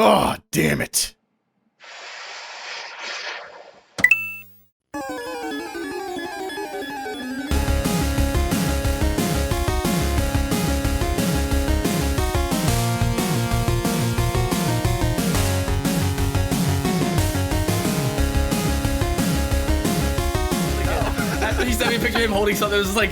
Oh, damn it. He sent me a picture of him holding something. It was just like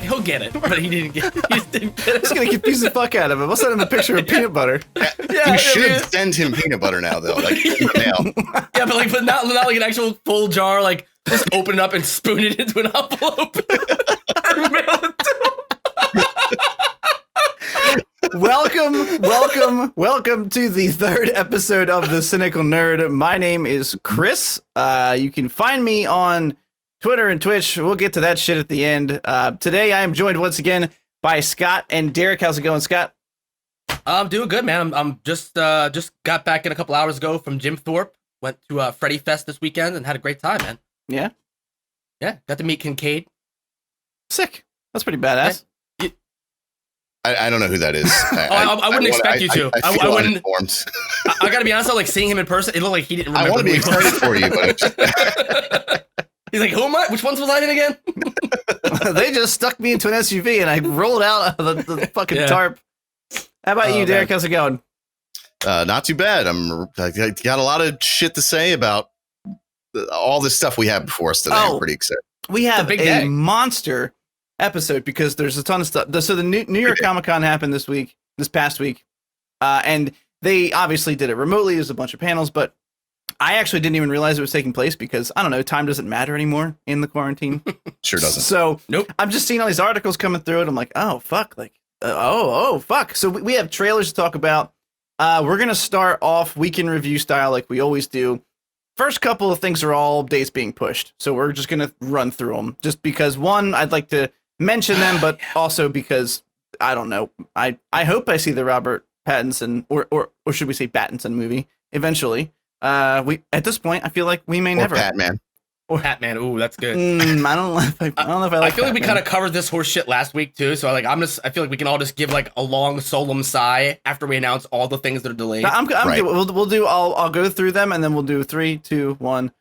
he'll get it, but he didn't get it. He just didn't get it. I'm just gonna confuse the fuck out of him. I'll send him a picture of peanut butter. You should send him peanut butter now, though. Like in the mail. Yeah, but not like an actual full jar. Like just open it up and spoon it into an envelope and mail it to him. Welcome to the third episode of the Cynical Nerd. My name is Chris. You can find me on Twitter and Twitch. We'll get to that shit at the end. Today I am joined once again by Scott and Derek. How's it going, Scott? I'm doing good, man. I'm just got back in a couple hours ago from Jim Thorpe. Went to Freddy Fest this weekend and had a great time, man. Yeah? Yeah, got to meet Kincaid. Sick. That's pretty badass. I don't know who that is. I wouldn't expect you to. I wouldn't. Uninformed. I gotta be honest, like seeing him in person, it looked like he didn't remember. I want to be who he was. excited for you, but He's like, who am I? Which ones was I in again? They just stuck me into an SUV and I rolled out of the fucking tarp. How about you, Derek? Man. How's it going? Not too bad. I got a lot of shit to say about all this stuff we have before us today. I'm pretty excited. We have a monster episode because there's a ton of stuff. So the New York Comic Con happened this past week, and they obviously did it remotely. There's a bunch of panels, but I actually didn't even realize it was taking place because I don't know, time doesn't matter anymore in the quarantine. Sure doesn't. So nope. I'm just seeing all these articles coming through, and I'm like, oh fuck, like fuck. So we have trailers to talk about. We're gonna start off weekend review style like we always do. First couple of things are all dates being pushed, so we're just gonna run through them. Just because one, I'd like to mention them, but also because I don't know. I hope I see the Robert Pattinson or should we say Pattinson movie eventually. We at this point I feel like we may never. Patman. Or Patman. Ooh, that's good. I don't know if I like. I feel like we Patman. kind of covered this horse shit last week too. So I feel like we can all just give like a long solemn sigh after we announce all the things that are delayed. I'm good. We'll do. I'll go through them and then we'll do 3, 2, 1.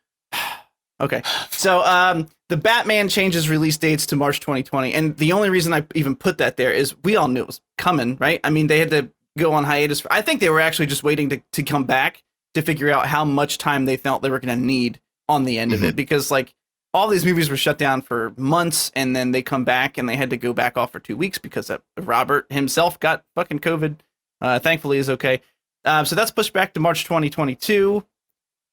Okay. So the Batman changes release dates to March 2020, and the only reason I even put that there is we all knew it was coming, right? I mean, they had to go on hiatus. I think they were actually just waiting to come back to figure out how much time they felt they were going to need on the end of it, because like all these movies were shut down for months, and then they come back and they had to go back off for 2 weeks because Robert himself got fucking COVID. Thankfully, is okay. So that's pushed back to March 2022.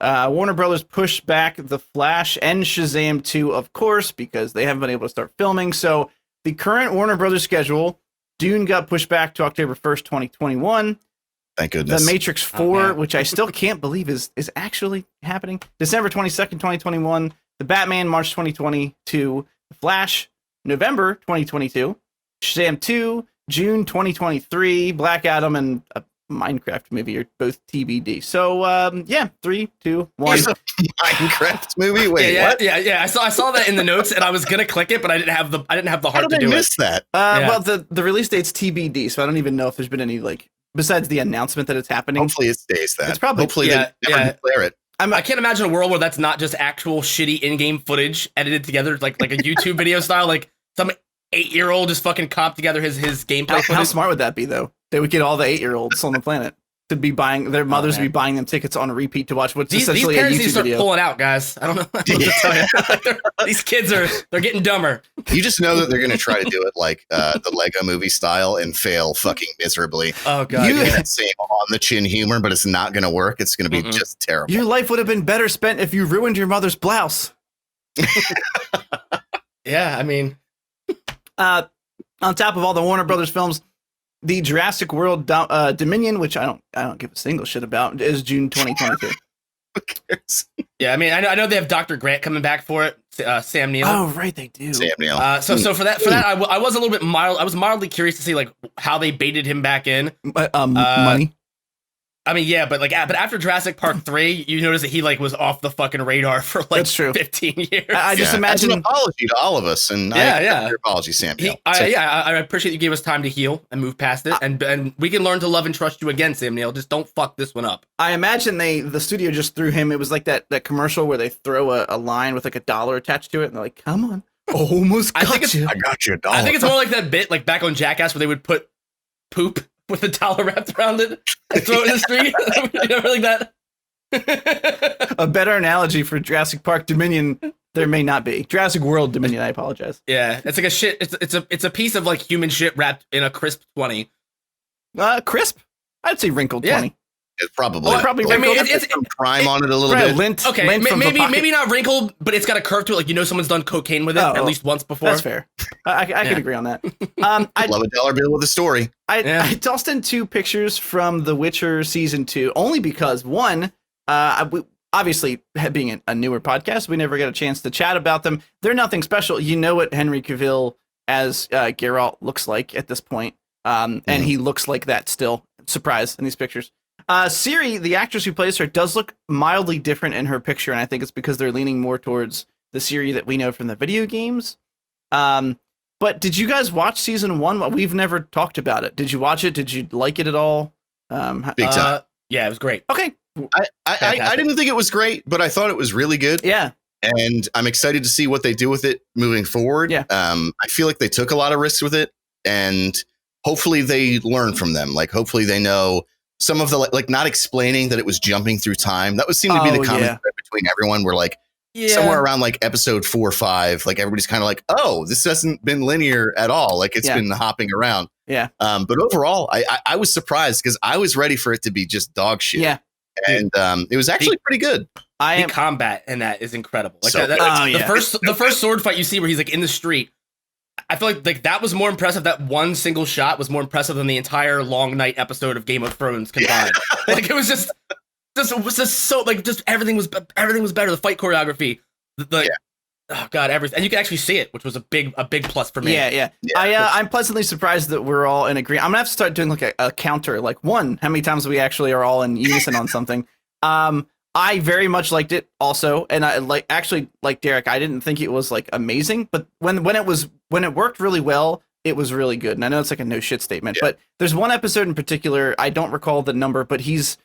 Warner Brothers pushed back The Flash and Shazam 2, of course, because they haven't been able to start filming. So the current Warner Brothers schedule, Dune got pushed back to October 1st, 2021. Thank goodness. The Matrix 4, which I still can't believe is actually happening. December 22nd, 2021. The Batman, March 2022. The Flash, November 2022. Shazam 2, June 2023. Black Adam and a Minecraft movie are both TBD. So, 3, 2, 1. Minecraft movie? Wait, what? Yeah. I saw that in the notes and I was gonna click it, but I didn't have the heart to do it. I missed that. Well, the release date's TBD, so I don't even know if there's been any like. Besides the announcement that it's happening. Hopefully it stays that. It's probably Hopefully they never declare it. I can't imagine a world where that's not just actual shitty in-game footage edited together like a YouTube video style. Like some 8-year-old just fucking cop together his gameplay footage. How smart would that be, though? They would get all the 8-year-olds on the planet to be buying their mothers would be buying them tickets on repeat to watch what's essentially a YouTube parents need to start video. Pulling out, guys. I don't know what to tell you. These kids they're getting dumber. You just know that they're going to try to do it like the Lego movie style and fail fucking miserably. Oh god, you get that same on the chin humor, but it's not going to work. It's going to be just terrible. Your life would have been better spent if you ruined your mother's blouse. Yeah, I mean, on top of all the Warner Brothers films, the Jurassic World Dominion, which I don't give a single shit about, is June 2022. Who cares? Yeah, I mean, I know they have Dr. Grant coming back for it. Sam Neill. Oh, right, they do. Sam Neill. So for that, I was a little bit mild. I was mildly curious to see like how they baited him back in. Money. I mean, yeah, but after Jurassic Park 3, you notice that he like was off the fucking radar for like That's true. 15 years. I just As imagine an apology to all of us, and I accept your apology, Samuel. I appreciate you gave us time to heal and move past it, and we can learn to love and trust you again, Sam Neill. Just don't fuck this one up. I imagine the studio just threw him. It was like that commercial where they throw a line with like $1 attached to it, and they're like, "Come on, almost got you." I got you $1. I think it's more like that bit like back on Jackass where they would put poop with $1 wrapped around it and throw it in the street. You know, like that. A better analogy for Jurassic Park Dominion there may not be. Jurassic World Dominion. I apologize. Yeah, it's like a shit. It's a piece of like human shit wrapped in a crisp 20. Crisp? I'd say wrinkled 20. It's probably. Probably I mean, wrinkled. It's some crime on it a little bit. Lint. Okay, lint from the pocket. maybe not wrinkled, but it's got a curve to it. Like, you know, someone's done cocaine with it at least once before. That's fair. I can agree on that. I love a dollar bill with a story. I tossed in 2 pictures from The Witcher season 2, only because one, obviously being a newer podcast, we never get a chance to chat about them. They're nothing special. You know what Henry Cavill as Geralt looks like at this point, and he looks like that still. Surprise in these pictures. Ciri, the actress who plays her, does look mildly different in her picture, and I think it's because they're leaning more towards the Ciri that we know from the video games. But did you guys watch season 1? We've never talked about it. Did you watch it? Did you like it at all? Big time. Yeah, it was great. Okay. I didn't think it was great, but I thought it was really good. Yeah. And I'm excited to see what they do with it moving forward. Yeah. I feel like they took a lot of risks with it, and hopefully they learn from them. Like, hopefully they know some of the, like not explaining that it was jumping through time. That would seem to be the common thread between everyone. We're like, somewhere around like episode 4 or 5, like everybody's kind of like, oh, this hasn't been linear at all. Like it's been hopping around. Yeah. But overall, I was surprised because I was ready for it to be just dog shit. Yeah. And it was actually pretty good. The combat in that is incredible. Like So the first sword fight you see where he's like in the street. I feel like that was more impressive. That one single shot was more impressive than the entire Long Night episode of Game of Thrones combined. Like it was just so like just everything was better. The fight choreography, oh god, everything, and you can actually see it, which was a big plus for me. Yeah. I'm pleasantly surprised that we're all in agreement. I'm gonna have to start doing like a counter, like how many times we actually are all in unison on something. I very much liked it also, and I like Derek. I didn't think it was like amazing, but when it worked really well, it was really good. And I know it's like a no shit statement, but there's one episode in particular, I don't recall the number, but he's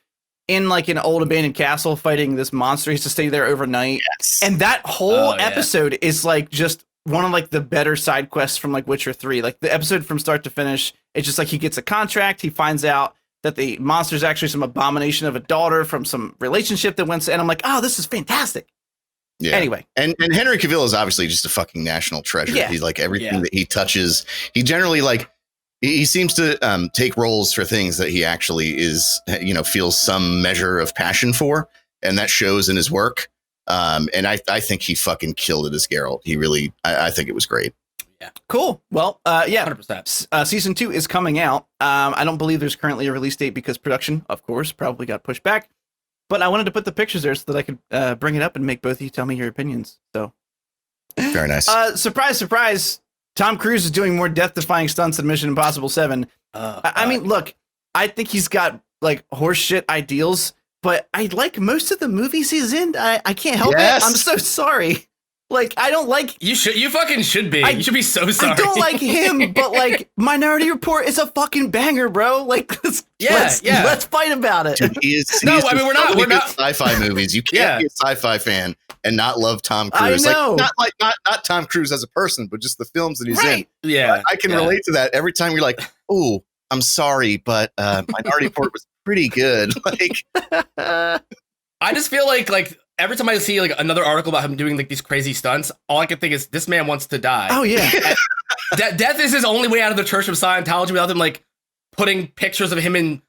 in like an old abandoned castle fighting this monster. He has to stay there overnight, and that whole episode is like just one of like the better side quests from like Witcher 3. Like the episode from start to finish, it's just like he gets a contract, he finds out that the monster's actually some abomination of a daughter from some relationship that went, and I'm like, oh, this is fantastic. Yeah. Anyway. And Henry Cavill is obviously just a fucking national treasure. Yeah. He's like everything that he touches. He generally like, he seems to take roles for things that he actually is, feels some measure of passion for. And that shows in his work. And I think he fucking killed it as Geralt. He really, I think it was great. Yeah. Cool. Well, 100%. Season 2 is coming out. I don't believe there's currently a release date because production, of course, probably got pushed back. But I wanted to put the pictures there so that I could bring it up and make both of you tell me your opinions. So, very nice. Surprise, surprise! Tom Cruise is doing more death-defying stunts than Mission Impossible 7. I mean, look, I think he's got like horseshit ideals, but I like most of the movies he's in. I can't help it. I'm so sorry. Like, I don't like... You fucking should be. You should be so sorry. I don't like him, but like, Minority Report is a fucking banger, bro. Like, let's fight about it. Dude, we're not sci-fi movies. You can't be a sci-fi fan and not love Tom Cruise. I know. Like, not Tom Cruise as a person, but just the films that he's in. Yeah. I can relate to that. Every time you're like, oh, I'm sorry, but Minority Report was pretty good. Like, I just feel like every time I see like another article about him doing like these crazy stunts, all I can think is this man wants to die. Oh yeah. Death is his only way out of the Church of Scientology without them like putting pictures of him in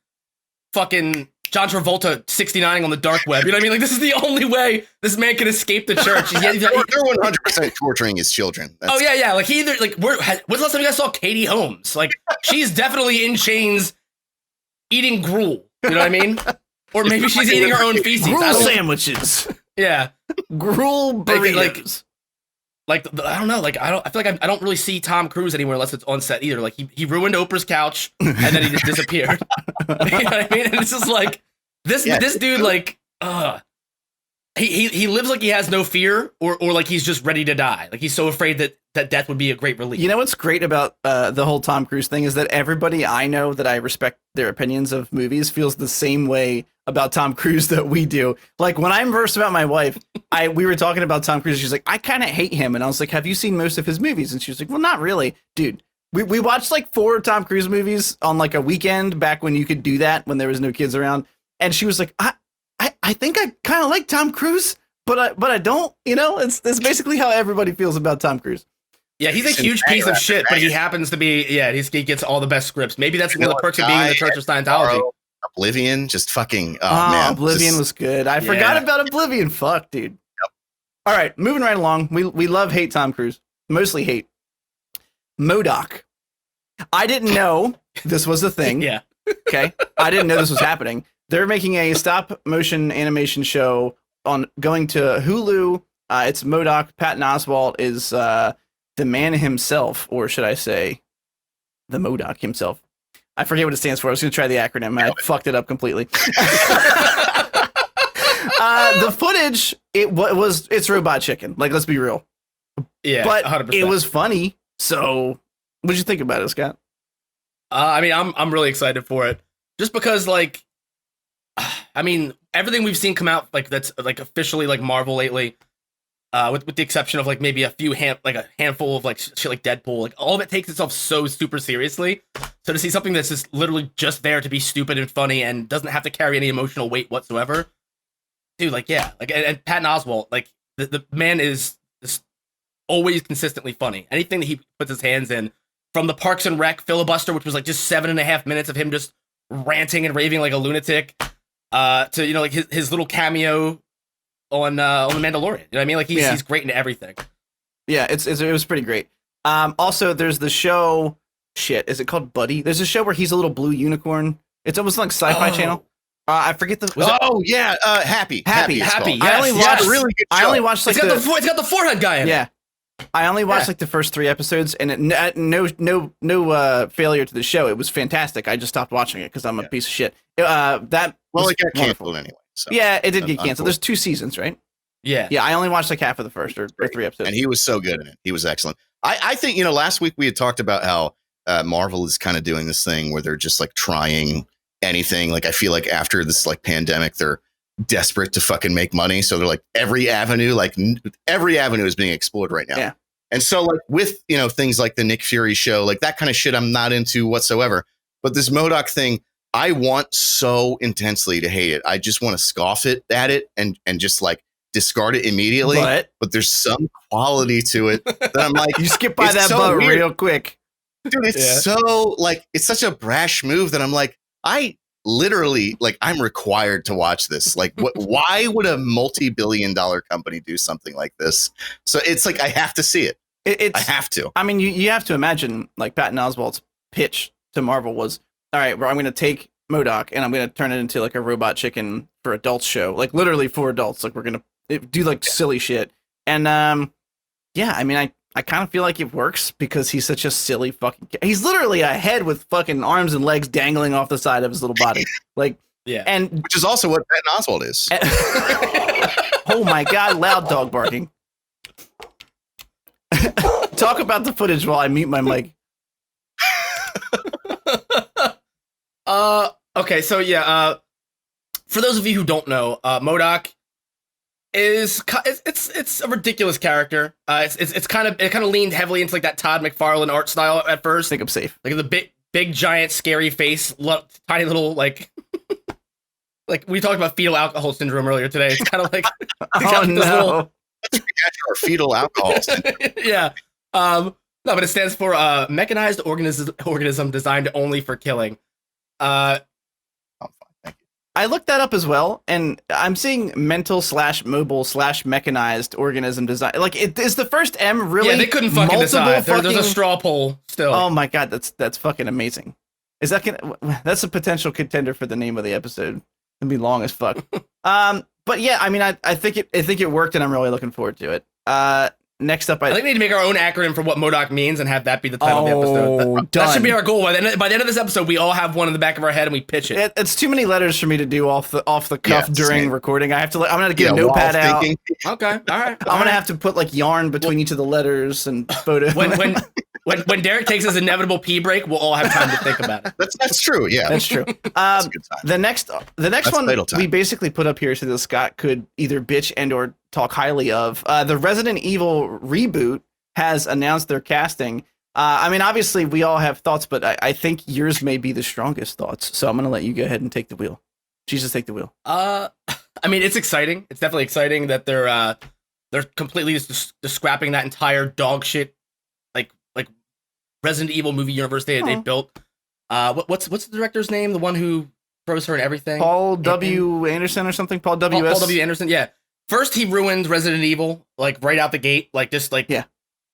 fucking John Travolta 69ing on the dark web. You know what I mean? Like this is the only way this man can escape the church. They're 100% torturing his children. Oh yeah. Like he either like when's the last time you guys saw Katie Holmes? Like she's definitely in chains eating gruel. You know what I mean? Or maybe she's eating her own feces. Gruel sandwiches. Yeah. Gruel burritos. Like I don't know. Like I feel like I don't really see Tom Cruise anywhere unless it's on set either. Like he ruined Oprah's couch and then he just disappeared. You know what I mean? And it's just like This dude, like, he lives like he has no fear, or like he's just ready to die. Like he's so afraid that death would be a great relief. You know what's great about the whole Tom Cruise thing is that everybody I know that I respect their opinions of movies feels the same way about Tom Cruise that we do. Like when I'm versed about my wife, we were talking about Tom Cruise. She's like, I kind of hate him, and I was like, have you seen most of his movies? And she was like, well, not really, dude. We watched like 4 Tom Cruise movies on like a weekend back when you could do that when there was no kids around, and she was like, I think I kind of like Tom Cruise, but I don't. You know, it's basically how everybody feels about Tom Cruise. Yeah, he's a huge piece of shit, but he happens to be, he gets all the best scripts. Maybe that's one of the perks of being in the Church of Scientology. Oblivion, just fucking, man. Oblivion was good. I forgot about Oblivion. Fuck, dude. Yep. All right, moving right along. We love hate Tom Cruise. Mostly hate. MODOK. I didn't know this was a thing. Yeah. Okay. I didn't know this was happening. They're making a stop motion animation show going to Hulu. It's MODOK. Patton Oswalt is the man himself, or should I say the MODOK himself. I forget what it stands for. I was going to try the acronym. I fucked it up completely. The footage, it's Robot Chicken. Like, let's be real. Yeah, but 100%. It was funny. So, what'd you think about it, Scott? I mean, I'm really excited for it, just because, like, I mean, everything we've seen come out like that's like officially like Marvel lately, with the exception of like maybe a handful of like shit like Deadpool, like all of it takes itself so super seriously. So to see something that's just literally just there to be stupid and funny and doesn't have to carry any emotional weight whatsoever, dude, like, yeah, like, and Patton Oswalt, like the man is just always consistently funny. Anything that he puts his hands in, from the Parks and Rec filibuster, which was like just 7.5 minutes of him just ranting and raving like a lunatic, to, you know, like his little cameo on the Mandalorian. You know what I mean? Like he's great in everything. Yeah, it was pretty great. Also, there's the show. Shit, is it called Buddy? There's a show where he's a little blue unicorn. It's almost like Sci-Fi Channel. I forget the. Happy. Happy. Yes, I only watched. Really good show. I only watched like it's got the forehead guy in it. Yeah. I only watched like the first 3 episodes, and no failure to the show. It was fantastic. I just stopped watching it because I'm a piece of shit. It got canceled anyway. So. Yeah, it did get canceled. There's 2 seasons, right? Yeah. Yeah, I only watched like half of the first or 3 episodes. And he was so good in it. He was excellent. I think, you know, last week we had talked about how Marvel is kind of doing this thing where they're just like trying anything. Like I feel like after this like pandemic, they're desperate to fucking make money. So they're like every avenue is being explored right now. Yeah. And so like with, you know, things like the Nick Fury show, like that kind of shit I'm not into whatsoever. But this MODOK thing, I want so intensely to hate it. I just want to scoff at it and just like discard it immediately. But there's some quality to it that I'm like, you skip by that so weird. Real quick. Dude, it's so like, it's such a brash move that I'm like, I literally like, I'm required to watch this. Like, why would a multi-billion-dollar company do something like this? So it's like, I have to see it. I have to. I mean, you have to imagine like Patton Oswalt's pitch to Marvel was, all right, well, I'm going to take MODOK and I'm going to turn it into like a Robot Chicken for adults show, like literally for adults. Like we're going to do like silly shit. And I mean, I kind of feel like it works because he's such a silly fucking he's literally a head with fucking arms and legs dangling off the side of his little body. Like, and which is also what Patton Oswalt is. Oh my God, loud dog barking. Talk about the footage while I mute my mic. Okay, so for those of you who don't know, MODOK is it's a ridiculous character. It kind of leaned heavily into like that Todd McFarlane art style at first. I think I'm safe. Like the big giant scary face, tiny little like like we talked about fetal alcohol syndrome earlier today. It's kind of like no. Or fetal alcohol syndrome. Yeah. No, but it stands for mechanized organism designed only for killing. I looked that up as well, and I'm seeing mental/mobile/mechanized organism design. Like, is the first M really? Yeah, they couldn't fucking decide. There's a straw poll still. Oh my God, that's fucking amazing. Is that that's a potential contender for the name of the episode? It'd be long as fuck. But yeah, I mean, I think it worked, and I'm really looking forward to it. next up, I think we need to make our own acronym for what MODOK means and have that be the title of the episode. That should be our goal. By the end of this episode, we all have one in the back of our head and we pitch it. It's too many letters for me to do off the cuff during recording. I'm gonna get a notepad out. Okay, all right. I'm gonna have to put like yarn between each of the letters and photo. When Derek takes his inevitable pee break, we'll all have time to think about it. That's true. Yeah, that's true. That's a good time. The next one we basically put up here so that Scott could either bitch and or talk highly of. The Resident Evil reboot has announced their casting. I mean, obviously we all have thoughts, but I think yours may be the strongest thoughts. So I'm gonna let you go ahead and take the wheel. Jesus, take the wheel. I mean, it's exciting. It's definitely exciting that they're completely just scrapping that entire dog shit like Resident Evil movie universe they built. What's the director's name? The one who throws her in everything? Paul W. Anderson or something? Paul W. Anderson, yeah. First he ruined Resident Evil, like right out the gate. Like just like the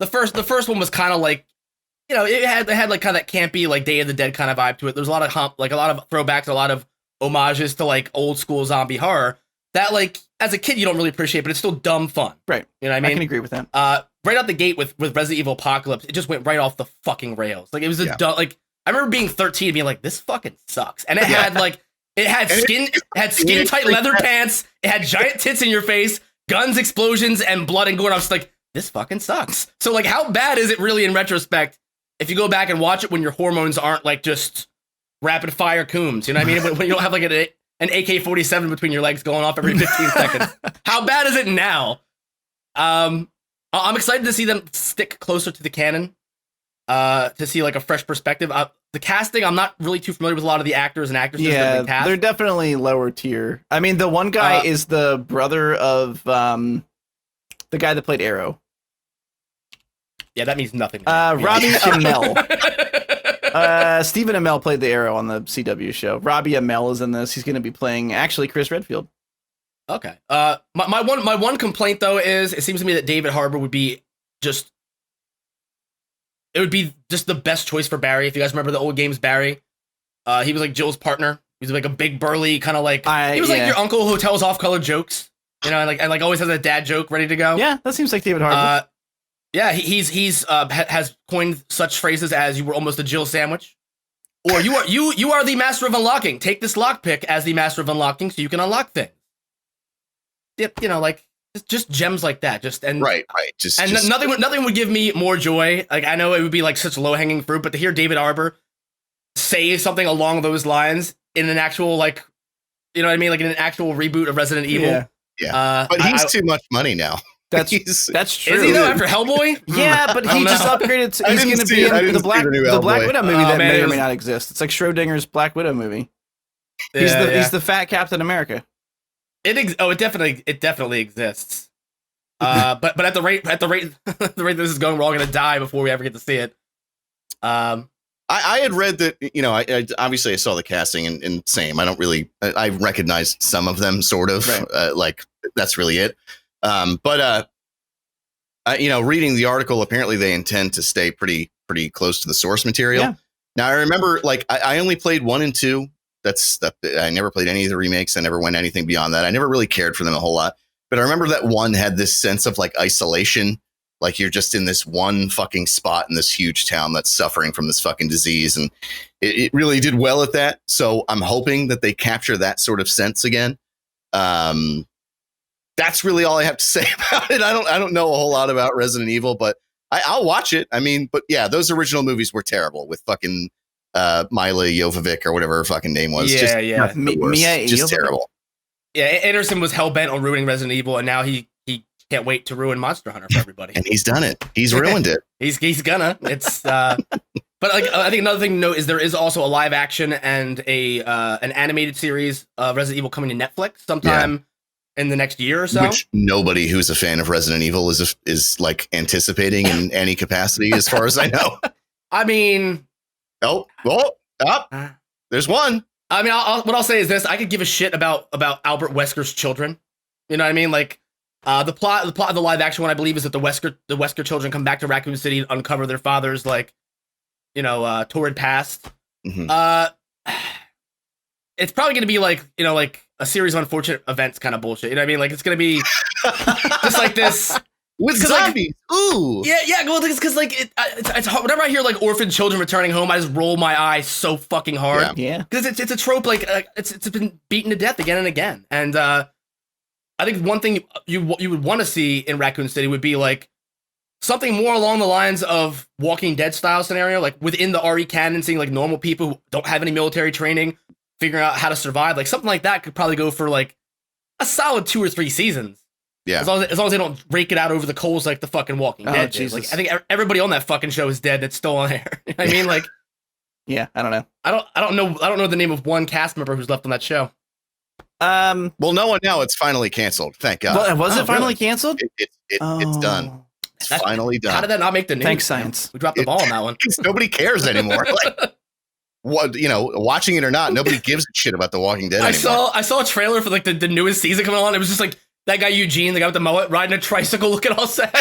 first one was kind of like, you know, it had like kind of that campy, like Day of the Dead kind of vibe to it. There's a lot of a lot of throwbacks, a lot of homages to like old school zombie horror that like as a kid you don't really appreciate, but it's still dumb fun. Right. You know what I mean? I can agree with that. Right out the gate with Resident Evil Apocalypse, it just went right off the fucking rails. Like it was like I remember being 13 and being like, this fucking sucks. And it had skin tight leather pants, it had giant tits in your face, guns, explosions, and blood and gore. I was like, this fucking sucks. So like how bad is it really in retrospect if you go back and watch it when your hormones aren't like just rapid fire cooms, you know what I mean? When you don't have like an AK-47 between your legs going off every 15 seconds. How bad is it now? I'm excited to see them stick closer to the canon, to see like a fresh perspective. The casting, I'm not really too familiar with a lot of the actors and actresses that they cast. They're definitely lower tier. I mean, the one guy is the brother of the guy that played Arrow. Yeah, that means nothing. Robbie Amell. Stephen Amell played the Arrow on the CW show. Robbie Amell is in this. He's going to be playing actually Chris Redfield. Okay. My one complaint though is it seems to me that David Harbour would be just the best choice for Barry. If you guys remember the old games Barry, he was like Jill's partner. He was like a big burly kind of like he was like your uncle who tells off-color jokes, you know, and like always has a dad joke ready to go. Yeah, that seems like David Harbour. Yeah, he's has coined such phrases as "you were almost a Jill sandwich," or "you are the master of unlocking. Take this lockpick as the master of unlocking, so you can unlock things." You know, like just gems like that. Right. Nothing would give me more joy. Like I know it would be like such low hanging fruit, but to hear David Harbour say something along those lines in an actual like, you know what I mean, like in an actual reboot of Resident Evil. Yeah. But he's too much money now. That's true. Is he though after Hellboy? Yeah, but he just upgraded. He's going to be in the Black Widow movie that may or may not exist. It's like Schrodinger's Black Widow movie. He's the fat Captain America. It definitely exists. But at the rate this is going, we're all going to die before we ever get to see it. I had read that, you know, I obviously I saw the casting and same. I recognized some of them sort of, right. Like that's really it. But you know, reading the article, apparently they intend to stay pretty close to the source material. Yeah. Now I remember, like, I only played 1 and 2. I never played any of the remakes. I never went anything beyond that. I never really cared for them a whole lot. But I remember that 1 had this sense of like isolation, like you're just in this one fucking spot in this huge town that's suffering from this fucking disease, and it really did well at that. So I'm hoping that they capture that sort of sense again. That's really all I have to say about it. I don't know a whole lot about Resident Evil, but I'll watch it. I mean, but yeah, those original movies were terrible with fucking Mila Jovovich or whatever her fucking name was. Yeah. Mia just terrible. Yeah, Anderson was hell-bent on ruining Resident Evil, and now he can't wait to ruin Monster Hunter for everybody. And he's done it. He's ruined it. He's gonna. It's but like I think another thing to note is there is also a live action and an animated series of Resident Evil coming to Netflix sometime in the next year or so. Which nobody who's a fan of Resident Evil is like anticipating in any capacity, as far as I know. I mean, there's one. I mean, what I'll say is this: I could give a shit about Albert Wesker's children. You know what I mean? Like the plot of the live action one, I believe, is that the Wesker children come back to Raccoon City and uncover their father's, like, you know, torrid past. Mm-hmm. It's probably going to be like, you know, like a series of unfortunate events kind of bullshit. You know what I mean? Like it's going to be just like this with zombies. Ooh. Yeah. Well, it's because like it's hard. Whenever I hear like orphan children returning home, I just roll my eyes so fucking hard. Yeah. Because it's a trope like it's been beaten to death again and again. And I think one thing you would want to see in Raccoon City would be like something more along the lines of Walking Dead style scenario, like within the RE canon, seeing like normal people who don't have any military training figuring out how to survive. Like something like that could probably go for like a solid 2 or 3 seasons. Yeah. As long as they don't rake it out over the coals like the fucking Walking Dead. Jesus. Like I think everybody on that fucking show is dead that's still on air. You know what I mean, like, Yeah, I don't know. I don't know the name of one cast member who's left on that show. Well, no one now. It's finally canceled. Thank God. Well, was it finally really? canceled? It's done. It's finally done. How did that not make the news? Thanks, science. We dropped the ball on that one. Nobody cares anymore. Like, what, watching it or not, nobody gives a shit about The Walking Dead anymore. I saw a trailer for like the newest season coming on. It was just like that guy Eugene, the guy with the mullet, riding a tricycle, looking all sad.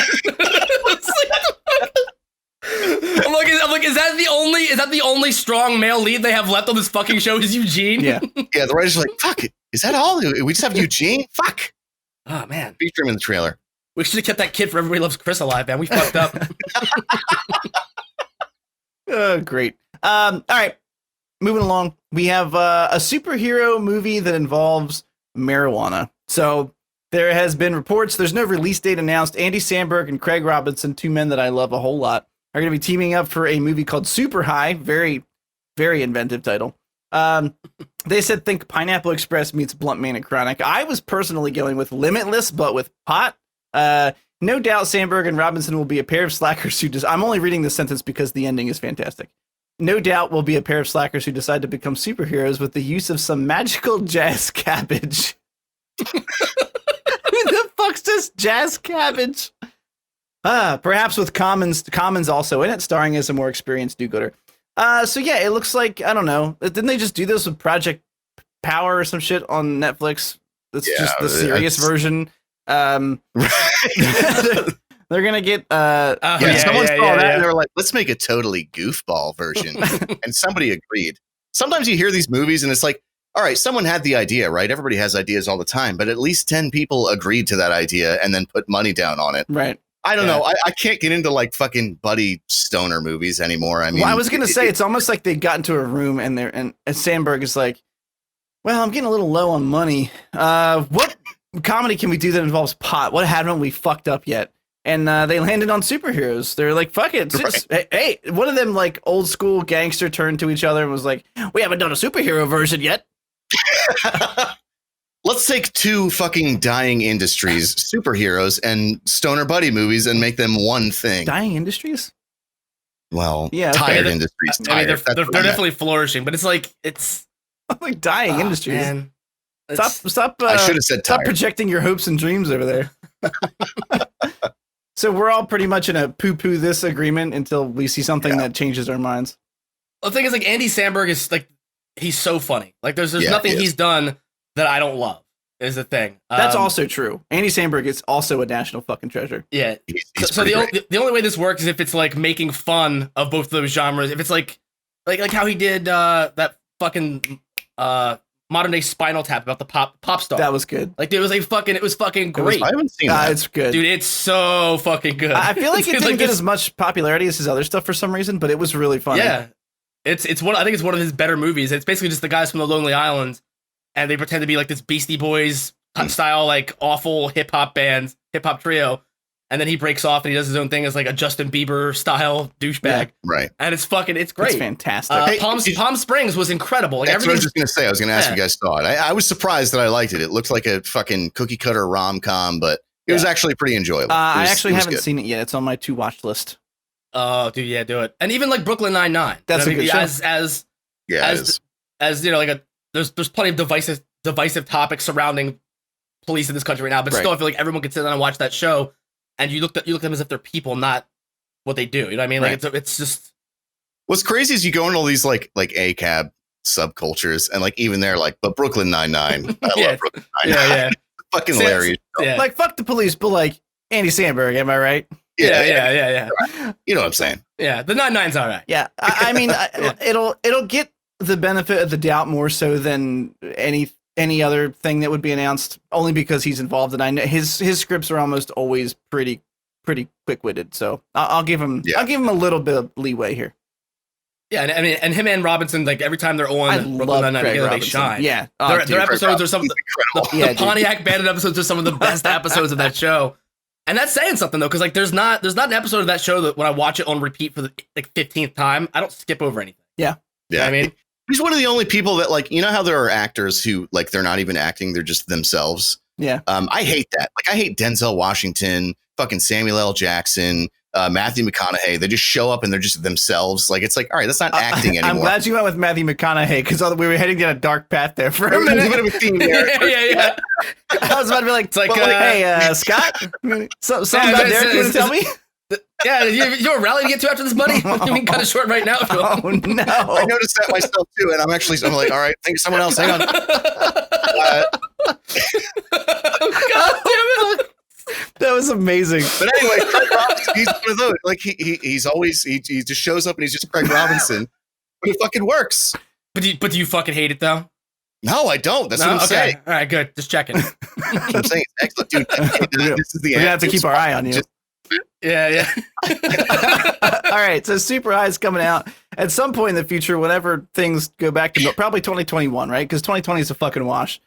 I'm like, is that the only strong male lead they have left on this fucking show is Eugene? Yeah. Yeah, the writers are like, fuck it. Is that all? We just have Eugene? Fuck. Oh man. Feature him in the trailer. We should have kept that kid for Everybody Loves Chris alive, man. We fucked up. Oh, great. All right. Moving along. We have a superhero movie that involves marijuana. So there has been reports. There's no release date announced. Andy Samberg and Craig Robinson, 2 men that I love a whole lot, are going to be teaming up for a movie called Super High. Very, very inventive title. They said think Pineapple Express meets Blunt Man and Chronic. I was personally going with Limitless, but with pot. No doubt Sandberg and Robinson will be a pair of slackers who I'm only reading this sentence because the ending is fantastic. No doubt will be a pair of slackers who decide to become superheroes with the use of some magical jazz cabbage. Who the fuck's this jazz cabbage? Perhaps with Commons also in it, starring as a more experienced do-gooder. So yeah, it looks like, I don't know. Didn't they just do this with Project Power or some shit on Netflix? That's just the serious version. They're gonna get someone saw that and they were like, let's make a totally goofball version. And somebody agreed. Sometimes you hear these movies and it's like, all right, someone had the idea, right? Everybody has ideas all the time, but at least 10 people agreed to that idea and then put money down on it. Right. I don't know. I can't get into like fucking buddy stoner movies anymore. I mean, well, I was gonna say it's almost like they got into a room and Sandberg is like, well, I'm getting a little low on money. What comedy can we do that involves pot? What haven't we fucked up yet? And they landed on superheroes. They're like, fuck it. Hey, one of them like old school gangster turned to each other and was like, we haven't done a superhero version yet. Let's take 2 fucking dying industries, superheroes and stoner buddy movies, and make them one thing. Dying industries? Well, yeah, tired industries. I mean, they're definitely flourishing, but it's like like dying industries. Man. Stop. I should have said stop tired. projecting your hopes and dreams over there. So we're all pretty much in a poo-poo this agreement until we see something that changes our minds. The thing is, like, Andy Samberg is like, he's so funny. Like, there's nothing he's done that I don't love. Is the thing. That's also true. Andy Samberg is also a national fucking treasure. Yeah. He's so the only way this works is if it's like making fun of both those genres. If it's like how he did that fucking modern day Spinal Tap about the pop star. That was good. Like it was fucking great. I haven't seen that. It's good, dude. It's so fucking good. I feel like it didn't get as much popularity as his other stuff for some reason, but it was really funny. Yeah, it's one. I think it's one of his better movies. It's basically just the guys from the Lonely Island, and they pretend to be like this Beastie Boys style, like awful hip hop trio. And then he breaks off and he does his own thing as like a Justin Bieber style douchebag. Yeah, right. And it's great. It's fantastic. Palm Springs was incredible. Like, that's what I was just going to say. I was going to ask if you guys saw it. I was surprised that I liked it. It looked like a fucking cookie cutter rom-com, but it was actually pretty enjoyable. I actually haven't seen it yet. It's on my to watch list. Oh, dude, yeah, do it. And even like Brooklyn Nine-Nine. That's a good show. As you know, like there's plenty of divisive topics surrounding police in this country right now, but still I feel like everyone could sit down and watch that show. And you look at them as if they're people, not what they do. You know what I mean? Like it's just. What's crazy is you go into all these like ACAB subcultures, and like even they're like, but Brooklyn Nine-Nine. I love Brooklyn Nine-Nine. Yeah. Fucking hilarious. Yeah. Like fuck the police, but like Andy Samberg, am I right? Yeah. You know what I'm saying? Yeah, the 9-9's all right. Yeah, I mean, it'll get the benefit of the doubt more so than any other thing that would be announced, only because he's involved, and I know his scripts are almost always pretty pretty quick-witted. So I'll give him a little bit of leeway here. Yeah, and I mean, and him and Robinson, like every time they're on Brooklyn Nine-Nine together, they shine. Yeah, their episodes are some of the Pontiac Bandit episodes are some of the best episodes of that show. And that's saying something though, because like there's not an episode of that show that when I watch it on repeat for the like 15th time, I don't skip over anything. Yeah. You know what I mean, he's one of the only people that like, you know how there are actors who like they're not even acting, they're just themselves. Yeah. I hate that. Like I hate Denzel Washington, fucking Samuel L. Jackson, Matthew McConaughey. They just show up and they're just themselves. Like it's like, all right, that's not acting anymore. I'm glad you went with Matthew McConaughey because we were heading down a dark path there for a minute. A bit of a theme there. yeah. I was about to be like, it's like, hey, Scott, something about Derek you want to tell me? Yeah, you have a rally to get to after this, buddy? You can cut it short right now if you want. Oh, no. I noticed that myself too, and I'm like, all right, think of someone else. Hang on. God damn it. That was amazing. But anyway, Craig Robinson, he's one of those. Like he's always he just shows up and he's just Craig Robinson, but it fucking works. But do you fucking hate it though? No, I don't. That's what I'm saying. All right, good. Just checking. I'm saying it's excellent, dude. This is the We're gonna have to keep our eye on you. Yeah. All right, so Super High is coming out at some point in the future, whenever things go back to probably 2021, right? Because 2020 is a fucking wash.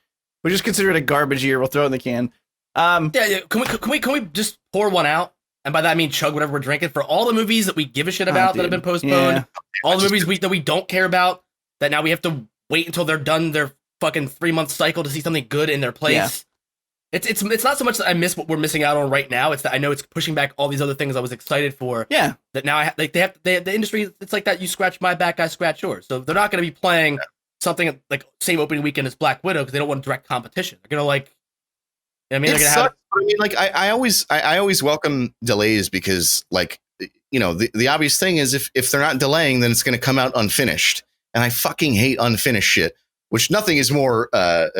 We just consider it a garbage year. We'll throw it in the can. Yeah. Can we just pour one out? And by that I mean chug whatever we're drinking for all the movies that we give a shit about that have been postponed, all the movies that we don't care about that now we have to wait until they're done their fucking 3-month cycle to see something good in their place. Yeah. It's not so much that I miss what we're missing out on right now. It's that I know it's pushing back all these other things I was excited for. Yeah. That now the industry. It's like that. You scratch my back, I scratch yours. So they're not going to be playing something like same opening weekend as Black Widow because they don't want direct competition. They're going to like. I mean, I mean, like I always welcome delays because, like, you know, the obvious thing is if they're not delaying, then it's going to come out unfinished, and I fucking hate unfinished shit. Which nothing is more,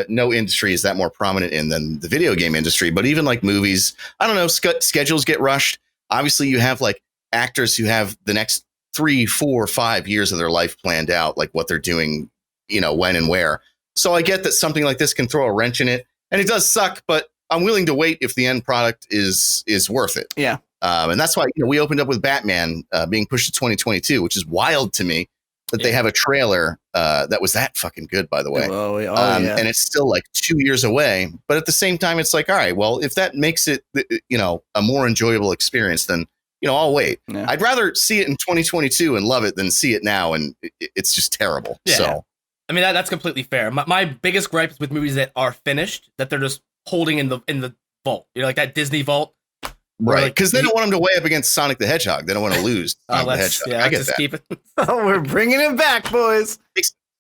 no industry is that more prominent in than the video game industry. But even like movies, I don't know, schedules get rushed. Obviously, you have like actors who have the next 3, 4, 5 years of their life planned out, like what they're doing, you know, when and where. So I get that something like this can throw a wrench in it, and it does suck. But I'm willing to wait if the end product is worth it. Yeah, and that's why we opened up with Batman being pushed to 2022, which is wild to me. That they have a trailer that was that fucking good, by the way. And it's still like 2 years away. But at the same time, it's like, all right, well, if that makes it, you know, a more enjoyable experience, then, you know, I'll wait. Yeah. I'd rather see it in 2022 and love it than see it now. And it's just terrible. Yeah. So, I mean, that's completely fair. My biggest gripe is with movies that are finished, that they're just holding in the vault. You know, like that Disney vault. Right, because they don't want them to weigh up against Sonic the Hedgehog. They don't want to lose Sonic the Hedgehog. Yeah, I get that. Keep it. Oh, we're bringing it back, boys.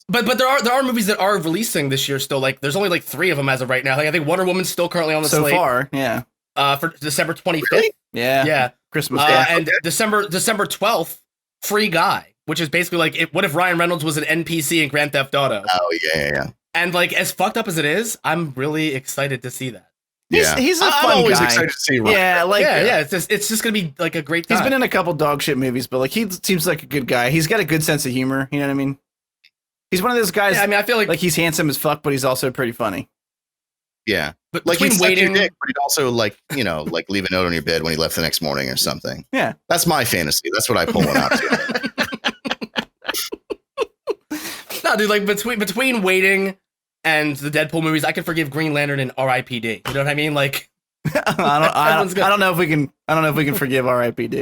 But there are movies that are releasing this year still. Like there's only like 3 of them as of right now. Like I think Wonder Woman's still currently on the slate. So far, yeah. For December 25th. Really? Yeah. Christmas. And December 12th, Free Guy, which is basically like what if Ryan Reynolds was an NPC in Grand Theft Auto? Oh yeah. And like as fucked up as it is, I'm really excited to see that. He's a fun I'm always guy. excited to see Ryan. Yeah, it's just gonna be like a great time. He's been in a couple dog shit movies, but like he seems like a good guy. He's got a good sense of humor. You know what I mean? He's one of those guys. Yeah, I mean, I feel like he's handsome as fuck, but he's also pretty funny. Yeah, but like he's waiting, dick, but he'd also like like leave a note on your bed when he left the next morning or something. Yeah, that's my fantasy. That's what I pull one out to. No, dude, like between waiting and the Deadpool movies, I can forgive Green Lantern and R.I.P.D. You know what I mean? Like, I don't know if we can forgive R.I.P.D.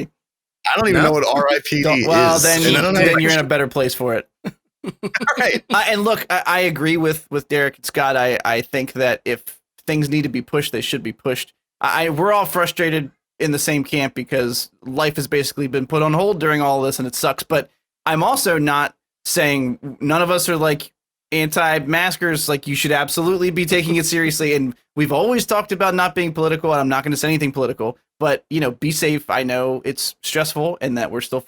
I don't even know what R.I.P.D. is. Well, then you're in a better place for it. All right. And look, I agree with Derek and Scott. I think that if things need to be pushed, they should be pushed. We're all frustrated in the same camp because life has basically been put on hold during all this, and it sucks. But I'm also not saying none of us are like anti-maskers. Like, you should absolutely be taking it seriously. And we've always talked about not being political, and I'm not going to say anything political, but, you know, be safe. I know it's stressful and that we're still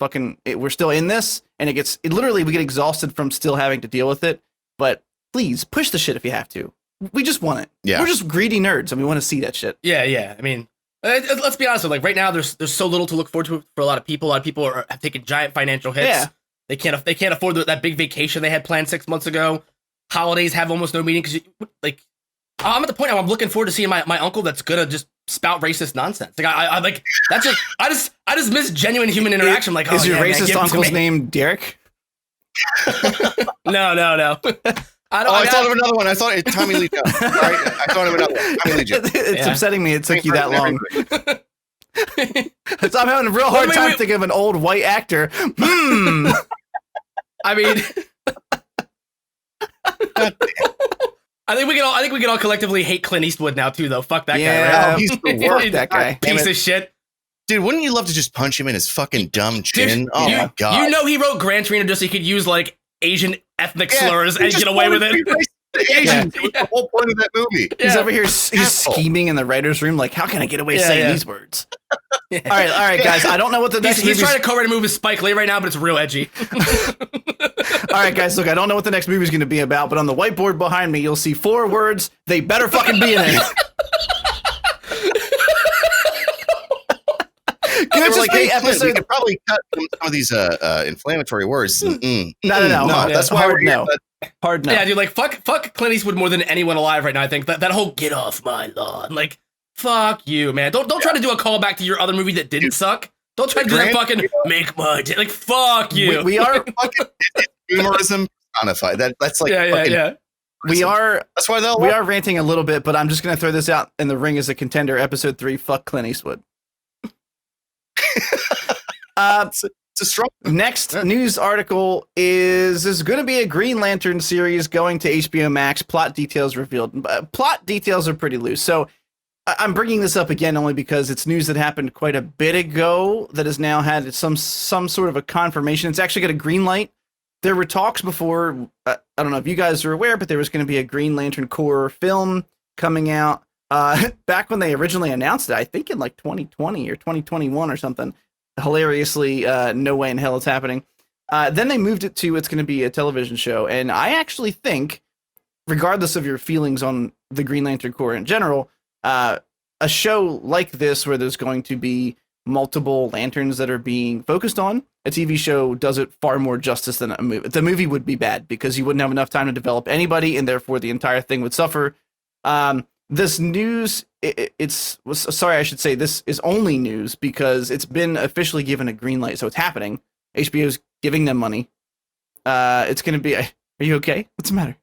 in this, and we get exhausted from still having to deal with it. But please push the shit if you have to. We just want it. Yeah. We're just greedy nerds and we want to see that shit. Yeah. I mean, let's be honest. Like right now, there's so little to look forward to for a lot of people. A lot of people have taken giant financial hits. Yeah. They can't afford that big vacation they had planned 6 months ago. Holidays have almost no meaning because I'm at the point now I'm looking forward to seeing my uncle that's gonna just spout racist nonsense. Like I like that's just I just miss genuine human interaction. Like, is your yeah, racist uncle's name Derek? No. I thought of another one. I thought Tommy Lee Jones. Right? I thought of another one. Tommy Lee Jones. It's upsetting me. It took you that long. So I'm having a real hard time thinking of an old white actor. I mean, I think we can all collectively hate Clint Eastwood now too, though. Fuck that guy. Right? Oh, he's the worst. Fuck that guy. Piece of shit. Dude, wouldn't you love to just punch him in his fucking dumb chin? Oh my god! You know he wrote Gran Torino just so he could use like Asian ethnic slurs and get away with it. Asians. It was the whole point of that movie. He's over here. He's scheming in the writer's room. Like, how can I get away saying these words? All right, guys. I don't know what the next. He's trying to co-write a movie with Spike Lee right now, but it's real edgy. All right, guys. Look, I don't know what the next movie is going to be about, but on the whiteboard behind me, you'll see 4 words. They better fucking be in it. Can it just be episode? We could probably cut some of these inflammatory words. No. That's why we're here. Hard no. Yeah, dude. Like, fuck Clint Eastwood more than anyone alive right now. I think that whole "get off my lawn," like, fuck you, man. Don't try to do a callback to your other movie that didn't suck. Don't try to do that fucking make my day. Like, fuck you. We are fucking humorism personified. That's like yeah. We are. That's why we are ranting a little bit, but I'm just gonna throw this out in the ring as a contender. Episode 3. Fuck Clint Eastwood. It's a strong. Next news article is there's going to be a Green Lantern series going to HBO Max. Plot details revealed. Plot details are pretty loose. So I'm bringing this up again only because it's news that happened quite a bit ago that has now had some sort of a confirmation. It's actually got a green light. There were talks before. I don't know if you guys are aware, but there was going to be a Green Lantern Corps film coming out back when they originally announced it. I think in like 2020 or 2021 or something. Hilariously, no way in hell it's happening. Then they moved it to it's going to be a television show. And I actually think, regardless of your feelings on the Green Lantern Corps in general, a show like this where there's going to be multiple lanterns that are being focused on, a TV show does it far more justice than a movie. The movie would be bad because you wouldn't have enough time to develop anybody, and therefore the entire thing would suffer. This news, this is only news because it's been officially given a green light, so it's happening. HBO's giving them money. It's going to be... Are you okay? What's the matter?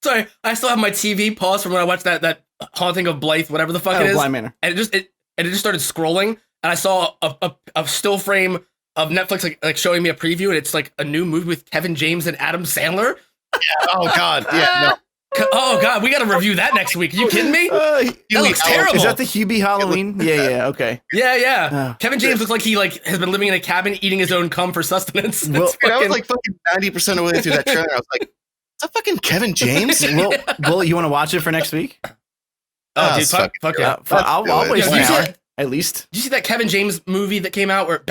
Sorry. I still have my TV paused from when I watched that Haunting of Blythe, whatever the fuck it is. Bly Manor. And it just started scrolling, and I saw a still frame of Netflix like showing me a preview, and it's like a new movie with Kevin James and Adam Sandler. Yeah. Oh God. Yeah. No. Oh God, we got to review that next week. Are you kidding me? That looks terrible. Is that the Hubie Halloween? Yeah. Okay. Yeah. Kevin James looks like he has been living in a cabin eating his own cum for sustenance. Well, I was like fucking 90% of the way through that trailer. I was like, "Is that fucking Kevin James?" Well, you want to watch it for next week? Oh, dude, fuck yeah. I'll waste an hour at least. Did you see that Kevin James movie that came out where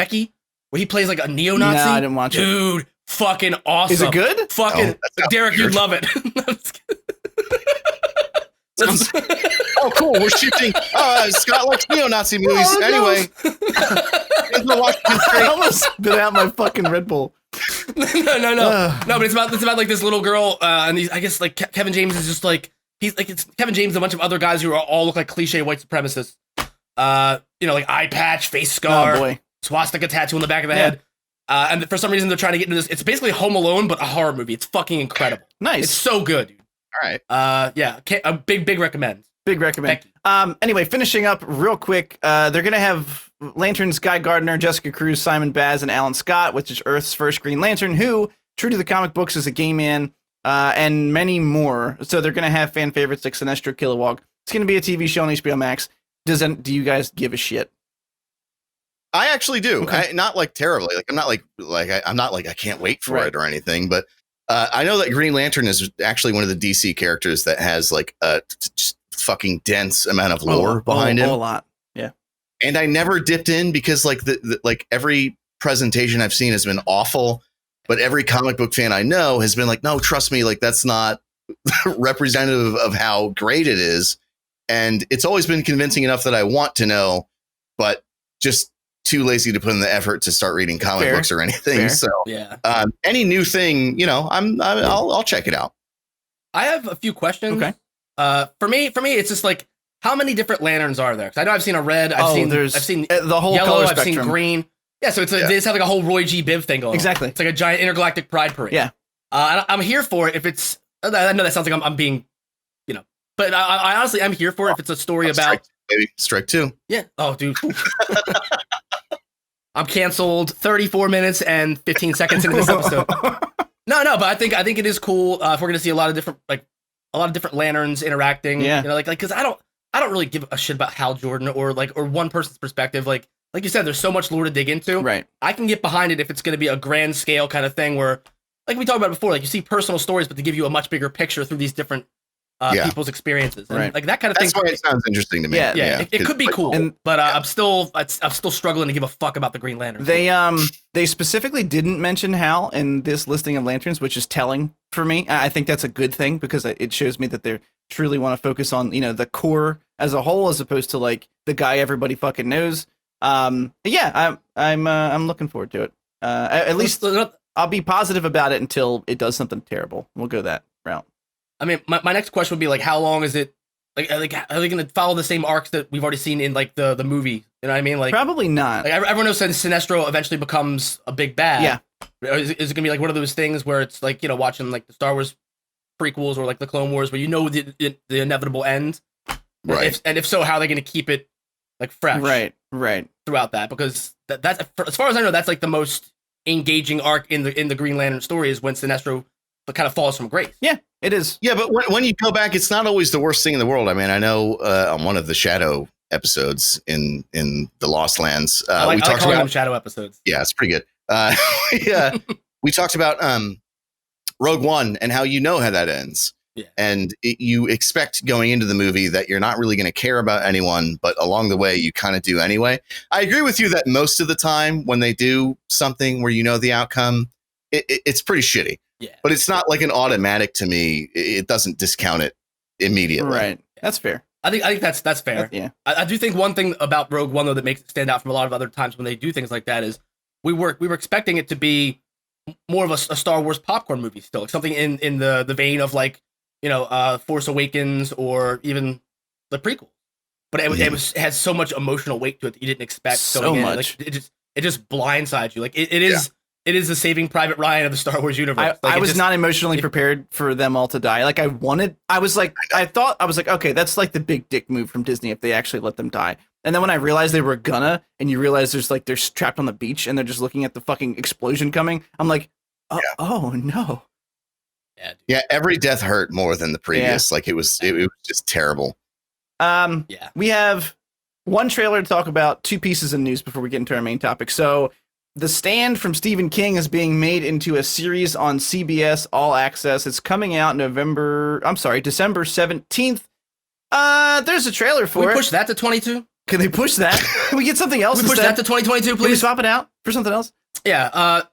he plays like a neo-Nazi? No, I didn't watch it. Dude, fucking awesome. Is it good? Fucking Derek, you'd love it. Oh, cool. We're shifting. Scott likes neo-Nazi movies. Anyway. I almost spit out my fucking Red Bull. No. No, but it's about like this little girl, and I guess like Kevin James is just like it's Kevin James and a bunch of other guys who all look like cliche white supremacists. Like eye patch, face scar, swastika tattoo on the back of the head. And for some reason they're trying to get into this. It's basically Home Alone, but a horror movie. It's fucking incredible. Nice. It's so good, dude. All right. A big recommend. Big recommend. Anyway, finishing up real quick. They're gonna have Lanterns Guy Gardner, Jessica Cruz, Simon Baz, and Alan Scott, which is Earth's first Green Lantern, who, true to the comic books, is a gay man, and many more. So they're gonna have fan favorites like Sinestro Kilowog. It's gonna be a TV show on HBO Max. Do you guys give a shit? I actually do. Okay. Not like terribly. Like I'm not like I can't wait for it or anything. But I know that Green Lantern is actually one of the DC characters that has like a just fucking dense amount of lore behind him. A lot. Yeah. And I never dipped in because like like every presentation I've seen has been awful. But every comic book fan I know has been like, no, trust me, like that's not representative of how great it is. And it's always been convincing enough that I want to know, but just too lazy to put in the effort to start reading comic books or anything. Fair. So yeah, any new thing, I'll check it out. I have a few questions. Okay. For me, it's just like how many different lanterns are there? Because I know I've seen a red, I've seen the whole yellow, color I've spectrum. seen green. Yeah, so they just have like a whole Roy G. Biv thing going on. Exactly. It's like a giant intergalactic pride parade. Yeah. I'm here for it if it's. I know that sounds like I'm being, but I honestly I'm here for it if it's a story about strike 2. Yeah. Oh, dude. I'm canceled 34 minutes and 15 seconds into this episode. No, but I think it is cool if we're gonna see a lot of different lanterns interacting. Yeah. Because I don't really give a shit about Hal Jordan or one person's perspective. Like you said, there's so much lore to dig into. Right. I can get behind it if it's gonna be a grand scale kind of thing where, like we talked about before, like you see personal stories, but to give you a much bigger picture through these different people's experiences, and right. like that kind of thing. That's why it sounds interesting to me. Yeah. It could be cool, but I'm still struggling to give a fuck about the Green Lantern. They specifically didn't mention Hal in this listing of lanterns, which is telling for me. I think that's a good thing because it shows me that they truly want to focus on the core as a whole, as opposed to like the guy everybody fucking knows. I'm looking forward to it. At least I'll be positive about it until it does something terrible. We'll go that route. I mean, my next question would be like, how long is it? Like, are they going to follow the same arcs that we've already seen in like the movie? You know what I mean? Like, probably not. Like everyone knows that Sinestro eventually becomes a big bad. Yeah. Is it going to be like one of those things where it's like watching like the Star Wars prequels or like the Clone Wars, where the inevitable end? Right. If so, how are they going to keep it like fresh? Right. Throughout that, because that's as far as I know, that's like the most engaging arc in the Green Lantern story is when Sinestro kind of falls from grace. Yeah, it is. Yeah, but when you go back, it's not always the worst thing in the world. I mean, I know on one of the Shadow episodes in the Lost Lands, we talked about them Shadow episodes. Yeah, it's pretty good. Yeah, we talked about Rogue One and how how that ends. Yeah. And you expect going into the movie that you're not really going to care about anyone, but along the way, you kind of do anyway. I agree with you that most of the time when they do something where the outcome, it's pretty shitty. Yeah. But it's not like an automatic to me. It doesn't discount it immediately. Right. That's fair. I think that's fair. Yeah. I do think one thing about Rogue One though that makes it stand out from a lot of other times when they do things like that is we were expecting it to be more of a Star Wars popcorn movie still, like something in the vein of like Force Awakens or even the prequel. But it has so much emotional weight to it that you didn't expect. So much. Like, it just blindsides you. Like it is. Yeah. It is the Saving Private Ryan of the Star Wars universe. I was not emotionally prepared for them all to die. Like I was like, okay, that's like the big dick move from Disney if they actually let them die. And then when I realized they were gonna, and you realize they're trapped on the beach and they're just looking at the fucking explosion coming, I'm like, oh no. Yeah, dude. Yeah, every death hurt more than the previous. Yeah. Like it was just terrible. Yeah. We have one trailer to talk about, 2 pieces of news before we get into our main topic. So The Stand from Stephen King is being made into a series on CBS All Access. It's coming out December 17th. There's a trailer for it. Can we push that to 22? Can they push that? Can we get something else? Can we push that to 2022, please? Can we swap it out for something else? Yeah.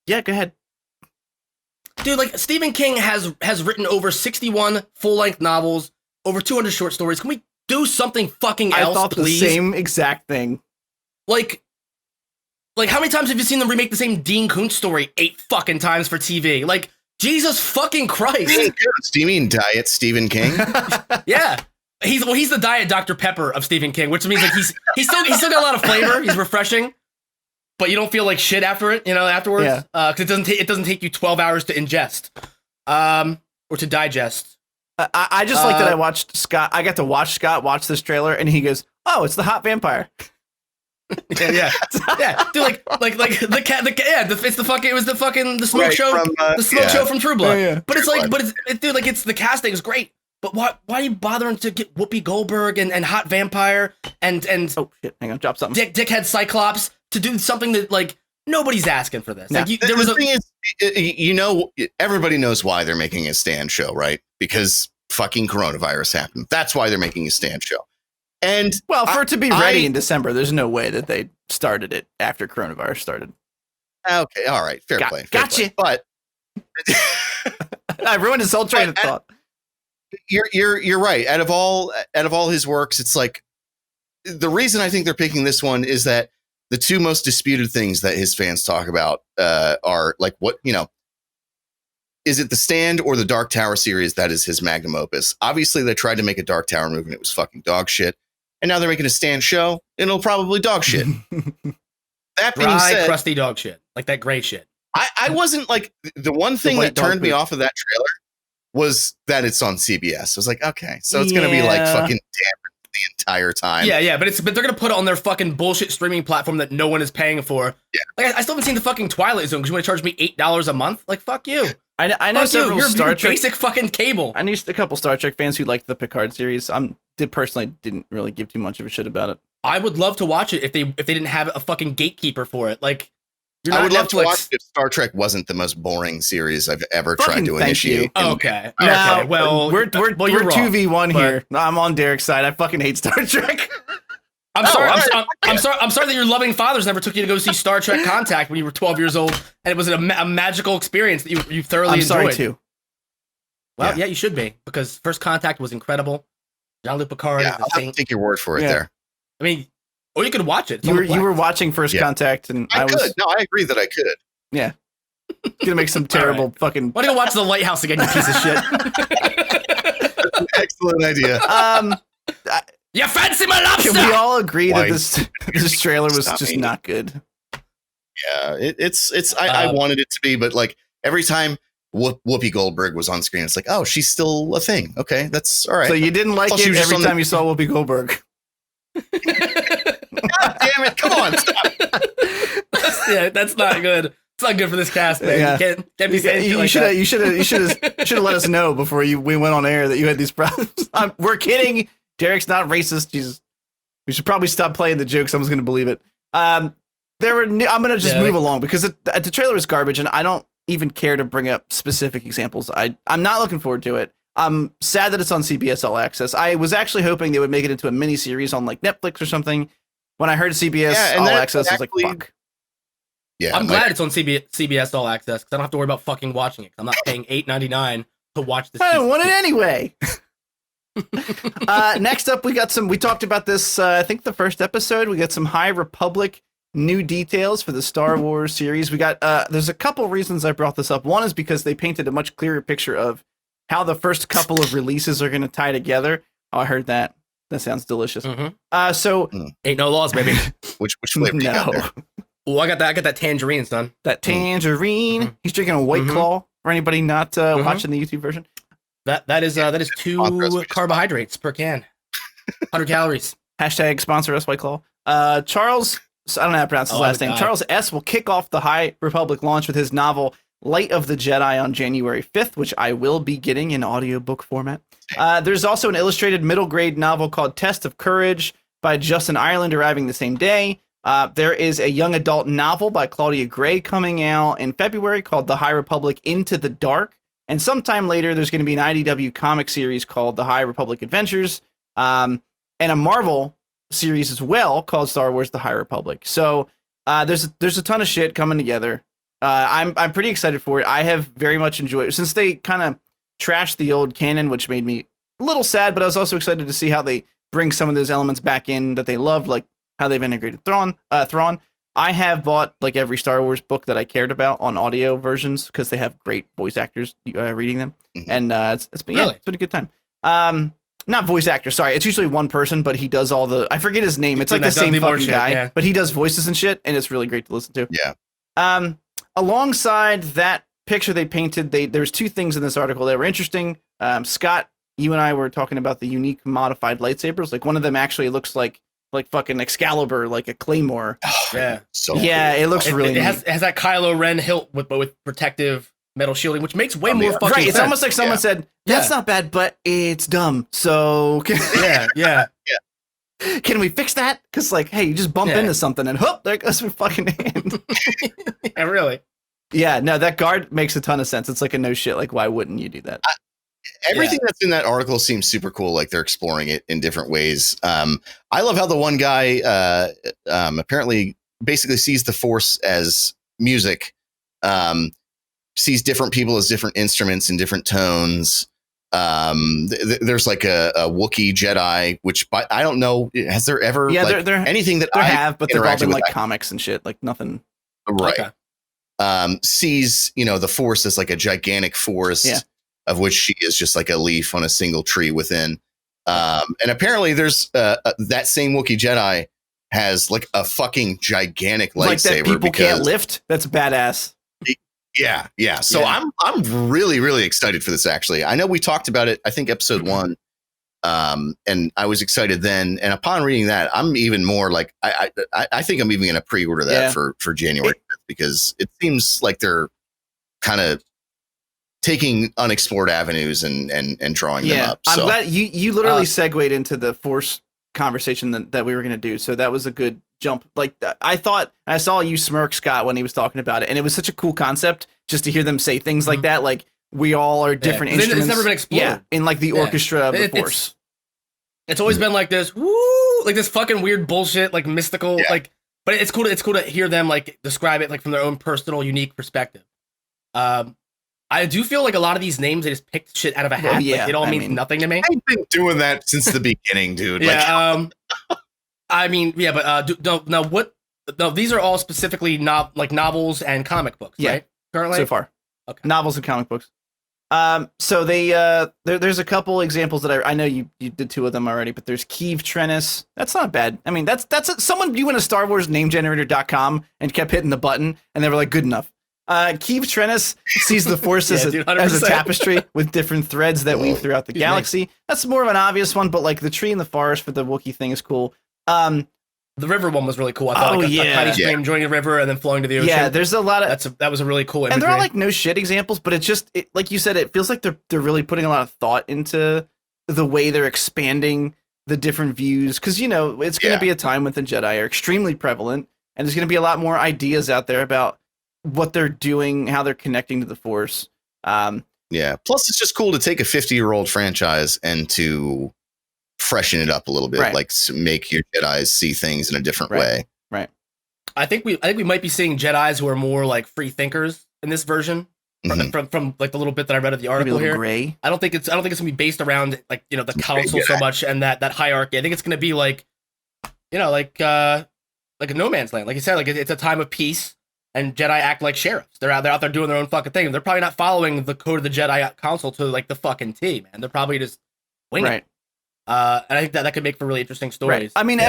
Yeah, go ahead. Dude, like Stephen King has written over 61 full-length novels, over 200 short stories. Can we do something fucking else, I thought please? The same exact thing. Like how many times have you seen them remake the same Dean Koontz story 8 fucking times for TV? Like, Jesus fucking Christ. Do you mean Diet Stephen King? Yeah. He's the Diet Dr. Pepper of Stephen King, which means like he's still got a lot of flavor. He's refreshing, but you don't feel like shit afterwards. Yeah. Because it doesn't take you 12 hours to ingest, or to digest. I just like that I watched Scott. I got to watch Scott watch this trailer, and he goes, "Oh, it's the hot vampire." yeah. Dude, like the cat. It's the fucking. It was the smoke show. From, the smoke show from True Blood. Yeah. But it's like, dude, like it's the casting is great. But why are you bothering to get Whoopi Goldberg and Hot Vampire and oh shit, hang on, drop something. Dickhead Cyclops to do something that like nobody's asking for this. No. Like the thing is, everybody knows why they're making a stand show, right? Because fucking coronavirus happened. That's why they're making a stand show. And well, for it to be ready in December, there's no way that they started it after coronavirus started. Okay, all right, fair play. Gotcha. But I ruined his whole train of thought. You're right. Out of all his works, it's like the reason I think they're picking this one is that the 2 most disputed things that his fans talk about are like what is it The Stand or the Dark Tower series that is his magnum opus? Obviously, they tried to make a Dark Tower movie and it was fucking dog shit. And now they're making a Stand show and it'll probably dog shit. That being Dry, said, crusty dog shit. Like that gray shit. I wasn't like, the one thing that turned me off of that trailer was that it's on CBS. I was like, okay, so it's going to be like fucking damn the entire time. Yeah, but they're gonna put it on their fucking bullshit streaming platform that no one is paying for. Yeah, like I still haven't seen the fucking Twilight Zone because you want to charge me $8 a month. Like fuck you. I know several Star Trek basic fucking cable. I knew a couple Star Trek fans who liked the Picard series. Personally didn't really give too much of a shit about it. I would love to watch it if they didn't have a fucking gatekeeper for it. Like I would love to watch it if Star Trek wasn't the most boring series I've ever tried to initiate. Okay. No, well, we're 2v1 but here. I'm on Derek's side. I fucking hate Star Trek. I'm sorry. I'm sorry that your loving fathers never took you to go see Star Trek Contact when you were 12 years old, and it was a magical experience that you thoroughly enjoyed. I'm sorry too. Well, yeah, you should be, because First Contact was incredible. Jean-Luc Picard. Yeah, I'll have to take your word for it there. I mean, or you could watch it. You were watching First Contact, and I was. No, I agree that I could. Yeah. Gonna make some terrible fucking. Why don't you go watch The Lighthouse again, you piece of shit? That's an excellent idea. You fancy my lobster? Can we all agree that this trailer was just not good? Yeah, it's. I wanted it to be, but like every time Whoopi Goldberg was on screen, it's like, oh, she's still a thing. Okay, that's all right. So you didn't like it every time you saw Whoopi Goldberg. God damn it! Come on, stop. That's not good. It's not good for this cast, man. Yeah. You can't be saying you should have let us know before we went on air that you had these problems. We're kidding. Derek's not racist. Jesus. We should probably stop playing the jokes. Someone's gonna believe it. I'm gonna just move along because the trailer is garbage, and I don't even care to bring up specific examples. I'm not looking forward to it. I'm sad that it's on CBS All Access. I was actually hoping they would make it into a mini series on like Netflix or something. When I heard CBS All Access, I was like, fuck. Yeah, I'm glad it's on CBS All Access because I don't have to worry about fucking watching it. I'm not paying $8.99 to watch this. I don't want it anyway. Next up, we talked about this, I think the first episode. We got some High Republic new details for the Star Wars series. We got, there's a couple reasons I brought this up. One is because they painted a much clearer picture of how the first couple of releases are going to tie together. Oh, I heard that. That sounds delicious. Mm-hmm. Ain't no laws, baby. Which flavor you got there? Oh, I got that tangerine, son. That tangerine. Mm-hmm. He's drinking a White Claw. For anybody not watching the YouTube version, that is 2 carbohydrates per can, 100 calories. Hashtag sponsor us, White Claw. Charles, I don't know how to pronounce his last name. Charles S. will kick off the High Republic launch with his novel Light of the Jedi on January 5th, which I will be getting in audiobook format. There's also an illustrated middle grade novel called Test of Courage by Justin Ireland arriving the same day. There is a young adult novel by Claudia Gray coming out in February called The High Republic Into the Dark. And sometime later, there's going to be an IDW comic series called The High Republic Adventures, and a Marvel series as well called Star Wars The High Republic. So there's a ton of shit coming together. I'm pretty excited for it. I have very much enjoyed it since they kind of trashed the old canon, which made me a little sad, but I was also excited to see how they bring some of those elements back in that they loved, like how they've integrated Thrawn. I have bought like every Star Wars book that I cared about on audio versions because they have great voice actors reading them, and it's been it's been a good time. Not voice actors, sorry. It's usually one person, but he does all the. I forget his name. It's like the same fucking guy, but he does voices and shit, and it's really great to listen to. Yeah. Alongside that picture they painted, there's 2 things in this article that were interesting. Scott, you and I were talking about the unique modified lightsabers. Like one of them actually looks like fucking Excalibur, like a claymore. Yeah. So cool. It looks really it has that Kylo Ren hilt with protective metal shielding, which makes way more fucking sense. It's almost like someone said, that's not bad, but it's dumb. So yeah. Can we fix that? Because like, hey, you just bump into something and whoop, there goes my fucking hand. Yeah, really. Yeah, no, that guard makes a ton of sense. It's like a no shit. Like, why wouldn't you do that? Everything that's in that article seems super cool. Like they're exploring it in different ways. I love how the one guy apparently basically sees the Force as music, sees different people as different instruments and different tones. There's like a Wookiee Jedi, which I don't know. Has there ever there anything that I have, but they've all been like that? comics and shit, like nothing. Right. Okay. sees, the Force as like a gigantic forest of which she is just like a leaf on a single tree within. And apparently there's that same Wookiee Jedi has like a fucking gigantic lightsaber. Like that people can't lift? That's badass. Yeah. So I'm really, really excited for this, actually. I know we talked about it, I think episode 1. And I was excited then. And upon reading that, I'm even more like, I think I'm even going to pre-order that for January 5th, because it seems like they're kind of taking unexplored avenues and drawing them up. So, I'm glad you literally segued into the Force conversation that we were going to do. So that was a good jump. Like I saw you smirk, Scott, when he was talking about it, and it was such a cool concept just to hear them say things like that. Like we all are different instruments. It's never been explored. Yeah, in like the orchestra of the Force. It's always been like this, woo, like this fucking weird bullshit, like mystical, like. But it's cool. It's cool to hear them like describe it like from their own personal, unique perspective. I do feel like a lot of these names, they just picked shit out of a hat. Like, it all means nothing to me. I've been doing that since the beginning, dude. Yeah. But these are all specifically novels and comic books, right? Currently, so far, novels and comic books. So they there's a couple examples that I know you did 2 of them already, but there's Keeve Trennis. That's not bad. I mean, that's someone you went to Star Wars namegenerator.com and kept hitting the button, and they were like, good enough. Keeve Trennis sees the Force as a tapestry with different threads that weave throughout the galaxy. That's more of an obvious one, but like the tree in the forest for the Wookiee thing is cool. The river one was really cool. I thought a tiny stream joining the river and then flowing to the ocean. Yeah, there's a lot of that was a really cool imagery. And there are like no shit examples, but it like you said, it feels like they're really putting a lot of thought into the way they're expanding the different views, because it's going to be a time when the Jedi are extremely prevalent, and there's going to be a lot more ideas out there about what they're doing, how they're connecting to the Force. Plus it's just cool to take a 50-year-old franchise and to freshen it up a little bit, like make your Jedis see things in a different way. Right. I think we might be seeing Jedis who are more like free thinkers in this version. From like the little bit that I read of the article here. Gray. I don't think it's gonna be based around like the council so much and that hierarchy. I think it's gonna be like like a no man's land. Like you said, like it's a time of peace. And Jedi act like sheriffs. They're out there doing their own fucking thing. They're probably not following the code of the Jedi Council to like the fucking T, man. They're probably just winging it. And I think that could make for really interesting stories. I mean,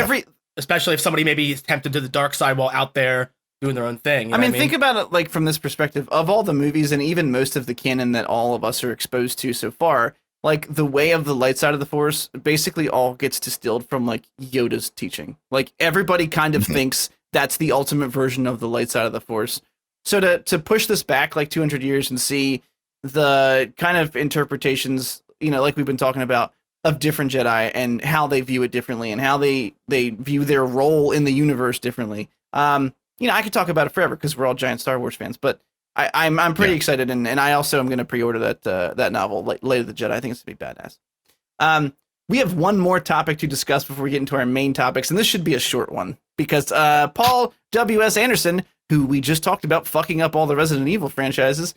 especially if somebody maybe is tempted to the dark side while out there doing their own thing. I mean, think about it like from this perspective of all the movies and even most of the canon that all of us are exposed to so far. Like the way of the light side of the Force basically all gets distilled from like Yoda's teaching. Like everybody kind of thinks that's the ultimate version of the light side of the Force. So to push this back like 200 years and see the kind of interpretations, like we've been talking about, of different Jedi and how they view it differently and how they view their role in the universe differently. I could talk about it forever because we're all giant Star Wars fans, but I'm pretty excited, and I also am going to pre-order that novel, like Light of the Jedi. I think it's going to be badass. We have one more topic to discuss before we get into our main topics, and this should be a short one because Paul W.S. Anderson, who we just talked about fucking up all the Resident Evil franchises,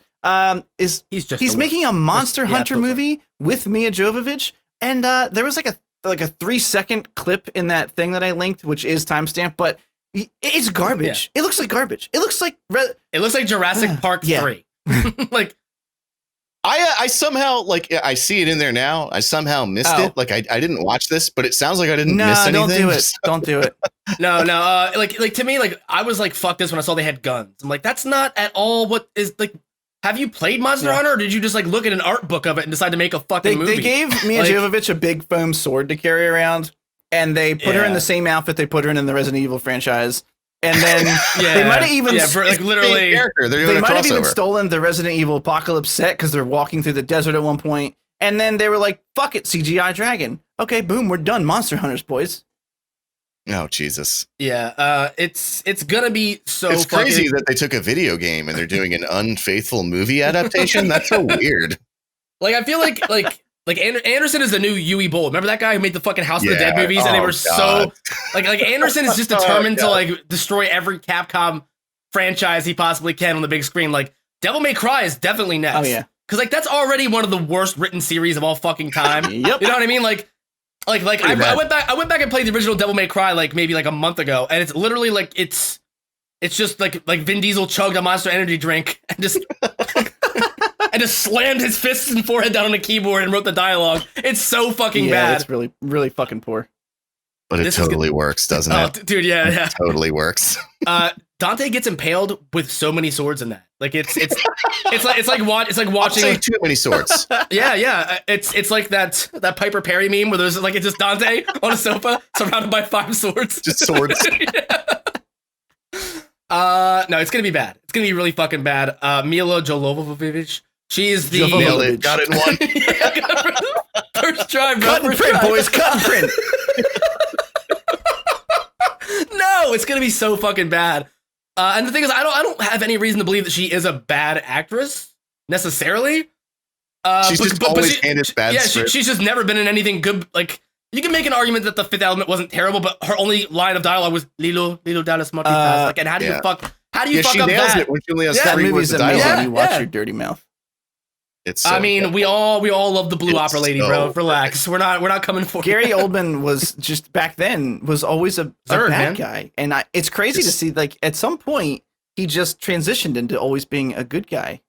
he's making a Monster Hunter movie with Mia Jovovich, and there was like a 3-second clip in that thing that I linked, which is timestamped, but it's garbage. It looks like garbage. It looks like Jurassic Park 3. Like I somehow I see it in there now. I somehow missed it. Like I didn't watch this, but it sounds like I didn't miss anything. Don't do it. Don't do it. No. Like to me, like I was like, fuck this when I saw they had guns. I'm like, that's not at all what is like. Have you played Monster Hunter, or did you just like look at an art book of it and decide to make a fucking movie? They gave Mia Jovovich a big foam sword to carry around, and they put her in the same outfit they put her in the Resident Evil franchise. And then they might have even literally they might have even stolen the Resident Evil Apocalypse set because they're walking through the desert at one point. And then they were like, fuck it, CGI dragon. Okay, boom, we're done. Monster Hunters, boys. Oh, Jesus. Yeah, it's gonna be so It's crazy that they took a video game and they're doing an unfaithful movie adaptation. That's so weird. Like, I feel like Anderson is the new Yui Bold. Remember that guy who made the fucking House of the Dead movies? And they were so like Anderson is just determined to like destroy every Capcom franchise he possibly can on the big screen. Like Devil May Cry is definitely next. Oh yeah. Cause like that's already one of the worst written series of all fucking time. Yep. You know what I mean? Like I went back and played the original Devil May Cry like maybe like a month ago, and it's literally like it's it's just like Vin Diesel chugged a Monster Energy drink and just and just slammed his fists and forehead down on a keyboard and wrote the dialogue. It's so fucking bad. It's really, really fucking poor. But it totally works, doesn't it? Dude, yeah. It totally works. Dante gets impaled with so many swords in that. Like it's like watching. I'll say too many swords. Yeah. It's like that Piper Perry meme where there's like it's just Dante on a sofa surrounded by 5 swords. Just swords. No, it's gonna be bad. It's gonna be really fucking bad. Mila Jovovich. She is the nailed it. Got it in one. First try, bro. Cut and print, boys. Cut and print. No, it's gonna be so fucking bad. And the thing is, I don't have any reason to believe that she is a bad actress necessarily. She's just always handed bad. Yeah, she's just never been in anything good. Like you can make an argument that The Fifth Element wasn't terrible, but her only line of dialogue was Lilo Dallas Martinez. Like, and how do you fuck up that? It when she only has that 3 movie's words of amazing. dialogue. You watch your dirty mouth. It's so I mean, good. we all love the Blue Opera Lady, bro. so Relax. We're not coming for Gary Oldman was just back then was always a Third, bad man. guy, and it's crazy to see like at some point he just transitioned into always being a good guy,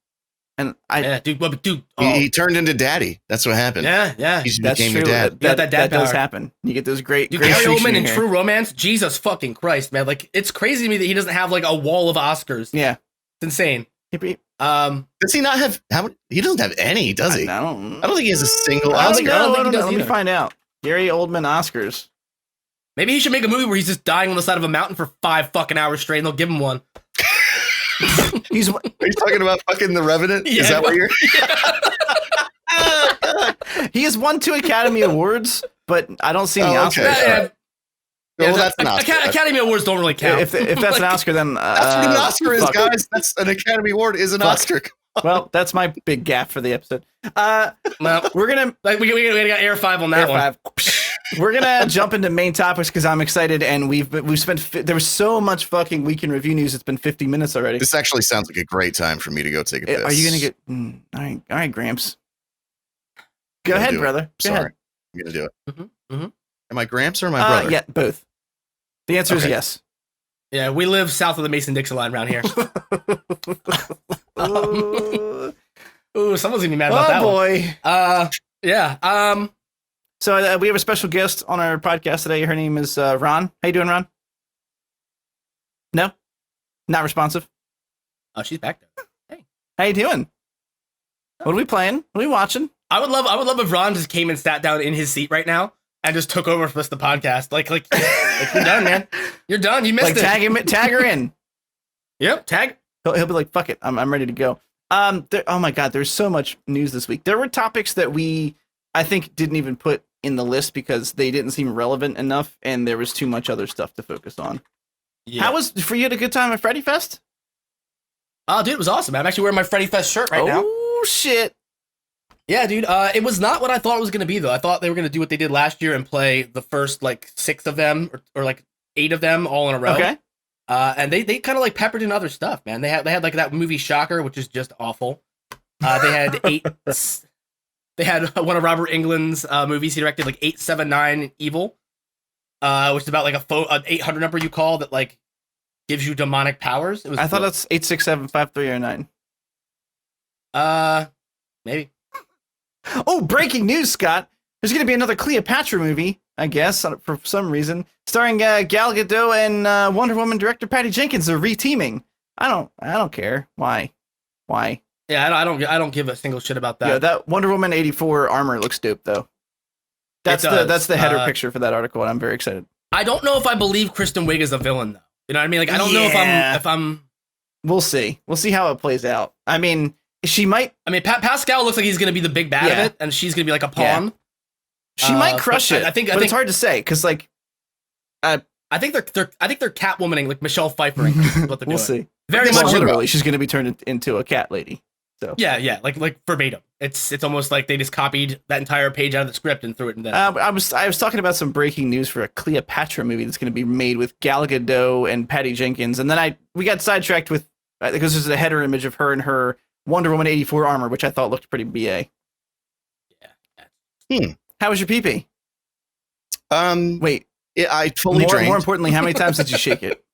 and dude. He turned into daddy. That's what happened. Yeah. He just that's became true. your dad. That does power. happen. You get those great. Dude, great Gary streaks Oldman your in hair. True Romance, Jesus fucking Christ, man! Like it's crazy to me that he doesn't have like a wall of Oscars. Yeah, It's insane. Does he not have? He doesn't have any, does he? I I don't. don't think he has a single I Oscar. don't think he does Let me either. find out. Gary Oldman Oscars. Maybe he should make a movie where he's just dying on the side of a mountain for 5 fucking hours straight, and they'll give him one. He's Are you talking about fucking The Revenant? Yeah. Is that what you're? he has won 2 Academy Awards, but I don't see any Oh, Oscars. okay. Well, that's an Oscar. Academy Awards don't really count. If that's an Oscar, then That's what an Oscar is, fuck. guys. That's an Academy Award is an Fuck. Oscar. Well, that's my big gap for the episode. Well, We're gonna like we got Air 5 on that Air one. 5. We're gonna jump into main topics because I'm excited, and we've spent there was so much fucking week in review news. It's been 50 minutes already. This actually sounds like a great time for me to go take a piss. Are you gonna get? All right, Gramps. Go ahead, brother. Go Sorry, ahead. I'm gonna do it. Mm-hmm. Am I Gramps or my brother? Yeah, both. The answer is Okay. yes. Yeah, we live south of the Mason-Dixon line around here. Ooh, someone's gonna be mad about that boy. one. Yeah. So we have a special guest on our podcast today. Her name is Ron. How you doing, Ron? No, not responsive. Oh, she's back there. Hey, How you doing? What are we playing? What are we watching? I would love if Ron just came and sat down in his seat right now and just took over for us the podcast. Like you're done, man. You're done. You missed Like it. tag her in. Yep. Tag. He'll be like, "Fuck it, I'm ready to go." Oh my god, there's so much news this week. There were topics that I think didn't even put in the list because they didn't seem relevant enough, and there was too much other stuff to focus on. Yeah. How was for you? Had a good time at Freddy Fest? Oh, dude, it was awesome. I'm actually wearing my Freddy Fest shirt right now. Oh shit! Yeah, dude. It was not what I thought it was going to be, though. I thought they were going to do what they did last year and play the first like 6 of them or like 8 of them all in a row. Okay. And they kind of like peppered in other stuff, man. They had like that movie Shocker, which is just awful. They had 8. They had one of Robert Englund's movies he directed, like 879 Evil, which is about like an 800 number you call that like gives you demonic powers. It was I thought cool. that's 8675309. Maybe. Oh, breaking news, Scott! There's going to be another Cleopatra movie, I guess, for some reason, starring Gal Gadot and Wonder Woman director Patty Jenkins. They're reteaming. I don't care. Why? Yeah, I don't give a single shit about that. Yeah, that Wonder Woman 84 armor looks dope though. That's the header picture for that article, and I'm very excited. I don't know if I believe Kristen Wiig is a villain though. You know what I mean? Like I don't know if I'm. We'll see. We'll see how it plays out. I mean, she might. I mean, Pascal looks like he's gonna be the big bad of it, and she's gonna be like a pawn. She might crush it. I think it's hard to say because like. I think they're Catwomaning like Michelle Pfeiffering. Is what they're We'll doing. see. Very Well, much. literally, she's going to be turned into a cat lady. So Yeah, like verbatim. It's almost like they just copied that entire page out of the script and threw it in there. I was talking about some breaking news for a Cleopatra movie that's going to be made with Gal Gadot and Patty Jenkins, and then we got sidetracked with because there's a header image of her in her Wonder Woman 84 armor, which I thought looked pretty BA. Yeah. How was your pee-pee? Wait, Wait, I fully drained. more importantly, how many times did you shake it?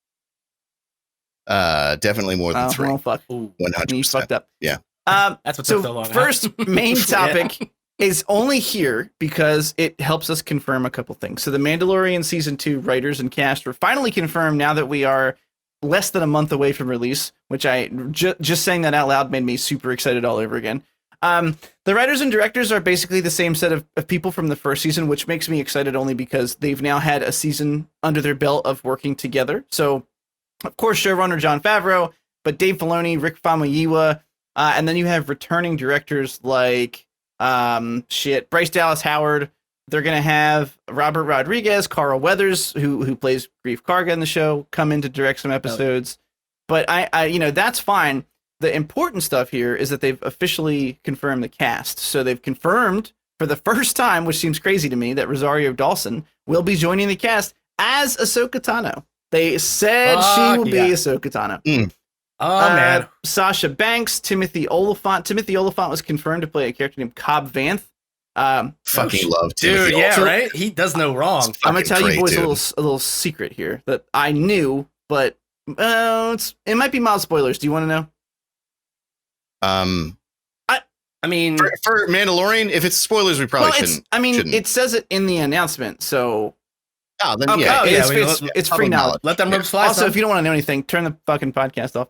Definitely more than 3. Well, fuck. 100%. You fucked up. Yeah. That's what took so long. First main topic is only here because it helps us confirm a couple things. So the Mandalorian season 2 writers and cast were finally confirmed now that we are less than a month away from release, which I just saying that out loud made me super excited all over again. The writers and directors are basically the same set of people from the first season, which makes me excited only because they've now had a season under their belt of working together. So, of course, showrunner Jon Favreau, but Dave Filoni, Rick Famuyiwa, and then you have returning directors like Bryce Dallas Howard. They're gonna have Robert Rodriguez, Carl Weathers, who plays Grief Karga in the show, come in to direct some episodes. But I that's fine. The important stuff here is that they've officially confirmed the cast. So they've confirmed for the first time, which seems crazy to me, that Rosario Dawson will be joining the cast as Ahsoka Tano. They said she will be Ahsoka Tano. Man. Sasha Banks, Timothy Oliphant. Timothy Oliphant was confirmed to play a character named Cobb Vanth. Fucking love Timothy. Dude, yeah, right? He does no wrong. I'm gonna tell you boys a little secret here that I knew, but it might be mild spoilers. Do you want to know? I mean, for Mandalorian, if it's spoilers, we probably shouldn't. It says it in the announcement, so. Oh, then it's free knowledge. Let them ropes fly. Also, if you don't want to know anything, turn the fucking podcast off.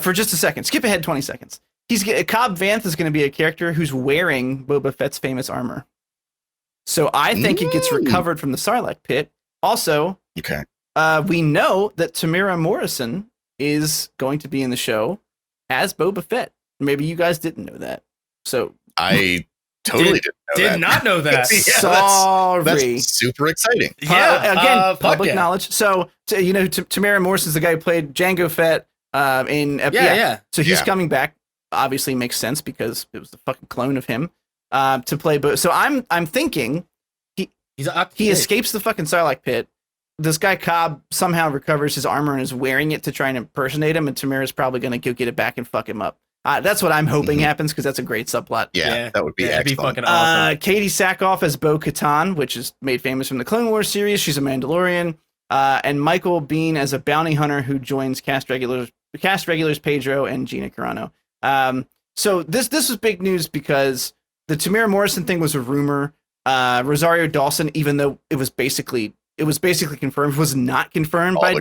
For just a second, skip ahead 20 seconds. Cobb Vanth is going to be a character who's wearing Boba Fett's famous armor. So I think he gets recovered from the Sarlacc pit. Also, we know that Tamira Morrison is going to be in the show as Boba Fett. Maybe you guys didn't know that. So I totally did not know that. Sorry. That's super exciting. Yeah. Again, public knowledge. So, Tamara Morrison's the guy who played Jango Fett in... So he's coming back. Obviously makes sense because it was the fucking clone of him to play. So I'm thinking he escapes the fucking Sarlacc pit. This guy Cobb somehow recovers his armor and is wearing it to try and impersonate him, and Tamira's probably going to go get it back and fuck him up. That's what I'm hoping happens because that's a great subplot. Yeah, that would be excellent. That'd be fucking awesome. Katie Sackhoff as Bo-Katan, which is made famous from the Clone Wars series. She's a Mandalorian. And Michael Biehn as a bounty hunter who joins cast regulars Pedro and Gina Carano. So this was big news because the Tamira Morrison thing was a rumor. Rosario Dawson, even though it was basically confirmed, was not confirmed by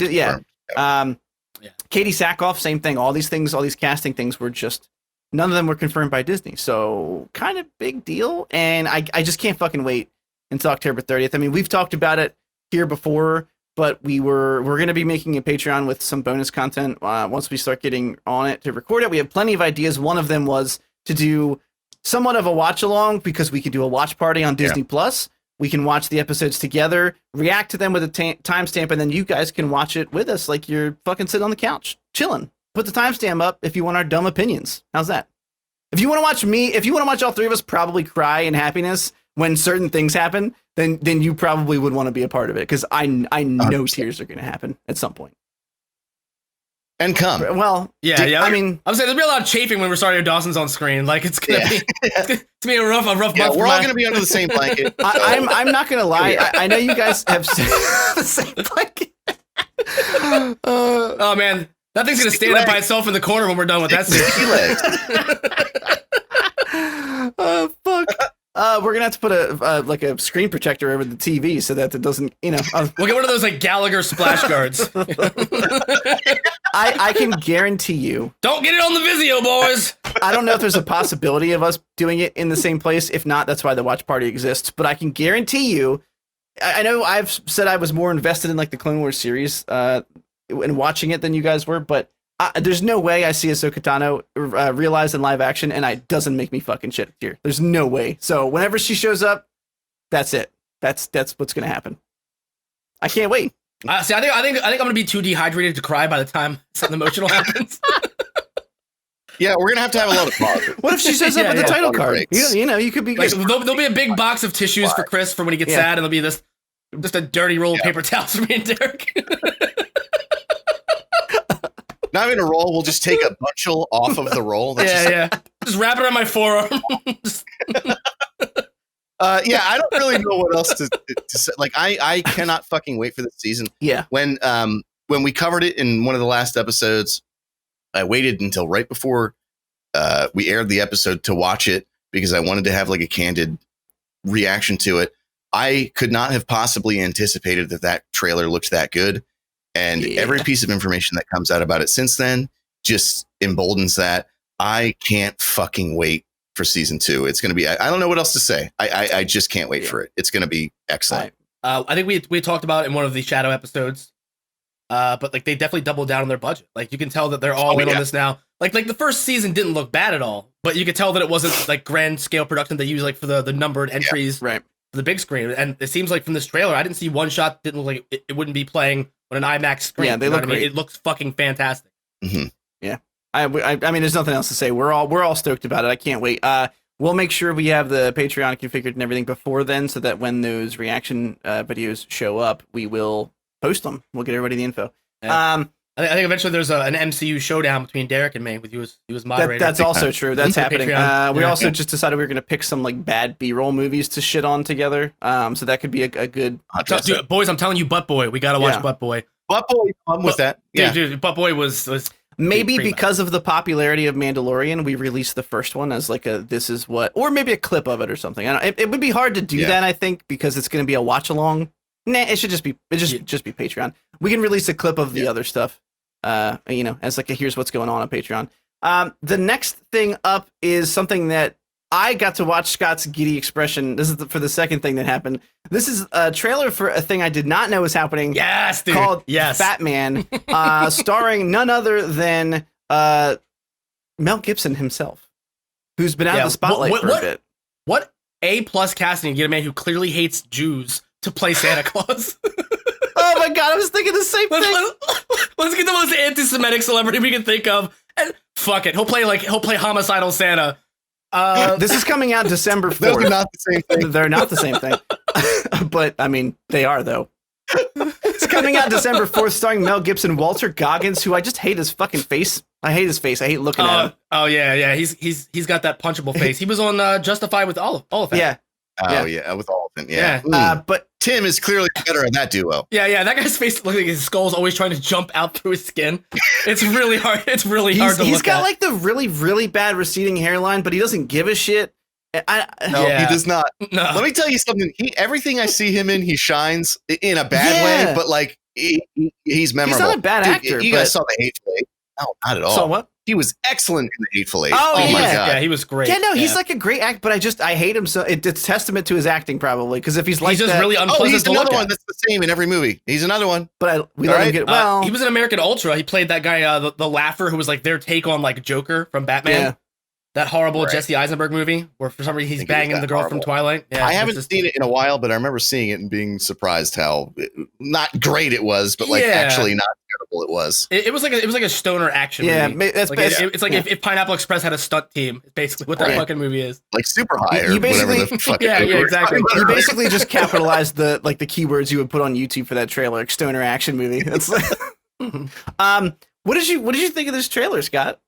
Katie Sackhoff, same thing. All these casting things were just, none of them were confirmed by Disney. So kind of big deal. And I just can't fucking wait until October 30th. I mean, we've talked about it here before, but we're going to be making a Patreon with some bonus content once we start getting on it to record it. We have plenty of ideas. One of them was to do somewhat of a watch along because we could do a watch party on Disney Plus. We can watch the episodes together, react to them with a timestamp, and then you guys can watch it with us like you're fucking sitting on the couch, chilling. Put the timestamp up if you want our dumb opinions. How's that? If you want to watch all three of us probably cry in happiness when certain things happen, then you probably would want to be a part of it because I know 100%. Tears are going to happen at some point. And come. Well, I mean, I'm saying there'll be a lot of chafing when Rosario Dawson's on screen. Like it's gonna be a rough month. We're all gonna be under the same blanket. I'm not gonna lie. I know you guys have the same blanket. Oh man, that thing's gonna stand up by itself in the corner when we're done with that scene. Oh fuck. We're gonna have to put a screen protector over the TV so that it doesn't, we'll get one of those like Gallagher splash guards. I can guarantee you. Don't get it on the Vizio, boys. I don't know if there's a possibility of us doing it in the same place. If not, that's why the watch party exists. But I can guarantee you. I know I've said I was more invested in like the Clone Wars series in watching it than you guys were, but there's no way I see Ahsoka Tano realized in live action and it doesn't make me fucking shit here. There's no way. So whenever she shows up, that's it. That's what's gonna happen. I can't wait. I think I'm gonna be too dehydrated to cry by the time something emotional happens. Yeah, we're gonna have to have a lot of pauses. What if she shows up with the title card? You could be like, there'll be a big box of tissues for Chris for when he gets sad, and there'll be just a dirty roll of paper towels for me and Derek. Not even a roll. We'll just take a bunchel off of the roll. Just wrap it on my forearm. I don't really know what else to say. Like, I cannot fucking wait for this season. Yeah. When when we covered it in one of the last episodes, I waited until right before we aired the episode to watch it because I wanted to have like a candid reaction to it. I could not have possibly anticipated that trailer looked that good. And every piece of information that comes out about it since then just emboldens that. I can't fucking wait for season 2. It's going to be, I don't know what else to say. I just can't wait for it. It's going to be excellent. I think we talked about it in one of the Shadow episodes. But like they definitely doubled down on their budget. Like you can tell that they're all in on this now. Like the first season didn't look bad at all, but you could tell that it wasn't like grand scale production they use like for the numbered entries right. for the big screen. And it seems like from this trailer, I didn't see one shot didn't look like it wouldn't be playing on an IMAX screen. Yeah, they look great. It looks fucking fantastic. Mm-hmm. Yeah. I mean, there's nothing else to say. We're all stoked about it. I can't wait. We'll make sure we have the Patreon configured and everything before then, so that when those reaction videos show up, we will post them. We'll get everybody the info. Yeah. I think eventually there's an MCU showdown between Derek and me with you as moderator. That's also true. That's happening. We also just decided we were going to pick some like bad B-roll movies to shit on together. So that could be a good. Dude, boys, I'm telling you, Butt Boy. We got to watch Butt Boy. Butt Boy, I'm with that. Yeah, dude, Butt Boy was maybe because of the popularity of Mandalorian, we released the first one as like this is what, or maybe a clip of it or something. I don't. It would be hard to do that, I think, because it's going to be a watch along. Nah, it should just be Patreon. We can release a clip of the other stuff. As like a here's what's going on Patreon. The next thing up is something that I got to watch Scott's giddy expression. This is for the second thing that happened. This is a trailer for a thing I did not know was happening. Yes, dude. Called Fatman, starring none other than Mel Gibson himself, who's been out of the spotlight for a bit. What A+ casting you get a man who clearly hates Jews to play Santa Claus? Oh my god, I was thinking the same thing. Let's get the most anti-Semitic celebrity we can think of, and fuck it, he'll play homicidal Santa. This is coming out December 4th. Those are not the same thing. They're not the same thing, but I mean they are though. It's coming out December 4th, starring Mel Gibson, Walter Goggins, who I just hate his fucking face. I hate his face. I hate looking at him. Oh yeah, he's got that punchable face. He was on Justified with all of that. Yeah. Oh yeah, with all of them. Yeah. But Tim is clearly better at that duo. Yeah. That guy's face looks like his skull's always trying to jump out through his skin. It's really hard. It's really hard to look at. He's got like the really, really bad receding hairline, but he doesn't give a shit. He does not. No. Let me tell you something. Everything I see him in, he shines in a bad way, but like he's memorable. He's not a bad actor. You guys saw The Hateful Eight? No, not at all. So what? He was excellent in The Hateful Eight. Oh my god. Yeah, he was great. Yeah, no, he's like a great actor, but I hate him so. It's testament to his acting probably, because if he's like he's just really unpleasant he's to another look one at. that's the same in every movie. He's another one. But we let him get he was in American Ultra. He played that guy, the laugher, who was like their take on like Joker from Batman. Yeah. That horrible Jesse Eisenberg movie where for some reason he's banging the girl from Twilight. Yeah, I haven't seen it in a while, but I remember seeing it and being surprised how not great it was, but like actually not terrible it was. It was like a stoner action movie. Yeah, that's like it's like if Pineapple Express had a stunt team. It's basically what that fucking movie is. Like Super High or whatever the fuck. Yeah, exactly. You basically just capitalized the keywords you would put on YouTube for that trailer, like stoner action movie. That's like, what did you think of this trailer, Scott?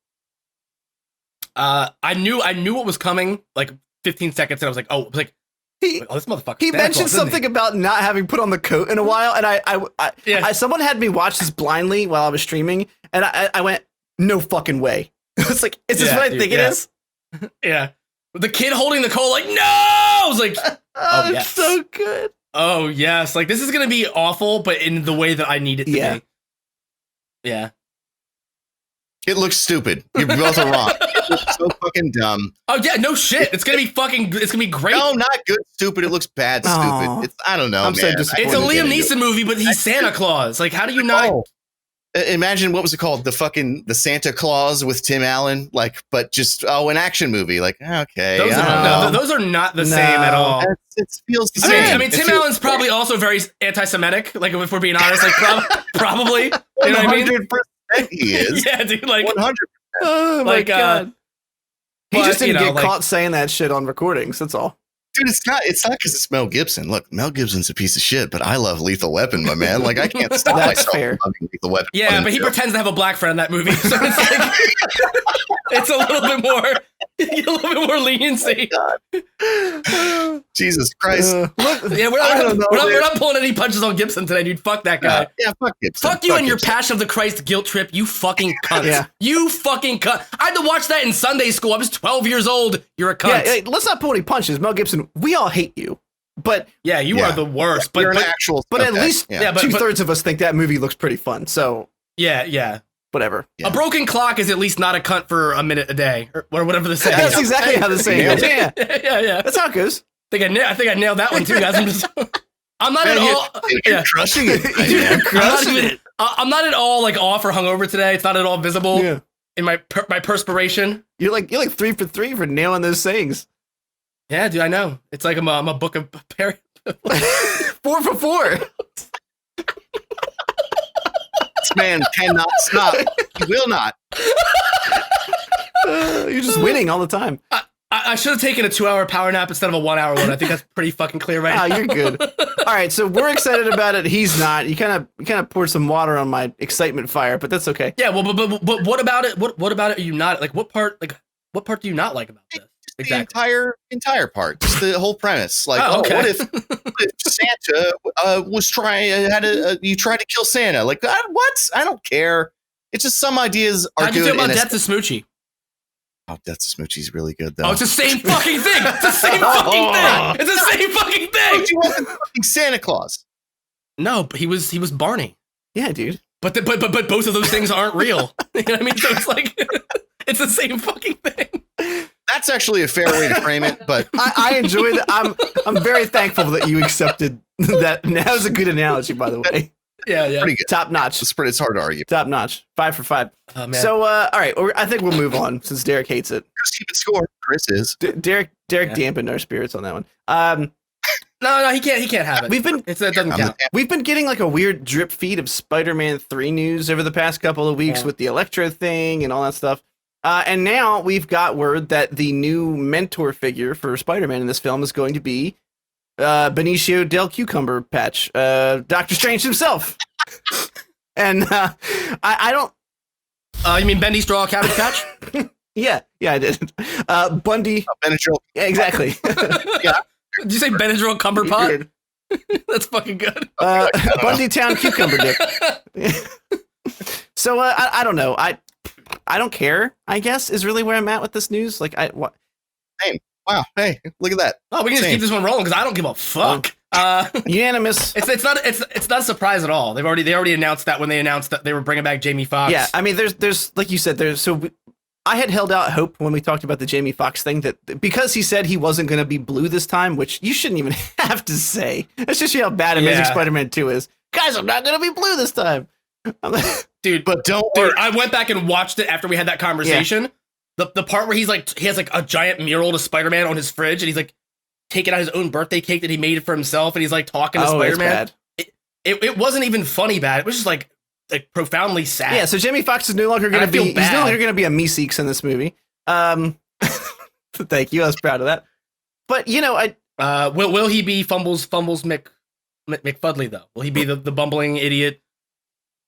I knew what was coming like 15 seconds, and I was like, this motherfucker. He mentioned something about not having put on the coat in a while, and I someone had me watch this blindly while I was streaming, and I went, no fucking way. It's like, is this what I think it is? Yeah. The kid holding the coat, like, no! I was like, oh yes. So good. Oh yes, like this is gonna be awful, but in the way that I need it to be. Yeah. It looks stupid. You both are wrong. It looks so fucking dumb. Oh yeah, no shit. It's gonna be great. No, not good stupid. It looks bad stupid. I don't know, man. So it's a Liam Neeson movie, but he's Santa Claus. Like, how do you not? Imagine what was it called? The Santa Claus with Tim Allen, like, but just an action movie. Like, okay, those are not the same at all. It feels the same. I mean, Tim Allen's probably also very anti-Semitic. Like, if we're being honest, like probably. You know what I mean? He is. Yeah, dude. Like 100%. Oh my god. He just didn't get caught saying that shit on recordings. That's all. Dude, it's not because it's Mel Gibson. Look, Mel Gibson's a piece of shit, but I love Lethal Weapon, my man. Like, I can't stop myself from loving Lethal Weapon. Yeah, but he pretends to have a black friend in that movie, so it's like it's a little bit more. Get a little bit more leniency. Jesus Christ. Yeah, we're not pulling any punches on Gibson today, dude. Fuck that guy. Yeah, fuck Gibson. Fuck you and your Passion of the Christ guilt trip, you fucking cunt. Yeah. You fucking cunt. I had to watch that in Sunday school. I was 12 years old. You're a cunt. Yeah, let's not pull any punches. Mel Gibson, we all hate you. But yeah, you are the worst. But you're an actual. But at least but 2/3 of us think that movie looks pretty fun. So yeah. Whatever. Yeah. A broken clock is at least not a cunt for a minute a day, or whatever the saying is. That's exactly how the saying goes. Yeah. Yeah. That's how it goes. I think I nailed that one too, guys. I'm not at all. You're crushing it. I'm not at all like off or hungover today. It's not at all visible in my perspiration. You're like 3 for 3 for nailing those sayings. Yeah, dude, I know. It's like I'm a book of 4 for 4. This man cannot stop. He will not. You're just winning all the time. I should have taken a 2-hour power nap instead of a 1-hour one. I think that's pretty fucking clear right now. You're good. All right, so we're excited about it. He's not. You kind of poured some water on my excitement fire, but that's okay. Yeah, well, but what about it? What about it? Are you not like what part do you not like about this? Exactly. The entire part, just the whole premise. Like, okay. what if Santa was you tried to kill Santa? Like, what? I don't care. It's just some ideas are How'd you good. feel about Death to Smoochie? Oh, Death to Smoochie's really good though. Oh, it's the same fucking thing. It's the same fucking thing. It's the same fucking thing. You wasn't fucking Santa Claus. No, but he was Barney. Yeah, dude. But both of those things aren't real. You know what I mean? So it's like it's the same fucking thing. That's actually a fair way to frame it, but I enjoy that. I'm very thankful that you accepted that. That was a good analogy, by the way. Yeah. Pretty good. Top notch. It's hard to argue. Top notch. 5 for 5. Oh, man. So, all right. I think we'll move on since Derek hates it. Chris keeping score. Chris is. Derek dampened our spirits on that one. No, he can't have it. It doesn't count. We've been getting like a weird drip feed of Spider-Man 3 news over the past couple of weeks with the Electro thing and all that stuff. And now we've got word that the new mentor figure for Spider-Man in this film is going to be Benicio del Cucumber Patch, Doctor Strange himself. And I don't. You mean Bendy Straw Cabbage Patch? Yeah, I did. Bundy. Benadryl. Yeah, exactly. Yeah. Did you say Benadryl Cumber Pot? That's fucking good. Bundy Town Cucumber Dick. So I don't know. I don't care, I guess, is really where I'm at with this news. Like, what? Same. Wow. Hey, look at that. Oh, we can just keep this one rolling because I don't give a fuck. Unanimous. It's not a surprise at all. They already announced that when they announced that they were bringing back Jamie Foxx. Yeah, I mean, there's like you said, I had held out hope when we talked about the Jamie Foxx thing that because he said he wasn't going to be blue this time, which you shouldn't even have to say. That's just how bad Amazing Spider-Man 2 is. Guys, I'm not going to be blue this time. Dude, but don't worry. I went back and watched it after we had that conversation. Yeah. The part where he has like a giant mural to Spider-Man on his fridge and he's like taking out his own birthday cake that he made for himself and he's like talking to Spider-Man. It wasn't even funny bad. It was just like profoundly sad. Yeah, so Jamie Foxx is no longer going to be he's no longer going to be a Meeseeks in this movie. Thank you. I was proud of that. But you know, will he be Fumbles McFudley though? Will he be the bumbling idiot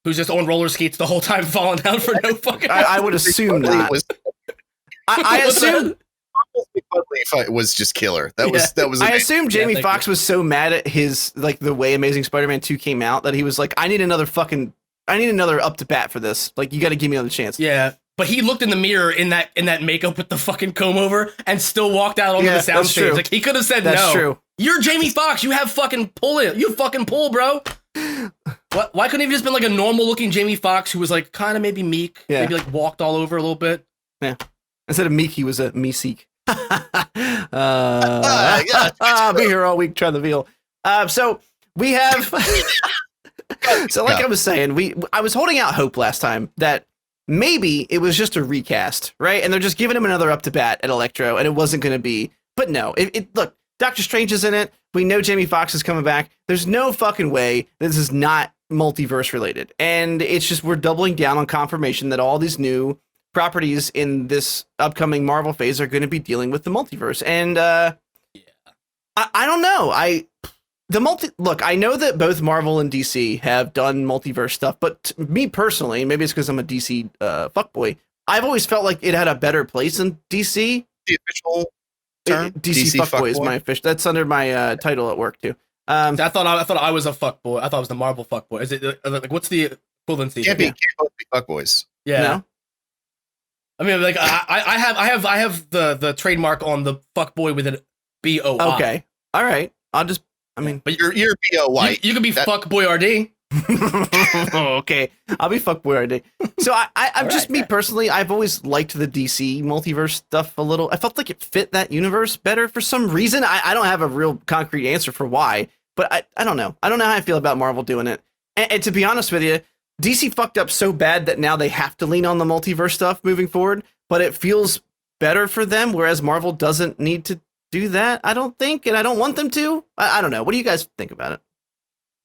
who's just on roller skates the whole time falling down for no fucking I would assume not. I assume McFudley was just killer. That was I assume Jamie Foxx was so mad at his like the way Amazing Spider-Man 2 came out that he was like, I need another up to bat for this. Like, you got to give me another chance. Yeah, but he looked in the mirror in that makeup with the fucking comb over and still walked out onto the soundstage. Like, he could have said that's no. True. You're Jamie Foxx. You have fucking pull it. You fucking pull, bro. Why couldn't he have just been like a normal looking Jamie Foxx who was like kind of maybe meek, maybe like walked all over a little bit? Yeah. Instead of meek, he was a me-seek. I'll be here all week trying the veal. So we have. So like I was saying, I was holding out hope last time that maybe it was just a recast, right? And they're just giving him another up to bat at Electro, and it wasn't going to be. But no, look, Doctor Strange is in it. We know Jamie Foxx is coming back. There's no fucking way this is not multiverse related, and it's just we're doubling down on confirmation that all these new properties in this upcoming Marvel phase are going to be dealing with the multiverse. And I don't know. Look, I know that both Marvel and DC have done multiverse stuff, but me personally, maybe it's because I'm a DC fuckboy, I've always felt like it had a better place in DC the official term? DC fuckboy is my official. That's under my title at work too. I thought I was a fuckboy. I thought it was the Marvel fuckboy. Is it like what's the equivalency? Can't both be fuckboys. Yeah. No? I mean, like I have the trademark on the fuckboy with an BOI. Okay. All right. I'll just. I mean, but you're BOY. You can be fuckboy RD. Okay, I'll be fuckboy RD. So I'm just right. me personally. I've always liked the DC multiverse stuff a little. I felt like it fit that universe better for some reason. I don't have a real concrete answer for why, but I don't know. I don't know how I feel about Marvel doing it. And to be honest with you, DC fucked up so bad that now they have to lean on the multiverse stuff moving forward. But it feels better for them, whereas Marvel doesn't need to do that. I don't think, and I don't want them to. I don't know. What do you guys think about it?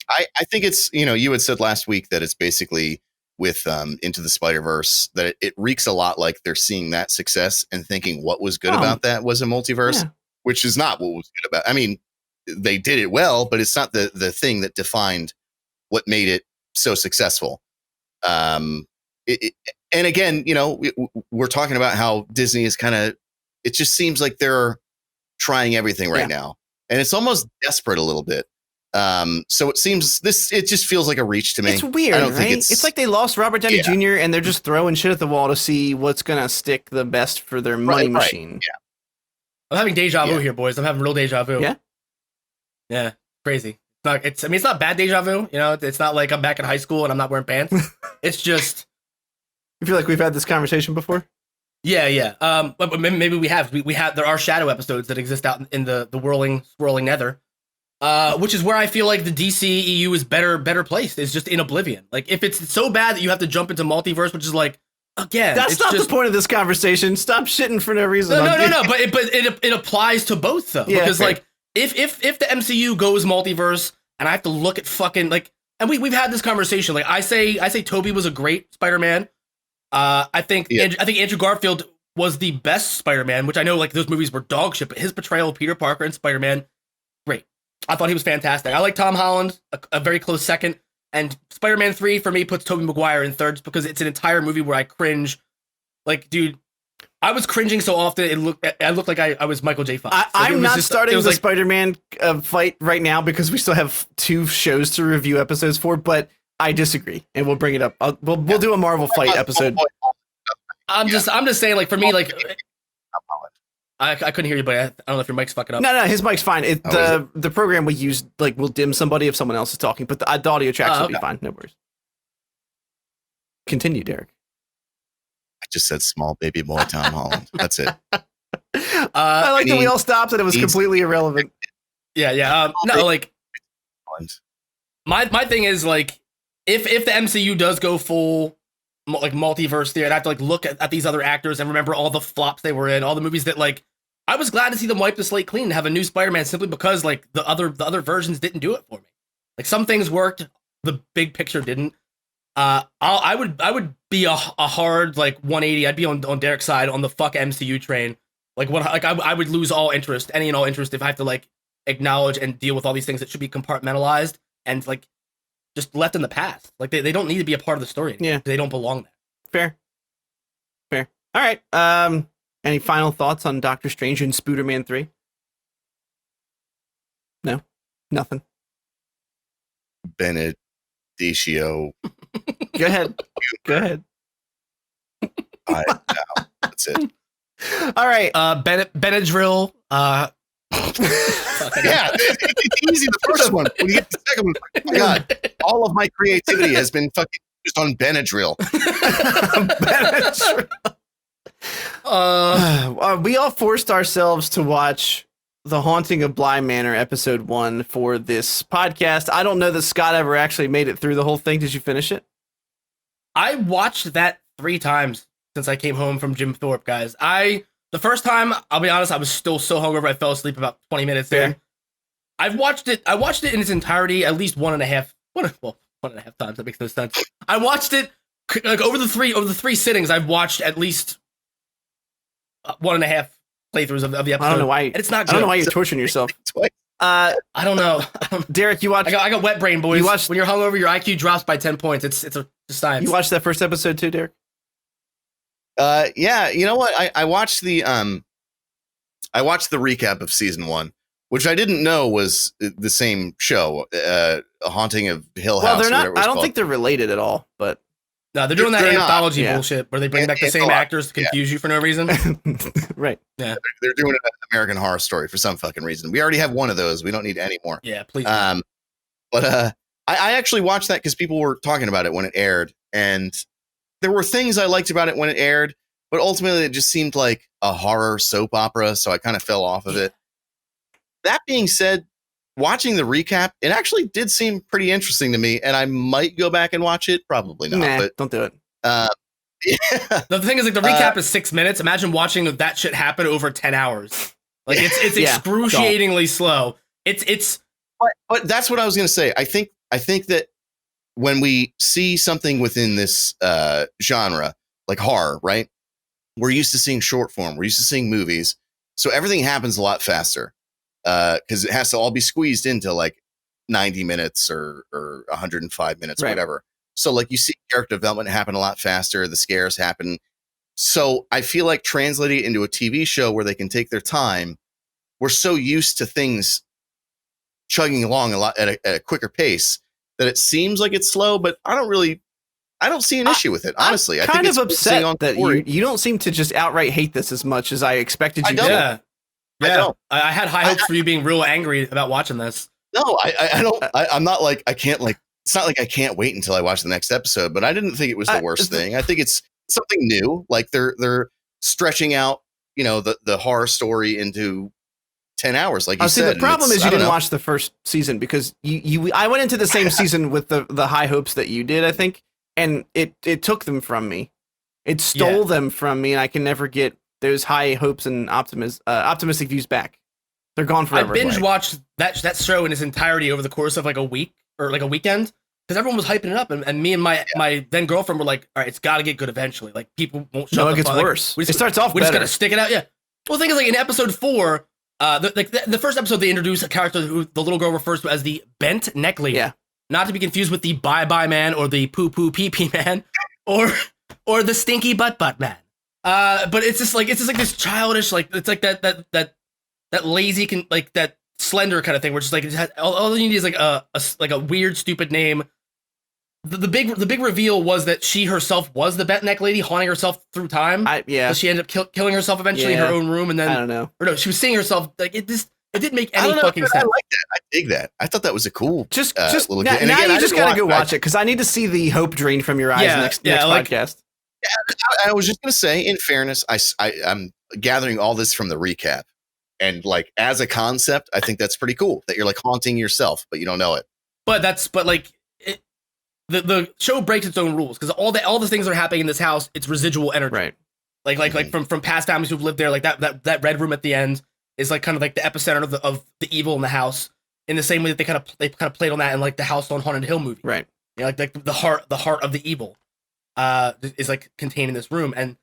I think it's, you had said last week that it's basically with Into the Spider-Verse that it reeks a lot like they're seeing that success and thinking what was good about that was a multiverse, which is not what was good about. I mean, they did it well, but it's not the thing that defined what made it so successful. And again, we're talking about how Disney is it just seems like they're trying everything right now, and it's almost desperate a little bit. So it seems it just feels like a reach to me. It's weird, I don't right? think it's like they lost Robert Downey Jr. and they're just throwing shit at the wall to see what's gonna stick the best for their money machine. Yeah. I'm having deja vu here, boys. I'm having real deja vu. Yeah. Yeah. Crazy. It's not bad deja vu. It's not like I'm back in high school and I'm not wearing pants. It's just. You feel like we've had this conversation before? Yeah. But maybe we have. There are shadow episodes that exist out in the whirling, swirling nether. Which is where I feel like the DCEU is better placed. Is just in oblivion. Like if it's so bad that you have to jump into multiverse, which is like again, that's not just the point of this conversation. Stop shitting for no reason. No. But it applies to both though, because fair. like if the MCU goes multiverse and I have to look at fucking like, and we've had this conversation. Like I say Toby was a great Spider-Man. I think Andrew Garfield was the best Spider-Man, which I know like those movies were dog shit, but his portrayal of Peter Parker and Spider-Man, great. I thought he was fantastic. I like Tom Holland, a very close second. And Spider-Man 3 for me puts Tobey Maguire in third because it's an entire movie where I cringe. Like, dude, I was cringing so often I looked like I was Michael J. Fox. I'm not starting the Spider-Man fight right now because we still have 2 shows to review episodes for, but I disagree, and we'll bring it up. We'll do a Marvel fight episode. I'm just saying, like, for me, like, I couldn't hear you, but I don't know if your mic's fucking up. No, his mic's fine. The program we use will dim somebody if someone else is talking, but the audio tracks will be fine. No worries. Continue, Derek. I just said small baby boy Tom Holland. That's it. I like that we all stopped and it was completely irrelevant. Yeah. No, like my thing is like if the MCU does go full like multiverse theory, I'd have to like look at these other actors and remember all the flops they were in, all the movies that like I was glad to see them wipe the slate clean and have a new Spider-Man simply because like the other versions didn't do it for me. Like some things worked, the big picture didn't. I would be a hard like 180. I'd be on Derek's side on the fuck MCU train. I would lose all interest, any and all interest, if I have to like acknowledge and deal with all these things that should be compartmentalized and like just left in the past. Like they don't need to be a part of the story anymore. Yeah, they don't belong there. Fair. All right. Any final thoughts on Doctor Strange and Spooderman 3? No, nothing. Benedicio. Go ahead. That's it. All right. Benadryl. Yeah, it's easy. The first one. When you get the second one, oh my God, all of my creativity has been fucking used on Benadryl. We all forced ourselves to watch The Haunting of Bly Manor episode 1 for this podcast. I don't know that Scott ever actually made it through the whole thing. Did you finish it? I watched that 3 times since I came home from Jim Thorpe, guys. The first time, I'll be honest, I was still so hungover I fell asleep about 20 minutes in. I watched it in its entirety at least one and a half times. That makes no sense. I watched it like over the three sittings. I've watched at least 1.5 playthroughs of the episode. I don't know why. And it's not good. I don't know why you're torturing yourself. I don't know. Derek, you watched. I got wet brain, boys. When you're hungover, your IQ drops by 10 points. It's a science. You watched that first episode too, Derek? Yeah, you know what? I watched the I watched the recap of season 1, which I didn't know was the same show, A Haunting of Hill House. Well, they're not. I don't called. think they're related at all. But No, they're doing that They're not. anthology Yeah. bullshit where they bring back the same actors to confuse you for no reason. right. They're doing an American Horror Story for some fucking reason. We already have one of those. We don't need any more. Yeah, please. But I actually watched that because people were talking about it when it aired, and there were things I liked about it when it aired, but ultimately it just seemed like a horror soap opera, so I kind of fell off of it. That being said, watching the recap, it actually did seem pretty interesting to me, and I might go back and watch it. Probably not, Nah, but don't do it. yeah. The thing is, like, the recap is 6 minutes. Imagine watching that shit happen over 10 hours. Like, it's Yeah, excruciatingly slow. It's But that's what I was going to say. I think that when we see something within this genre, like horror, right? We're used to seeing short form. We're used to seeing movies. So everything happens a lot faster because it has to all be squeezed into like 90 minutes or 105 minutes, Right. whatever. So like you see character development happen a lot faster. The scares happen. So I feel like translating it into a TV show where they can take their time. We're so used to things chugging along a lot at a quicker pace that it seems like it's slow, but I don't see an issue with it. Honestly, I'm I think kind it's of focusing on upset that story. you don't seem to just outright hate this as much as I expected I you don't. to. yeah. I Yeah. don't. I had high hopes for you being real angry about watching this. No, I don't. I'm not like I can't like. It's not like I can't wait until I watch the next episode. But I didn't think it was the worst thing. I think it's something new. Like they're stretching out, the horror story into 10 hours. Like you See, said. the problem is you I don't didn't know. watch the first season because I went into the same season with the high hopes that you did, I think, and it took them from me. It stole them from me, and I can never get those high hopes and optimistic views back. They're gone I forever. binge watched that show in its entirety over the course of like a week or like a weekend because everyone was hyping it up, and me and my then girlfriend were like, all right, it's got to get good eventually. Like people won't shut No, the it gets fuck. worse. Like, It starts off we just better. gotta stick it out. Yeah. Well, the thing is, like in episode 4, the first episode they introduce a character who the little girl refers to as the bent neck lady. Yeah. Not to be confused with the bye bye man or the poo poo pee pee man or the stinky butt man. But it's just like this childish, like it's like that lazy that slender kind of thing where it's just like it has, all you need is like a weird stupid name. The big reveal was that she herself was the bent neck lady haunting herself through time. Yeah. So she ended up killing herself eventually in her own room, and then I don't know. or no, she was seeing herself like it didn't make I any don't know, fucking but sense. I like that. I dig that. I thought that was a cool. Just little now, and now again, you I just didn't gotta go watch watch it because I need to see the hope drain from your eyes Yeah, next like- podcast. I was just going to say, in fairness, I'm gathering all this from the recap. And like as a concept, I think that's pretty cool that you're like haunting yourself, but you don't know it. But the show breaks its own rules because all the things that are happening in this house, it's residual energy. Right. Like from past families who've lived there, like that red room at the end is like kind of like the epicenter of the evil in the house. In the same way that they kind of played on that in like the House on Haunted Hill movie. Right. You know, like the heart of the evil is like contained in this room. And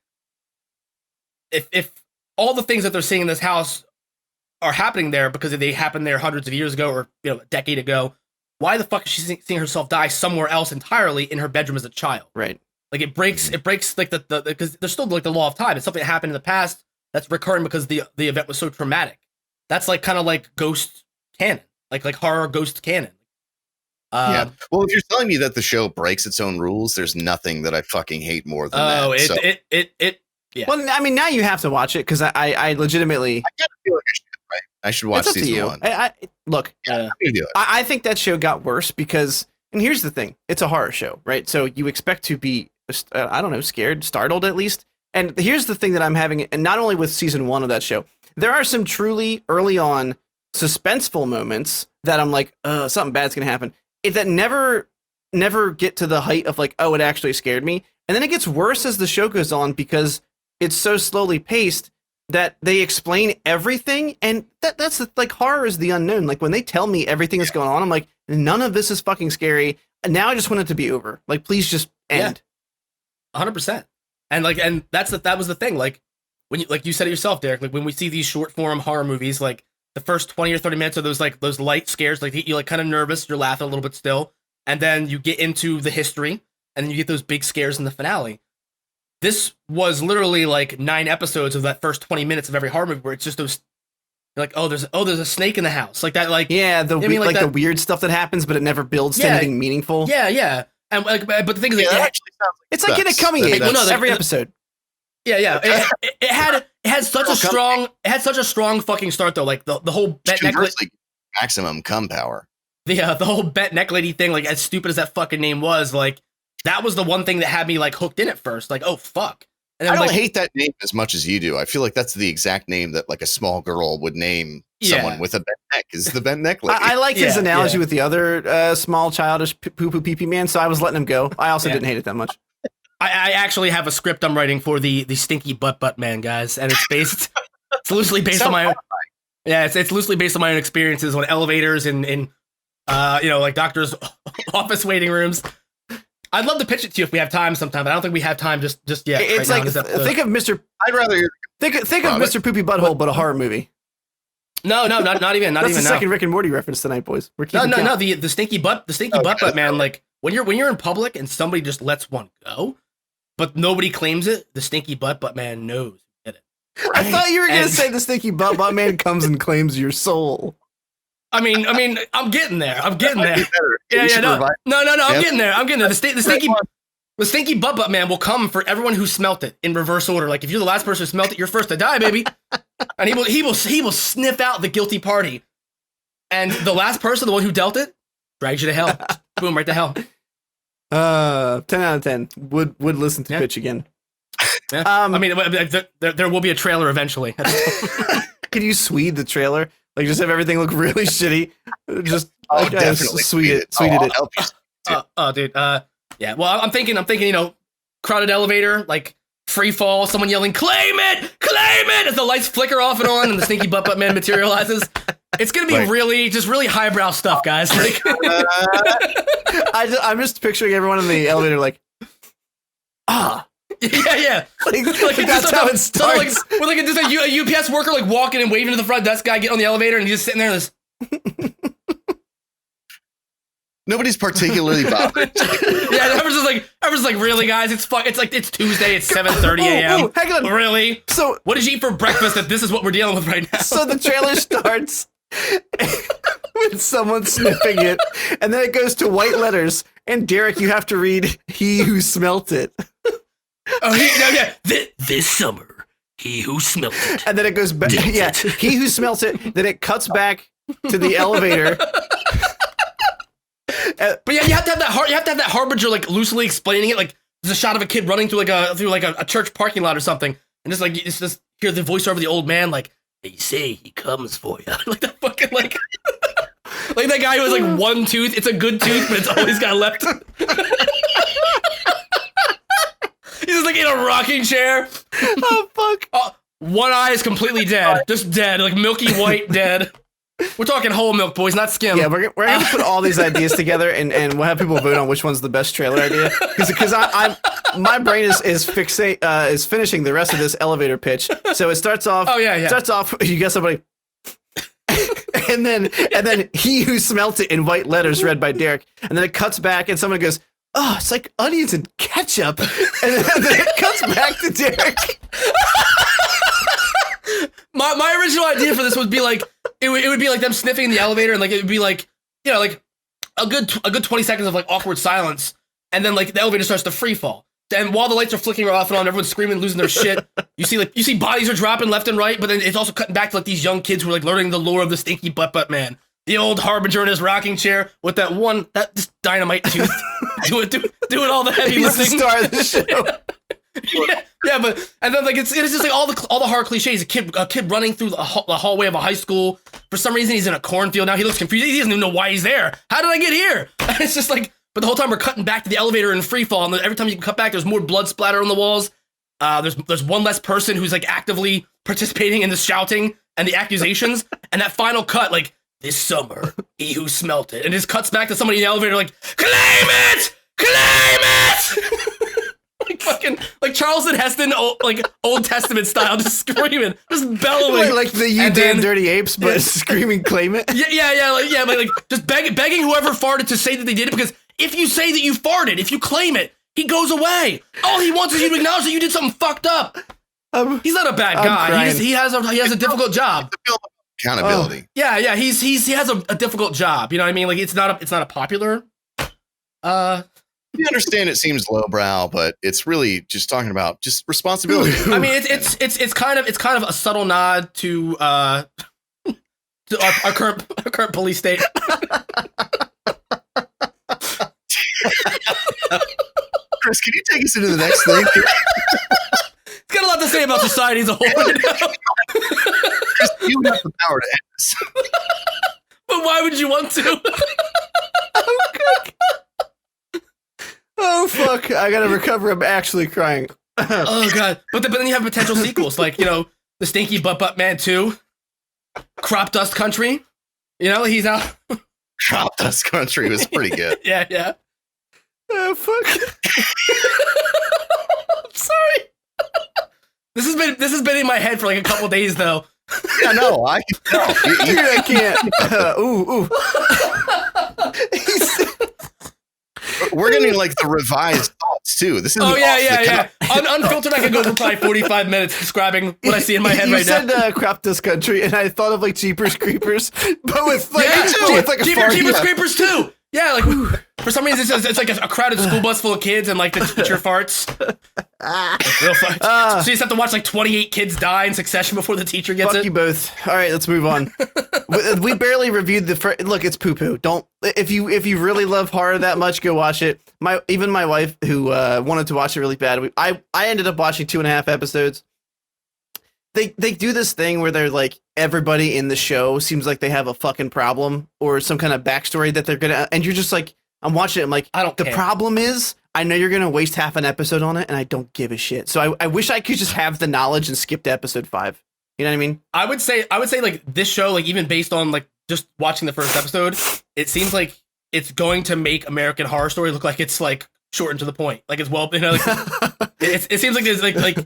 if all the things that they're seeing in this house are happening there because they happened there hundreds of years ago or a decade ago, why the fuck is she seeing herself die somewhere else entirely in her bedroom as a child? Right. Like it breaks like the because there's still like the law of time. It's something that happened in the past that's recurring because the event was so traumatic. That's like kind of like ghost canon, like horror ghost canon. Yeah. Well, if you're telling me that the show breaks its own rules, there's nothing that I fucking hate more than that. Yeah. Well, I mean, now you have to watch it because I legitimately. I kind of feel like I should, right? I should watch It's up to season you. 1. Look, Yeah, I'm gonna do it. I think that show got worse because, and here's the thing, it's a horror show, right? So you expect to be, I don't know, scared, startled at least. And here's the thing that I'm having, and not only with season 1 of that show, there are some truly early on suspenseful moments that I'm like, something bad's gonna happen. That never get to the height of like, oh, it actually scared me. And then it gets worse as the show goes on because it's so slowly paced that they explain everything. And that's like horror is the unknown. Like when they tell me everything that's going on, I'm like, none of this is fucking scary. And now I just want it to be over. Like, please just end. 100%. And like, and that was the thing. Like when you, like you said it yourself, Derek, like when we see these short form horror movies, like the first 20 or 30 minutes of those light scares, like you're like kind of nervous, you're laughing a little bit still. And then you get into the history and then you get those big scares in the finale. This was literally like 9 episodes of that first 20 minutes of every horror movie where it's just those You're like, oh, there's a snake in the house, like that, like yeah, the I mean, like the that, weird stuff that happens, but it never builds to anything meaningful. Yeah, and like, but the thing is, Yeah, that like, actually sounds like It's like in a coming age. Well, no, Every episode. yeah, it had such a strong fucking start though, like the whole bet neck maximum cum power. the whole bet neck lady thing, like as stupid as that fucking name was, like that was the one thing that had me like hooked in at first, like oh fuck. And I don't like, hate that name as much as you do. I feel like that's the exact name that like a small girl would name someone with a bent neck. Is the bent neck lady? I like his analogy with the other small childish poo poo pee pee man, so I was letting him go. I also didn't hate it that much. I actually have a script I'm writing for the stinky butt man, guys, and it's loosely based on my own. Yeah, it's loosely based on my own experiences on elevators and like doctors' office waiting rooms. I'd love to pitch it to you if we have time sometime, but I don't think we have time just yet. It's right like think of Mr. I'd rather hear think of Mr. Poopy Butthole, but a horror movie. No, not even. That's the second Rick and Morty reference tonight, boys. We're keeping no. The stinky butt man. Like when you're in public and somebody just lets one go, but nobody claims it. The stinky butt man knows who did it. I thought you were gonna say the stinky butt man comes and claims your soul. I mean, I'm getting there. I'm getting there. Yeah, no. I'm getting there. The stinky butt man will come for everyone who smelt it in reverse order. Like if you're the last person who smelt it, you're first to die, baby. And he will sniff out the guilty party. And the last person, the one who dealt it, drags you to hell. Boom, right to hell. 10 out of 10. Would listen to pitch again. Yeah. I mean, there will be a trailer eventually. Could you Swede the trailer? Like just have everything look really shitty. Just definitely Swede it. Help you. Dude. Yeah. Well, I'm thinking. Crowded elevator, like free fall, someone yelling, "Claim it!" as the lights flicker off and on, and the stinky butt man materializes. It's gonna be really highbrow stuff, guys. Like, I'm just picturing everyone in the elevator like, Yeah. Like that's how it starts. With just a UPS worker like walking and waving to the front desk guy, getting on the elevator, and he's just sitting there. Nobody's particularly bothered. Yeah, everyone's like, really, guys? It's Tuesday. It's 7:30 a.m. Hang on. Really? So what did you eat for breakfast? That this is what we're dealing with right now. So the trailer starts with someone sniffing it, and then it goes to white letters. And Derek, you have to read "He who smelt it." This summer, he who smelt it. And then it goes back. Yeah, he who smelt it. Then it cuts back to the elevator. But yeah, you have to have that harbinger like loosely explaining it. Like there's a shot of a kid running through a church parking lot or something, and just hear the voice over the old man like, "They say he comes for you." Like that fucking like that guy who has like one tooth. It's a good tooth, but it's always got left. He's just like in a rocking chair. Oh fuck! One eye is completely dead, just dead, like milky white dead. We're talking whole milk, boys, not skim. Yeah, we're gonna put all these ideas together, and we'll have people vote on which one's the best trailer idea. Because my brain is finishing the rest of this elevator pitch. So it starts off. Oh yeah. Starts off. You get somebody. and then he who smelt it in white letters read by Derek, and then it cuts back, and someone goes, "Oh, it's like onions and ketchup," and then it cuts back to Derek. My original idea for this would be like it would be like them sniffing in the elevator, and like it would be like like a good 20 seconds of like awkward silence, and then like the elevator starts to free fall. And while the lights are flickering off and on, everyone's screaming, losing their shit. You see bodies are dropping left and right, but then it's also cutting back to like these young kids who are like learning the lore of the stinky butt man. The old harbinger in his rocking chair with that just dynamite tooth. doing all the heavy He's lifting. the star of the show. yeah, but and then like it's just like all the horror cliches. A kid running through the hallway of a high school. For some reason, he's in a cornfield now. He looks confused. He doesn't even know why he's there. How did I get here? And it's just like, but the whole time we're cutting back to the elevator in free fall, and every time you can cut back, there's more blood splatter on the walls. There's one less person who's like actively participating in the shouting and the accusations. And that final cut, like, "This summer, he who smelt it," and just cuts back to somebody in the elevator like, "Claim it! Claim it!" Like fucking like Charleston Heston, Old Testament style, just screaming, just bellowing, like the "You damn dirty apes," but screaming, "Claim it!" Yeah, like just begging whoever farted to say that they did it, because if you say that you farted, if you claim it, he goes away. All he wants is you to acknowledge that you did something fucked up. He's not a bad guy. He has a difficult job. accountability. Yeah. He has a difficult job. You know what I mean? Like it's not a popular. You understand it seems lowbrow, but it's really just talking about just responsibility. I mean, it's kind of a subtle nod to our current police state. Chris, can you take us into the next thing? It's got a lot to say about society as a whole right now. Chris, you have the power to end this. But why would you want to? Oh fuck! I gotta recover. I'm actually crying. Oh god! But then you have potential sequels, like the Stinky Butt Man 2, Crop Dust Country. He's out. Crop Dust Country was pretty good. Yeah. Oh fuck! I'm sorry. This has been in my head for like a couple days though. Yeah, no, I can tell. Dude, I can't. Ooh. We're getting like the revised thoughts too. This is yeah. Unfiltered, I could go for probably 45 minutes describing what I see in my head right now. You said Crop Dust Country, and I thought of like Jeepers Creepers, but with like, with like a Jeepers Creepers too. Yeah, like for some reason it's like a crowded school bus full of kids and like the teacher farts. Real fun. So you just have to watch like 28 kids die in succession before the teacher gets Fuck it. you both. All right, let's move on. We barely reviewed the first. Look, it's poo poo. Don't if you really love horror that much, go watch it. My wife who wanted to watch it really bad. I ended up watching 2.5 episodes. They do this thing where they're like everybody in the show seems like they have a fucking problem or some kind of backstory that they're gonna, and you're just like, I'm watching it. I'm like, I don't care. The problem is I know you're gonna waste half an episode on it, and I don't give a shit. So I wish I could just have the knowledge and skip to episode 5. You know what I mean? I would say like this show, like even based on like just watching the first episode, it seems like it's going to make American Horror Story look like it's like short and to the point. Like it's it seems like there's like.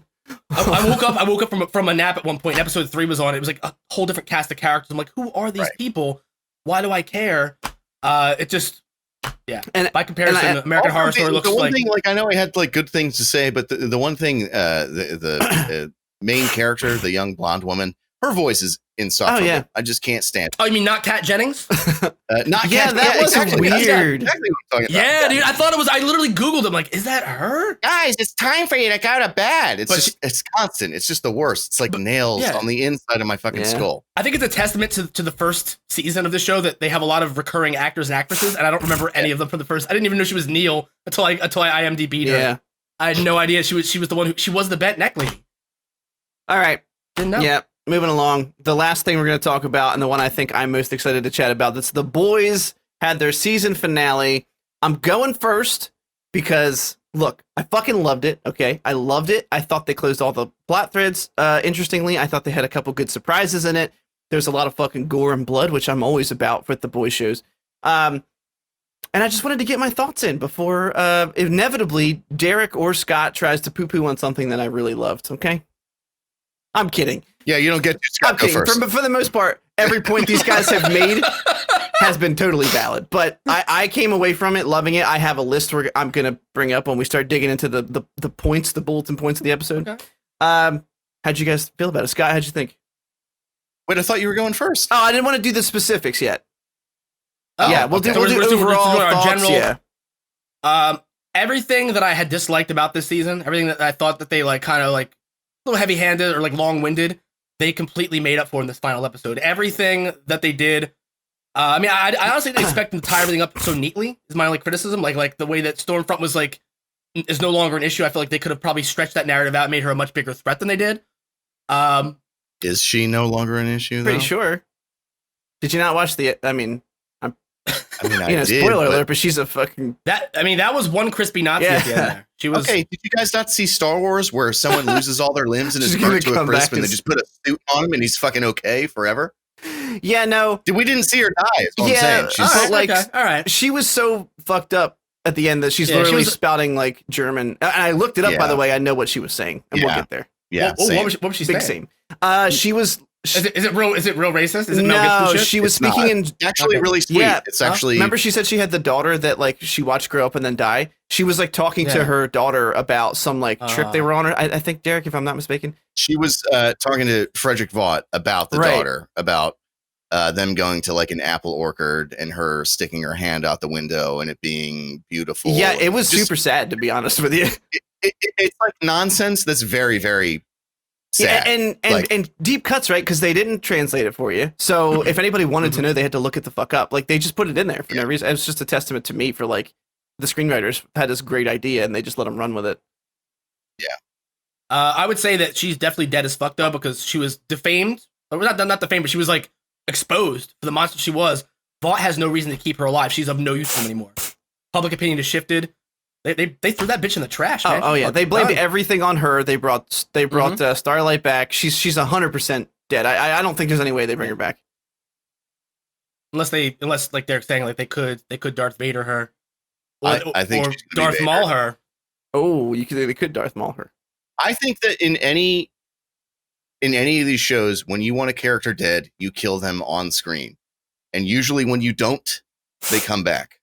I woke up from a nap at one point. Episode 3 was on. It was like a whole different cast of characters. I'm like, who are these people? Why do I care? It just, And by comparison, American Horror Story looks like. Thing, like I know I had like good things to say, but the one thing, the main character, the young blonde woman, her voice is insufferable. Oh, yeah. I just can't stand it. Oh, you mean not Kat Jennings? Not yeah, Kat, that was exactly, weird. Exactly what I'm talking about. Yeah, dude. I thought it was. I literally Googled. I'm like, is that her? Guys, it's time for you to go to bed. It's it's constant. It's just the worst. It's like nails on the inside of my fucking skull. I think it's a testament to the first season of the show that they have a lot of recurring actors and actresses, and I don't remember any of them from the first. I didn't even know she was Neil until I IMDb'd her. Yeah. I had no idea she was the one she was the bent neck lady. All right. Didn't know. Yeah. Moving along, the last thing we're going to talk about, and the one I think I'm most excited to chat about, that's The Boys had their season finale. I'm going first because, look, I fucking loved it, okay? I loved it. I thought they closed all the plot threads interestingly. I thought they had a couple good surprises in it. There's a lot of fucking gore and blood, which I'm always about with The Boys shows. And I just wanted to get my thoughts in before, inevitably, Derek or Scott tries to poo-poo on something that I really loved, okay? I'm kidding. Yeah, you don't get to Scott go first. For the most part, every point these guys have made has been totally valid. But I came away from it loving it. I have a list where I'm going to bring up when we start digging into the points, the bulletin points of the episode. Okay. How'd you guys feel about it? Scott, how'd you think? Wait, I thought you were going first. Oh, I didn't want to do the specifics yet. Oh, yeah, we'll do overall thoughts, yeah. Everything that I had disliked about this season, everything that I thought that they like kind of like a little heavy-handed or like long-winded, they completely made up for in this final episode. Everything that they did, I mean, I honestly didn't expect them to tie everything up so neatly. Is my only criticism, like the way that Stormfront was like is no longer an issue. I feel like they could have probably stretched that narrative out, and made her a much bigger threat than they did. Is she no longer an issue? Pretty sure. Did you not watch the? I mean, I did, spoiler alert, but she's a fucking that. I mean, that was one crispy Nazi at the end there. She was okay. Did you guys not see Star Wars where someone loses all their limbs and is burnt to a crisp, and they just put a suit on him and he's fucking okay forever? Yeah, no, we didn't see her die. Is what I'm saying. She's like, okay. All right. She was so fucked up at the end that she's literally spouting like German. And I looked it up, by the way. I know what she was saying, and we'll get there. Yeah, what was she saying? Big same. She was Is it real? Is it real racist? Is it Mel No, Gibson shit? she was It's speaking in. actually Okay. really sweet. Yeah. It's actually Remember, she said she had the daughter that like she watched grow up and then die. She was like talking to Yeah. her daughter about some like trip they were on. I think Derek, if I'm not mistaken. she was talking to Frederick Vaught about the Right. daughter, about them going to like an apple orchard and her sticking her hand out the window and it being beautiful. Yeah, it was Just- super sad, to be honest with you. It's like nonsense that's very, very sad. Yeah, and deep cuts, right? Because they didn't translate it for you. So if anybody wanted to know, they had to look it the fuck up. Like they just put it in there for no reason. It was just a testament to me for like the screenwriters had this great idea and they just let them run with it. I would say that she's definitely dead as fuck though, because she was defamed. Or not defamed, but she was like exposed for the monster she was. Vaught has no reason to keep her alive. She's of no use to him anymore. Public opinion has shifted. They threw that bitch in the trash, man. Oh yeah, they blamed everything on her. They brought Mm-hmm. Starlight back. She's 100% dead. I don't think there's any way they bring her back. Unless like they're saying like they could Darth Vader her. I think or she's gonna be Darth Vader. Maul her. Oh, they could Darth Maul her. I think that in any of these shows, when you want a character dead, you kill them on screen. And usually when you don't, they come back.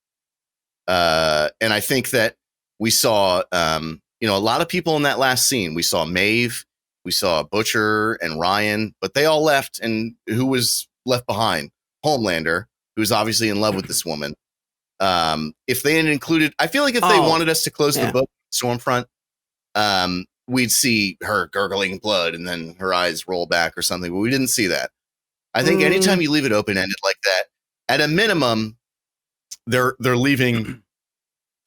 And I think that we saw, a lot of people in that last scene. We saw Maeve, we saw Butcher and Ryan, but they all left. And who was left behind? Homelander, who's obviously in love with this woman. If they had included, I feel like if they wanted us to close the book, Stormfront, we'd see her gurgling blood and then her eyes roll back or something, but we didn't see that. I think anytime you leave it open-ended like that, at a minimum, they're leaving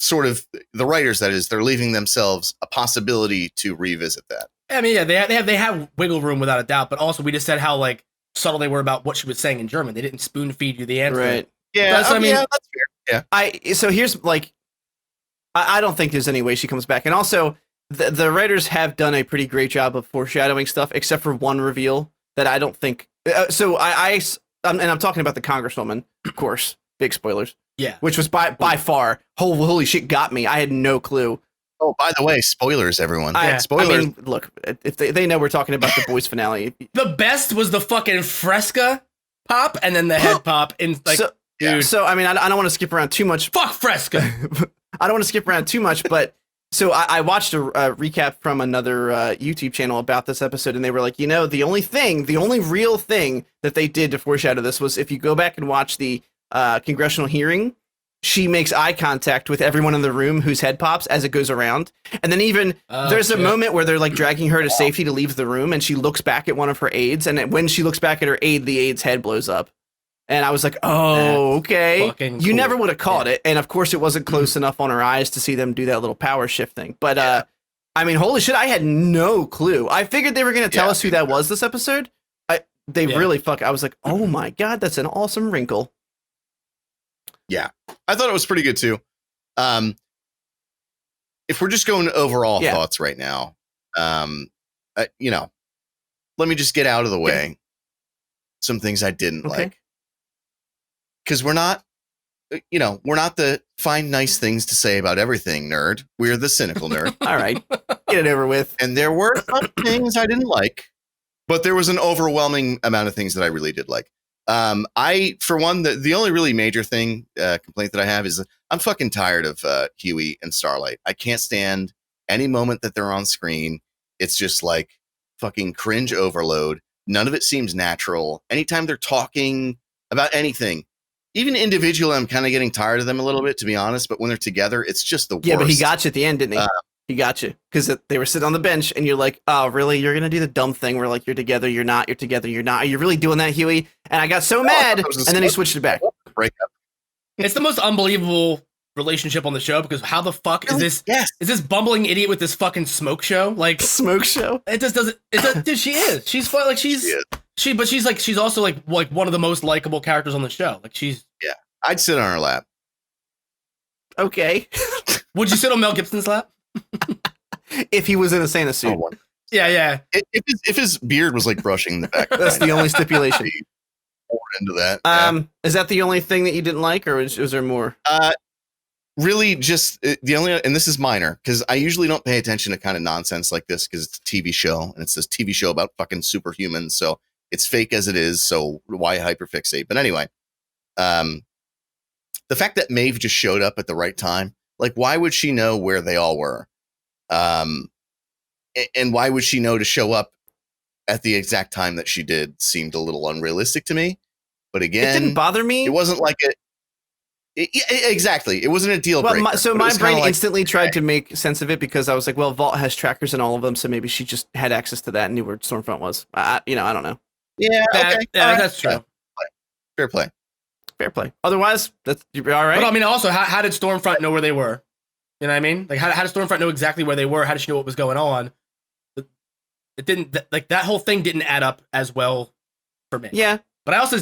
sort of the writers, that is, they're leaving themselves a possibility to revisit that. I mean, yeah, they have wiggle room without a doubt, but also we just said how like subtle they were about what she was saying in German. They didn't spoon feed you the answer. Right. Yeah, That's what I mean. yeah, that's fair. Yeah. So here's like, I don't think there's any way she comes back. And also, the writers have done a pretty great job of foreshadowing stuff, except for one reveal that I don't think. So I'm talking about the Congresswoman, of course. Big spoilers. Yeah. Which was by far, holy shit, got me. I had no clue. Oh, by the way, spoilers, everyone. Spoilers. I mean, look, if they know we're talking about the boys finale. The best was the fucking Fresca pop and then the head pop. And like, dude. So, I mean, I don't want to skip around too much. Fuck Fresca. I don't want to skip around too much, but so I watched a recap from another YouTube channel about this episode, and they were like, the only real thing that they did to foreshadow this was if you go back and watch the congressional hearing, she makes eye contact with everyone in the room whose head pops as it goes around. And then even there's a moment where they're like dragging her to safety to leave the room, and she looks back at one of her aides, and when she looks back at her aide, the aide's head blows up. And I was like, oh, okay. You cool. never would have caught it. And of course, it wasn't close enough on her eyes to see them do that little power shift thing. But I mean, holy shit, I had no clue. I figured they were going to tell us who that was this episode. They really I was like, oh my God, that's an awesome wrinkle. Yeah, I thought it was pretty good too. If we're just going overall thoughts right now, let me just get out of the way some things I didn't like. Because we're not the find nice things to say about everything nerd. We're the cynical nerd. All right, get it over with. And there were some things I didn't like, but there was an overwhelming amount of things that I really did like. For one, the only really major complaint that I have is that I'm fucking tired of Huey and Starlight. I can't stand any moment that they're on screen. It's just like fucking cringe overload. None of it seems natural. Anytime they're talking about anything, even individually, I'm kind of getting tired of them a little bit, to be honest. But when they're together, it's just the worst. Yeah, but he got you at the end, didn't he? He got you because they were sitting on the bench, and you're like, "Oh, really? You're gonna do the dumb thing where like you're together, you're not. You're together, you're not. Are you really doing that, Huey?" And I got so mad, and then he switched it back. Breakup. It's the most unbelievable relationship on the show because how the fuck is this? Yes. Is this bumbling idiot with this fucking smoke show? Like smoke show? It just doesn't. Dude, she is. She's fun. Like she's also like one of the most likable characters on the show. Like she's. Yeah, I'd sit on her lap. Okay. Would you sit on Mel Gibson's lap? If he was in a Santa suit. Yeah. If his beard was like brushing in the back. That's the only stipulation. Into that. Is that the only thing that you didn't like, or is there more? Really, just the only, and this is minor because I usually don't pay attention to kind of nonsense like this because it's a TV show and it's this TV show about fucking superhumans. So It's fake as it is, so why hyperfixate? But anyway, the fact that Maeve just showed up at the right time, like, why would she know where they all were? And why would she know to show up at the exact time that she did? Seemed a little unrealistic to me. But again, it didn't bother me. It wasn't like exactly. It wasn't a deal breaker. My brain instantly tried to make sense of it because I was like, well, Vault has trackers in all of them, so maybe she just had access to that and knew where Stormfront was. I don't know. Yeah, okay. That's true. Fair play. Otherwise, you're all right. But I mean, also, how did Stormfront know where they were? You know what I mean? Like, how did Stormfront know exactly where they were? How did she know what was going on? It didn't, like, that whole thing didn't add up as well for me. Yeah. But I also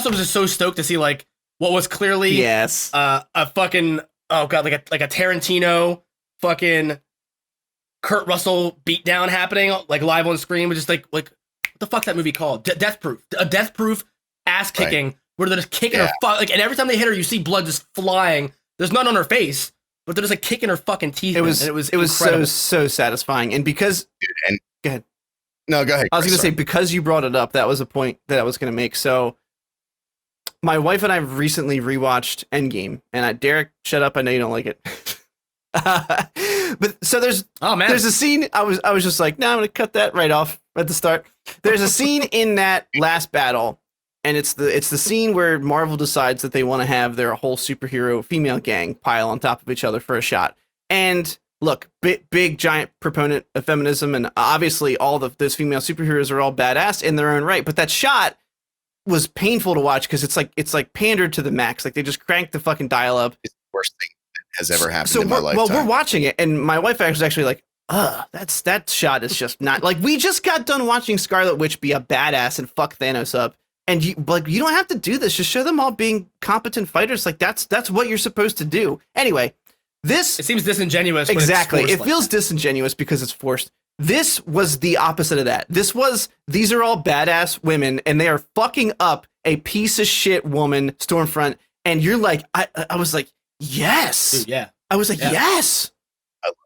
was just so stoked to see, like, what was clearly a fucking, oh god, like a Tarantino fucking Kurt Russell beatdown happening, like, live on screen, with just like what the fuck's that movie called? Death Proof. A Death Proof ass kicking, right, where they're just kicking her like, and every time they hit her, you see blood just flying. There's none on her face, but they're just like kicking her fucking teeth. It was so satisfying. And because go ahead. No, go ahead. I was going to say, because you brought it up, that was a point that I was going to make. So my wife and I recently rewatched Endgame, and Derek, shut up. I know you don't like it. But so there's a scene. I was just like, no, I'm going to cut that right off at the start. There's a scene in that last battle, and it's the scene where Marvel decides that they want to have their whole superhero female gang pile on top of each other for a shot. And look, big giant proponent of feminism, and obviously all those female superheroes are all badass in their own right. But that shot was painful to watch because it's like pandered to the max. Like, they just cranked the fucking dial up. It's the worst thing that has ever happened in my lifetime. Well, we're watching it, and my wife was actually like, that shot is just not, like, we just got done watching Scarlet Witch be a badass and fuck Thanos up. And you don't have to do this. Just show them all being competent fighters. Like, that's what you're supposed to do. Anyway, it seems disingenuous. Exactly. It feels disingenuous because it's forced. This was the opposite of that. These are all badass women, and they are fucking up a piece of shit woman, Stormfront. And you're like, I was like, yes. Dude, yeah. I was like, yes.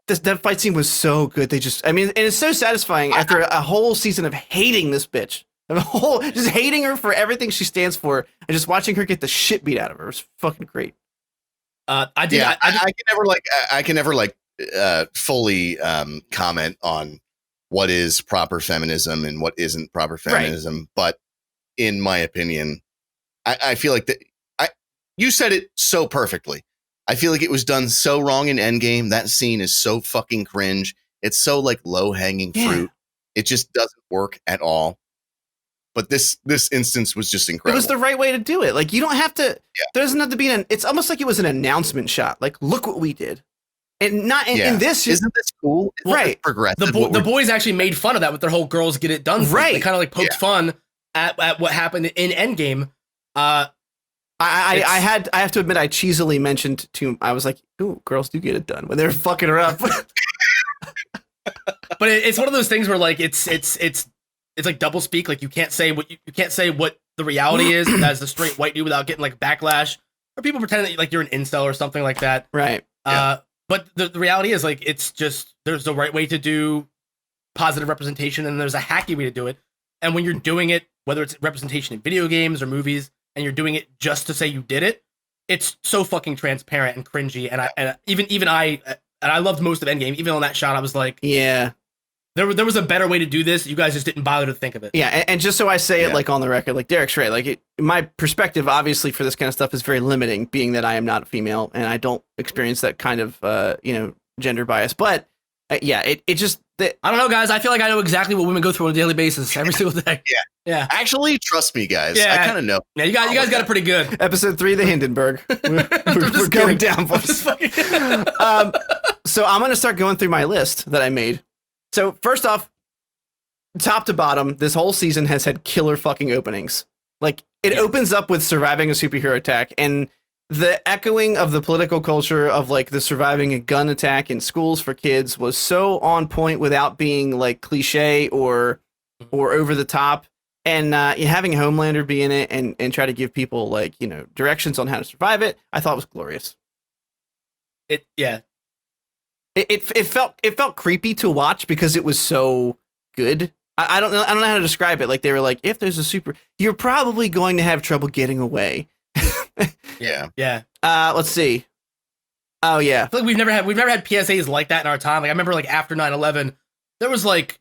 That fight scene was so good. And it's so satisfying after a whole season of hating this bitch. Just hating her for everything she stands for, and just watching her get the shit beat out of her. It was fucking great. I can never fully comment on what is proper feminism and what isn't proper feminism. Right. But in my opinion, I feel like you said it so perfectly. I feel like it was done so wrong in Endgame. That scene is so fucking cringe. It's so like low hanging fruit. It just doesn't work at all. But this instance was just incredible. It was the right way to do it. Like, you don't have to. Yeah. There doesn't have to be it's almost like it was an announcement shot. Like, look what we did, and not in this. Isn't this cool? Right. Progressive. The boys actually made fun of that with their whole "girls get it done." Right. They kind of like poked fun at what happened in Endgame. I have to admit, I cheesily mentioned I was like, "Ooh, girls do get it done" when they were fucking her up. But it's one of those things where, like, it's like double speak. Like, you can't say what the reality is as a straight white dude without getting like backlash, or people pretending that like you're an incel or something like that. Right. But the reality is, like, it's just, there's the right way to do positive representation, and there's a hacky way to do it. And when you're doing it, whether it's representation in video games or movies, and you're doing it just to say you did it, it's so fucking transparent and cringy. And even I loved most of Endgame. Even on that shot, I was like, yeah. There was a better way to do this. You guys just didn't bother to think of it. Yeah, and just so I say it, like, on the record, like, Derek's right. Like, my perspective, obviously, for this kind of stuff is very limiting, being that I am not a female and I don't experience that kind of, gender bias. But it just. I don't know, guys. I feel like I know exactly what women go through on a daily basis, every single day. Yeah. Actually, trust me, guys. Yeah. I kind of know. Yeah, you guys got it pretty good. Episode 3, the Hindenburg. We're going down, boys. So I'm gonna start going through my list that I made. So first off, top to bottom, this whole season has had killer fucking openings. Like, it opens up with surviving a superhero attack, and the echoing of the political culture of, like, the surviving a gun attack in schools for kids was so on point without being, like, cliche or over the top. And having Homelander be in it and try to give people, like, directions on how to survive it, I thought was glorious. It felt creepy to watch because it was so good. I don't know how to describe it. Like they were like, if there's a super, you're probably going to have trouble getting away. Yeah. Let's see. Oh yeah. I feel like we've never had PSAs like that in our time. Like I remember like after 9/11, there was like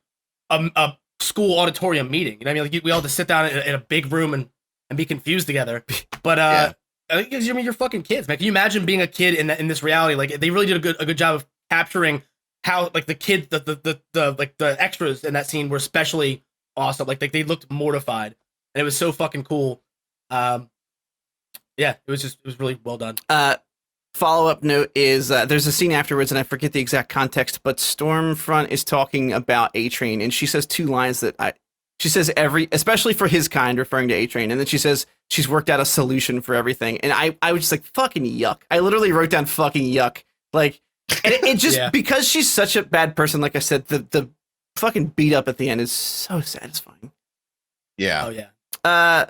a school auditorium meeting. You know what I mean? Like we all had to sit down in a big room and be confused together. But I think you're fucking kids, man. Can you imagine being a kid in this reality? Like they really did a good job of capturing how like the kids, the extras in that scene were especially awesome. Like they looked mortified, and it was so fucking cool. Yeah, it was really well done. Follow-up note is there's a scene afterwards, and I forget the exact context, but Stormfront is talking about A-Train, and she says two lines that she says especially for his kind, referring to A-Train, and then she says she's worked out a solution for everything, and I was just like, fucking yuck. I literally wrote down fucking yuck. Like, and it just, because she's such a bad person, like I said, the fucking beat up at the end is so satisfying. Yeah. Oh, yeah.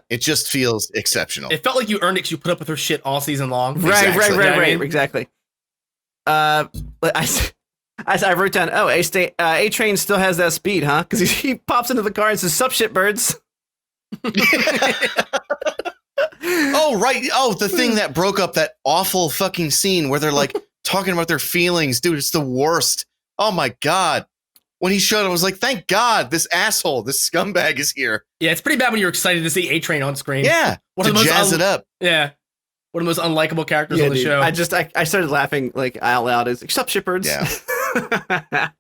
It just feels exceptional. It felt like you earned it because you put up with her shit all season long. Right, Exactly. exactly. I wrote down, A-Train still has that speed, huh? Because he pops into the car and says, "Sup, shitbirds." Oh, right. Oh, the thing that broke up that awful fucking scene where they're like talking about their feelings. Dude, it's the worst. Oh my God. When he showed up, I was like, thank God, this asshole, this scumbag is here. Yeah, it's pretty bad when you're excited to see A-Train on screen. Yeah, to jazz it up. Yeah. One of the most unlikable characters on the show. I started laughing like out loud. Is "Sup, shitbirds." Yeah.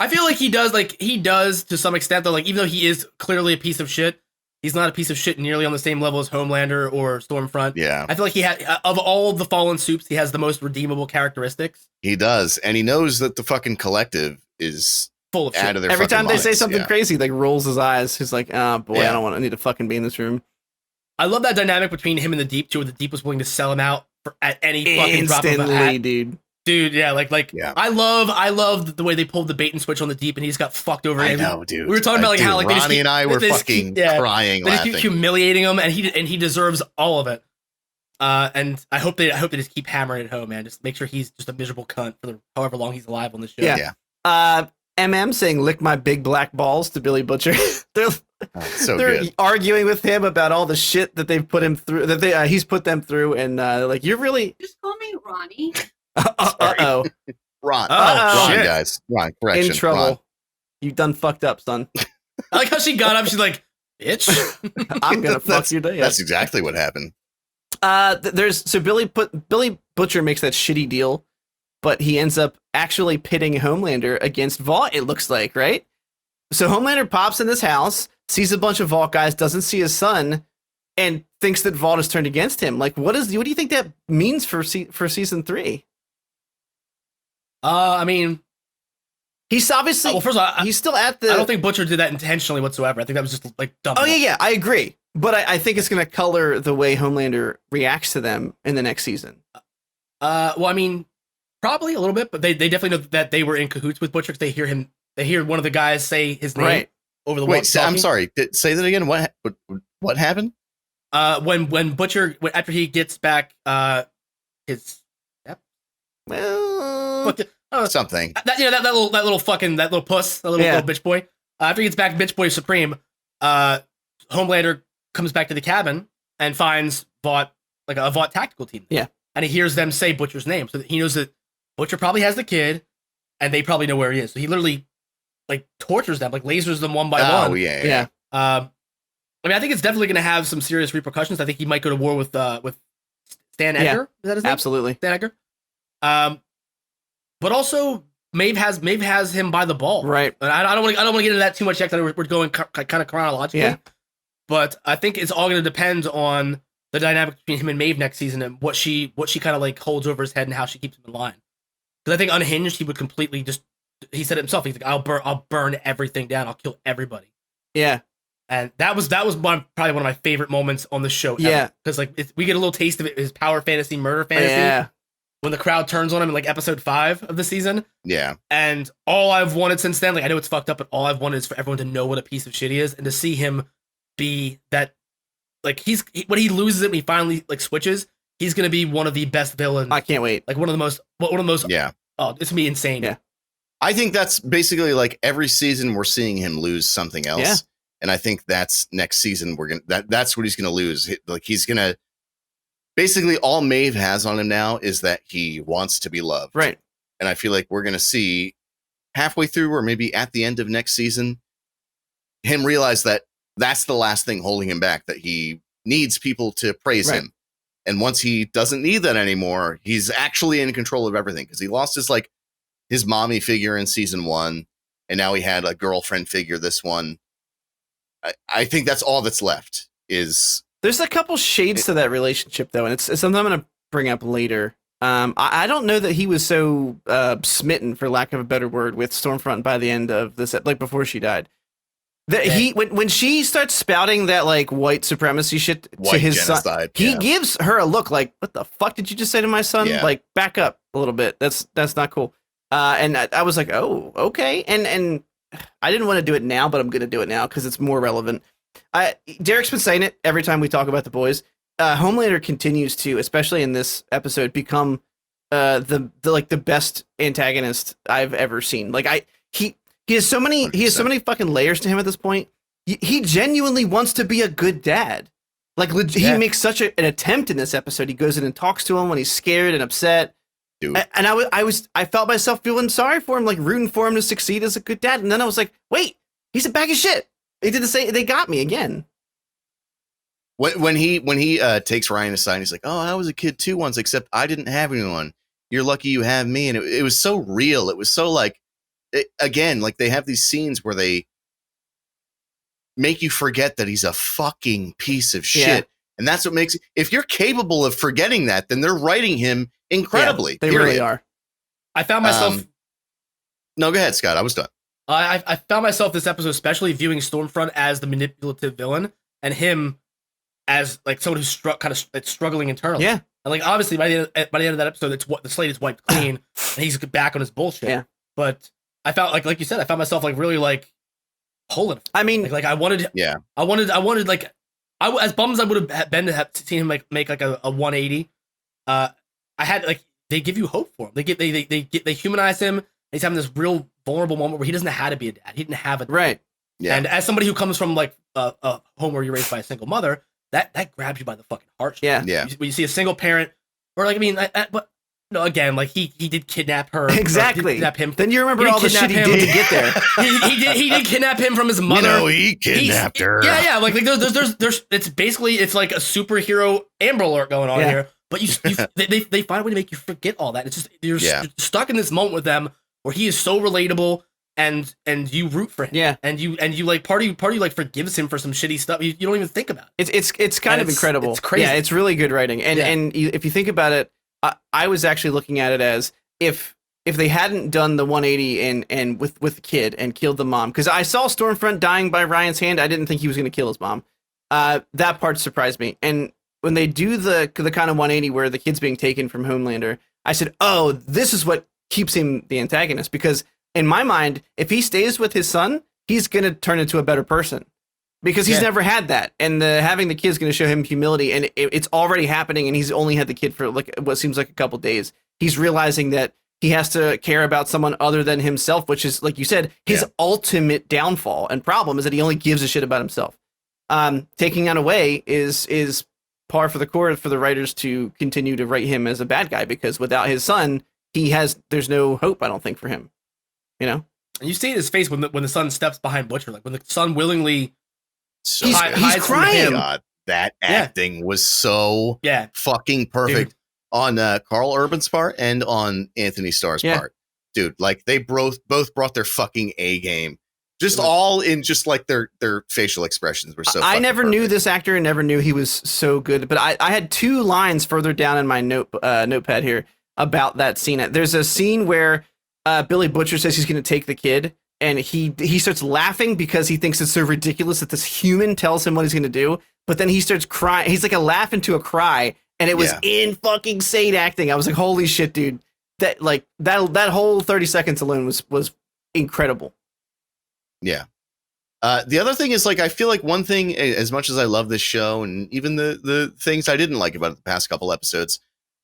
I feel like he does to some extent, though. Like, even though he is clearly a piece of shit, he's not a piece of shit nearly on the same level as Homelander or Stormfront. Yeah. I feel like he had, of all the fallen soups, he has the most redeemable characteristics. He does. And he knows that the fucking collective is full of shit. out of their Every fucking time they say minds. something crazy, like rolls his eyes. He's like, "Oh boy, Yeah. I need to fucking be in this room." I love that dynamic between him and the Deep, too, where the Deep was willing to sell him out at any fucking drop of a Instantly, hat. dude. Yeah, like Yeah. I love the way they pulled the bait and switch on the Deep, and he's got fucked over. I know, dude. We were talking about like Dude, how like Ronnie and I were they just fucking keep- yeah, crying, they just laughing. keep humiliating him, and he deserves all of it. And I hope they just keep hammering it home, man. Just make sure he's just a miserable cunt for however long he's alive on the show. Yeah. MM saying "lick my big black balls" to Billy Butcher. they're So they're good. arguing with him about all the shit that they've put him through, that he's put them through, and like, you're really Just call me Ronnie. uh-oh. Ron. Oh, Ron, shit. guys. Ron, correction. In trouble. Ron. You done fucked up, son. I like how she got up. She's like, "Bitch." I'm gonna fuck your day up. That's exactly what happened. Billy Butcher makes that shitty deal, but he ends up actually pitting Homelander against Vought, it looks like, right? So Homelander pops in this house, sees a bunch of Vought guys, doesn't see his son, and thinks that Vought has turned against him. Like, what do you think that means for season 3? I mean, He's obviously well, first of all, he's still at the. I don't think Butcher did that intentionally whatsoever. I think that was just like dumb. Oh yeah, I agree. But I think it's going to color the way Homelander reacts to them in the next season. Well, I mean, probably a little bit, but they definitely know that they were in cahoots with Butcher because they hear one of the guys say his name over the Wait, walkie-talkie. I'm sorry. Say that again. What happened? When Butcher, after he gets back his Well, Something. that little puss, that little bitch boy. After he gets back bitch boy supreme, Homelander comes back to the cabin and finds Vought, like a Vought tactical team. Yeah. And he hears them say Butcher's name, so that he knows that Butcher probably has the kid, and they probably know where he is. So he literally like tortures them, like lasers them one by one. Oh yeah. I mean, I think it's definitely going to have some serious repercussions. I think he might go to war with Stan Edgar. Yeah, Is that his name? absolutely. Stan Edgar. But also Maeve has him by the ball, Right. And I don't want to get into that too much yet. We're going kind of chronologically. Yeah. But I think it's all going to depend on the dynamic between him and Maeve next season and what she kind of like holds over his head and how she keeps him in line. Because I think Unhinged, he would completely just. He said it himself. He's like, I'll burn everything down. I'll kill everybody. Yeah. And that was probably one of my favorite moments on the show. Yeah. Because like we get a little taste of it, his power fantasy, murder fantasy. Yeah. When the crowd turns on him in like episode 5 of the season. Yeah. And all I've wanted since then, like I know it's fucked up, but all I've wanted is for everyone to know what a piece of shit he is and to see him be that. Like when he loses it, when he finally like switches, he's gonna be one of the best villains. I can't wait. Like one of the most. Yeah. Oh, it's gonna be insane. Yeah. I think that's basically like every season we're seeing him lose something else. Yeah. And I think that's next season that's what he's going to lose. Like he's going to basically all Maeve has on him now is that he wants to be loved. Right. And I feel like we're going to see halfway through or maybe at the end of next season him realize that that's the last thing holding him back, that he needs people to praise him. And once he doesn't need that anymore, he's actually in control of everything, because he lost his mommy figure in season 1, and now he had a girlfriend figure this one. I think that's all that's left. There's a couple shades to that relationship, though, and it's something I'm going to bring up later. I don't know that he was so smitten, for lack of a better word, with Stormfront by the end of this, like before she died. When she starts spouting that like white supremacy shit to his son, he gives her a look like, "What the fuck did you just say to my son?" Yeah. Like, back up a little bit. That's not cool. And I was like, "Oh, okay." And I didn't want to do it now, but I'm going to do it now because it's more relevant. Derek's been saying it every time we talk about the boys. Homelander continues to, especially in this episode, become the best antagonist I've ever seen. Like he has so many 100%. He has so many fucking layers to him at this point. He genuinely wants to be a good dad. Like he makes such an attempt in this episode. He goes in and talks to him when he's scared and upset. Dude. And I felt myself feeling sorry for him, like rooting for him to succeed as a good dad. And then I was like, wait, he's a bag of shit. They did the same. They got me again. When he takes Ryan aside, he's like, "Oh, I was a kid too once, except I didn't have anyone. You're lucky you have me." And it was so real. It was so like, again, like they have these scenes where they make you forget that he's a fucking piece of shit. Yeah. And that's what makes it, if you're capable of forgetting that, then they're writing him incredibly. Yeah, they really are. I found myself. No, go ahead, Scott. I was done. I found myself this episode, especially viewing Stormfront as the manipulative villain and him as like someone who's kind of struggling internally. Yeah. And like obviously by the end of that episode, the slate is wiped clean and he's back on his bullshit. Yeah. But I felt like you said, I found myself like really like pulling. I mean, like I wanted. Yeah. I wanted like as bummed as I would have been to have seen him like make like a 180. I had like they give you hope for him. They humanize him. He's having this real vulnerable moment where he doesn't know how to be a dad. He didn't have a dad. Right. Yeah. And as somebody who comes from like a home where you're raised by a single mother, that grabs you by the fucking heart. Yeah. Yeah. When you see a single parent, or like I mean, but no, again, like he did kidnap her. Exactly. Kidnap him. Then you remember all the shit he did to get there. he did kidnap him from his mother. You know, he kidnapped her. Yeah. Like there's it's basically it's like a superhero Amber Alert going on here. But they find a way to make you forget all that. It's just you're stuck in this moment with them where he is so relatable and you root for him. Yeah. And you like part of you like forgives him for some shitty stuff. You don't even think about it. It's kind of incredible. It's crazy. Yeah, it's really good writing. And if you think about it, I was actually looking at it as if they hadn't done the 180 and with the kid and killed the mom, because I saw Stormfront dying by Ryan's hand. I didn't think he was going to kill his mom. That part surprised me. And when they do the kind of 180 where the kid's being taken from Homelander, I said, oh, this is what keeps him the antagonist, because in my mind, if he stays with his son, he's going to turn into a better person, because he's never had that. And having the kid is going to show him humility, and it's already happening. And he's only had the kid for like what seems like a couple days. He's realizing that he has to care about someone other than himself, which is, like you said, his ultimate downfall and problem is that he only gives a shit about himself. Taking that away is par for the course for the writers to continue to write him as a bad guy, because without his son, there's no hope, I don't think, for him. You know, and you see in his face when the son steps behind Butcher, like when the son willingly, he's crying. God, that acting was so fucking perfect. Dude. On Carl Urban's part and on Anthony Starr's part, dude. Like they both brought their fucking A game. Just all in just like their facial expressions were so. I never knew this actor and never knew he was so good. But I had 2 lines further down in my notepad here about that scene. There's a scene where Billy Butcher says he's going to take the kid, and he starts laughing because he thinks it's so ridiculous that this human tells him what he's going to do. But then he starts crying. He's like a laugh into a cry, and it was in fucking insane acting. I was like, holy shit, dude! That whole 30 seconds alone was incredible. Yeah. The other thing is, like, I feel like one thing, as much as I love this show and even the things I didn't like about it the past couple episodes,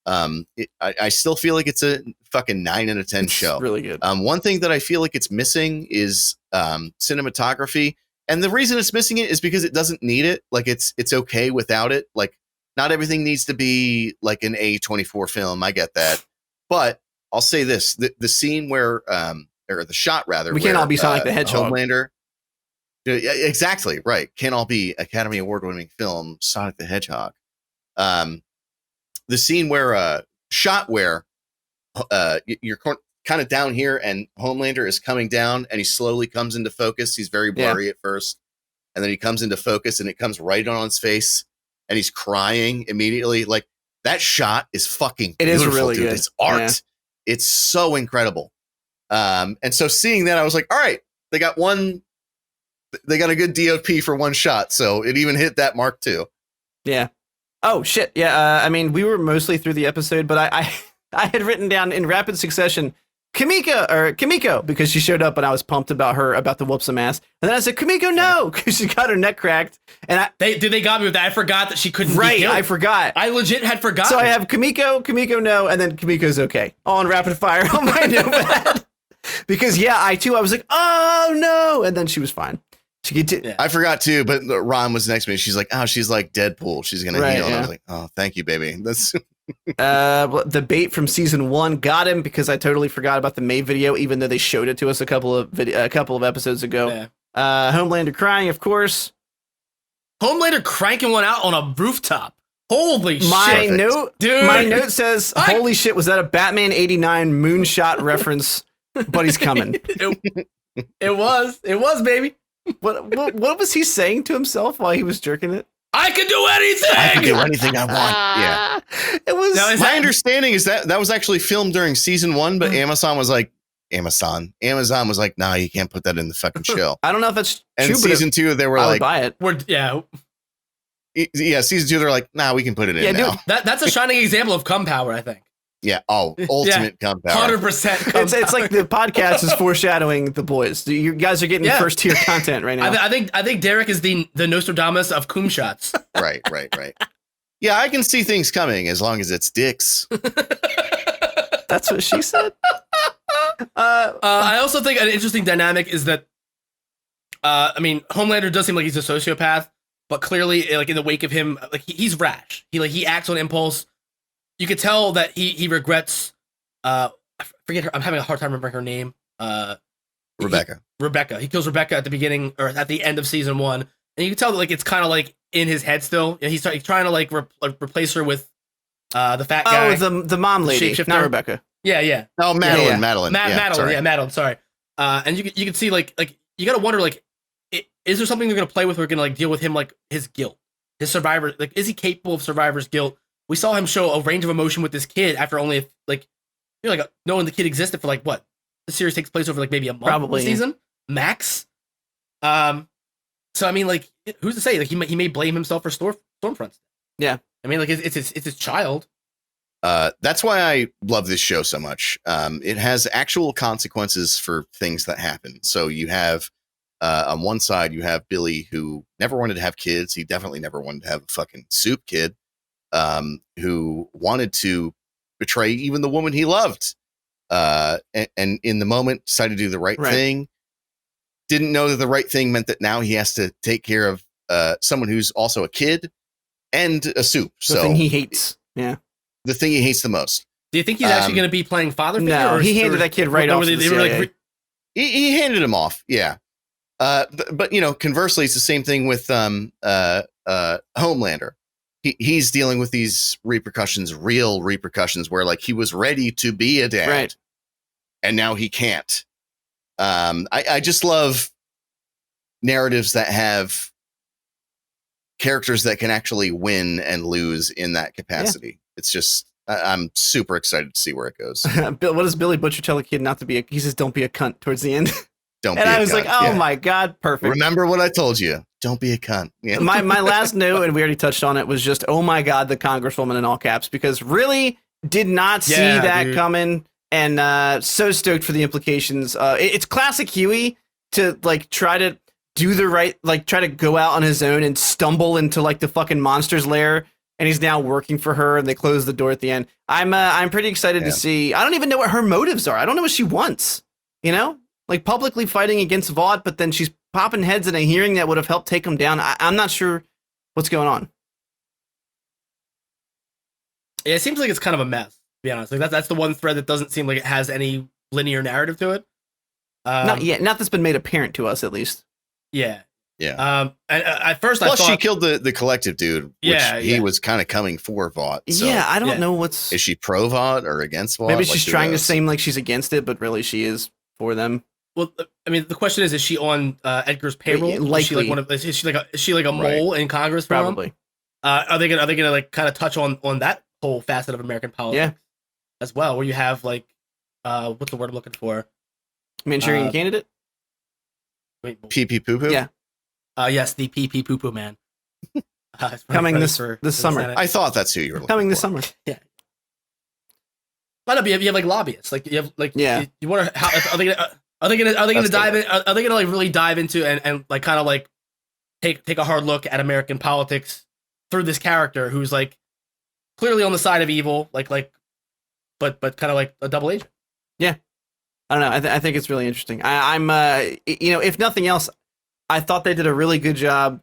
I still feel like it's a fucking 9 out of 10 show. Really good. One thing that I feel like it's missing is cinematography. And the reason it's missing it is because it doesn't need it. Like it's okay without it. Like not everything needs to be like an A24 film. I get that. But I'll say this, the scene where, or the shot rather. We can't all be Sonic the Hedgehog. Homelander. Yeah, exactly. Right. Can't all be Academy Award winning film, Sonic the Hedgehog. The scene where, shot where you're kind of down here and Homelander is coming down and he slowly comes into focus. He's very blurry at first. And then he comes into focus and it comes right on his face and he's crying immediately. Like that shot is fucking beautiful, is really dude. good. It's art. Yeah. It's so incredible. And so seeing that, I was like, all right, they got a good DOP for one shot. So it even hit that mark too. Yeah. Oh shit. Yeah. I mean, we were mostly through the episode, but I had written down in rapid succession, Kimiko, because she showed up and I was pumped about the whoop some ass. And then I said, Kimiko, no, because she got her neck cracked. And they got me with that. I forgot that she couldn't. Right, be killed. I forgot. I legit had forgotten. So I have Kimiko, no, and then Kimiko's okay. All in rapid fire on my notepad. Because I was like, oh no, and then she was fine. I forgot too, but Ron was next to me. She's like, oh, she's like Deadpool. She's gonna heal. And I was like, oh, thank you, baby. That's the bait from season 1 got him because I totally forgot about the May video, even though they showed it to us a couple of episodes ago. Yeah. Homelander crying, of course. Homelander cranking one out on a rooftop. Holy shit. My note says, holy shit, was that a Batman 89 moonshot reference? But he's coming. It was, baby. What was he saying to himself while he was jerking it? I can do anything. I can do anything I want. Yeah. It was. Now, my understanding is that was actually filmed during season 1, but Amazon was like, nah, you can't put that in the fucking show. I don't know if that's and true. Season 2, they were I like, would buy it. Season 2, they're like, nah, we can put it in now. Dude, that's a shining example of cum power, I think. Yeah. Oh, ultimate cum power. 100%. It's like the podcast is foreshadowing The Boys. You guys are getting first tier content right now. I think Derek is the Nostradamus of cum shots. Right. Yeah, I can see things coming as long as it's dicks. That's what she said. I also think an interesting dynamic is that, I mean, Homelander does seem like he's a sociopath, but clearly, like in the wake of him, like he's rash. He acts on impulse. You could tell that he regrets. I forget her. I'm having a hard time remembering her name. Rebecca. Rebecca. He kills Rebecca at the beginning or at the end of season 1, and you can tell that like it's kind of like in his head still. He's trying to like replace her with the fat guy. Oh, the mom lady, not Rebecca. Yeah. Oh, Madeline. Yeah. Madeline. Madeline. Sorry. And you can see like you got to wonder like, is there something they're gonna play with? We're gonna like deal with him like his guilt, his survivor. Like, is he capable of survivor's guilt? We saw him show a range of emotion with this kid after only knowing the kid existed for like what? The series takes place over like maybe a month, probably season max. So I mean, like, who's to say? Like, he may blame himself for Stormfront. Yeah, I mean, like it's his child. That's why I love this show so much. It has actual consequences for things that happen. So you have on one side you have Billy, who never wanted to have kids. He definitely never wanted to have a fucking soup kid. Who wanted to betray even the woman he loved, and in the moment decided to do the right thing. Didn't know that the right thing meant that now he has to take care of someone who's also a kid and a soup. The thing he hates. Yeah, the thing he hates the most. Do you think he's actually going to be playing father figure? No, he handed that kid right off. He handed him off. Yeah, but conversely, it's the same thing with Homelander. He's dealing with these repercussions, real repercussions, where like he was ready to be a dad, and now he can't. I just love narratives that have characters that can actually win and lose in that capacity. Yeah. It's just, I'm super excited to see where it goes. Bill, what does Billy Butcher tell a kid not to be? He says, "Don't be a cunt" towards the end. Don't. And I was like, oh my God, perfect. Remember what I told you. Don't be a cunt. Yeah. My last note, and we already touched on it, was just, oh my God, the Congresswoman in all caps, because really did not see that coming, and so stoked for the implications. It's classic Huey to like try to do the right, like try to go out on his own and stumble into like the fucking monster's lair and he's now working for her, and they close the door at the end. I'm pretty excited to see. I don't even know what her motives are. I don't know what she wants. You know, like publicly fighting against Vought, but then she's popping heads in a hearing that would have helped take him down. I'm not sure what's going on. Yeah, it seems like it's kind of a mess, to be honest. Like that's the one thread that doesn't seem like it has any linear narrative to it. Not that's been made apparent to us, at least. Yeah. Yeah. And at first Plus, I thought she killed the collective dude, which he was kind of coming for Vought. So I don't know what's. Is she pro Vought or against Vought? Maybe she's trying to seem like she's against it, but really she is for them. Well, I mean, the question is she on Edgar's payroll? Likely. Is she like a mole in Congress? Probably. Are they gonna like kind of touch on that whole facet of American politics as well, where you have like what's the word I'm looking for? Manchurian candidate? Wait, pee pee poo poo? Yeah. Yes, the pee pee poo poo man. Coming this summer. I thought that's who you were looking coming for. this summer. Yeah. But you have like lobbyists, like you have like you wonder how are they gonna dive in? Are they gonna like really dive into and like kind of like take a hard look at American politics through this character who's like clearly on the side of evil, but kind of like a double agent. Yeah, I don't know. I think it's really interesting. I'm if nothing else, I thought they did a really good job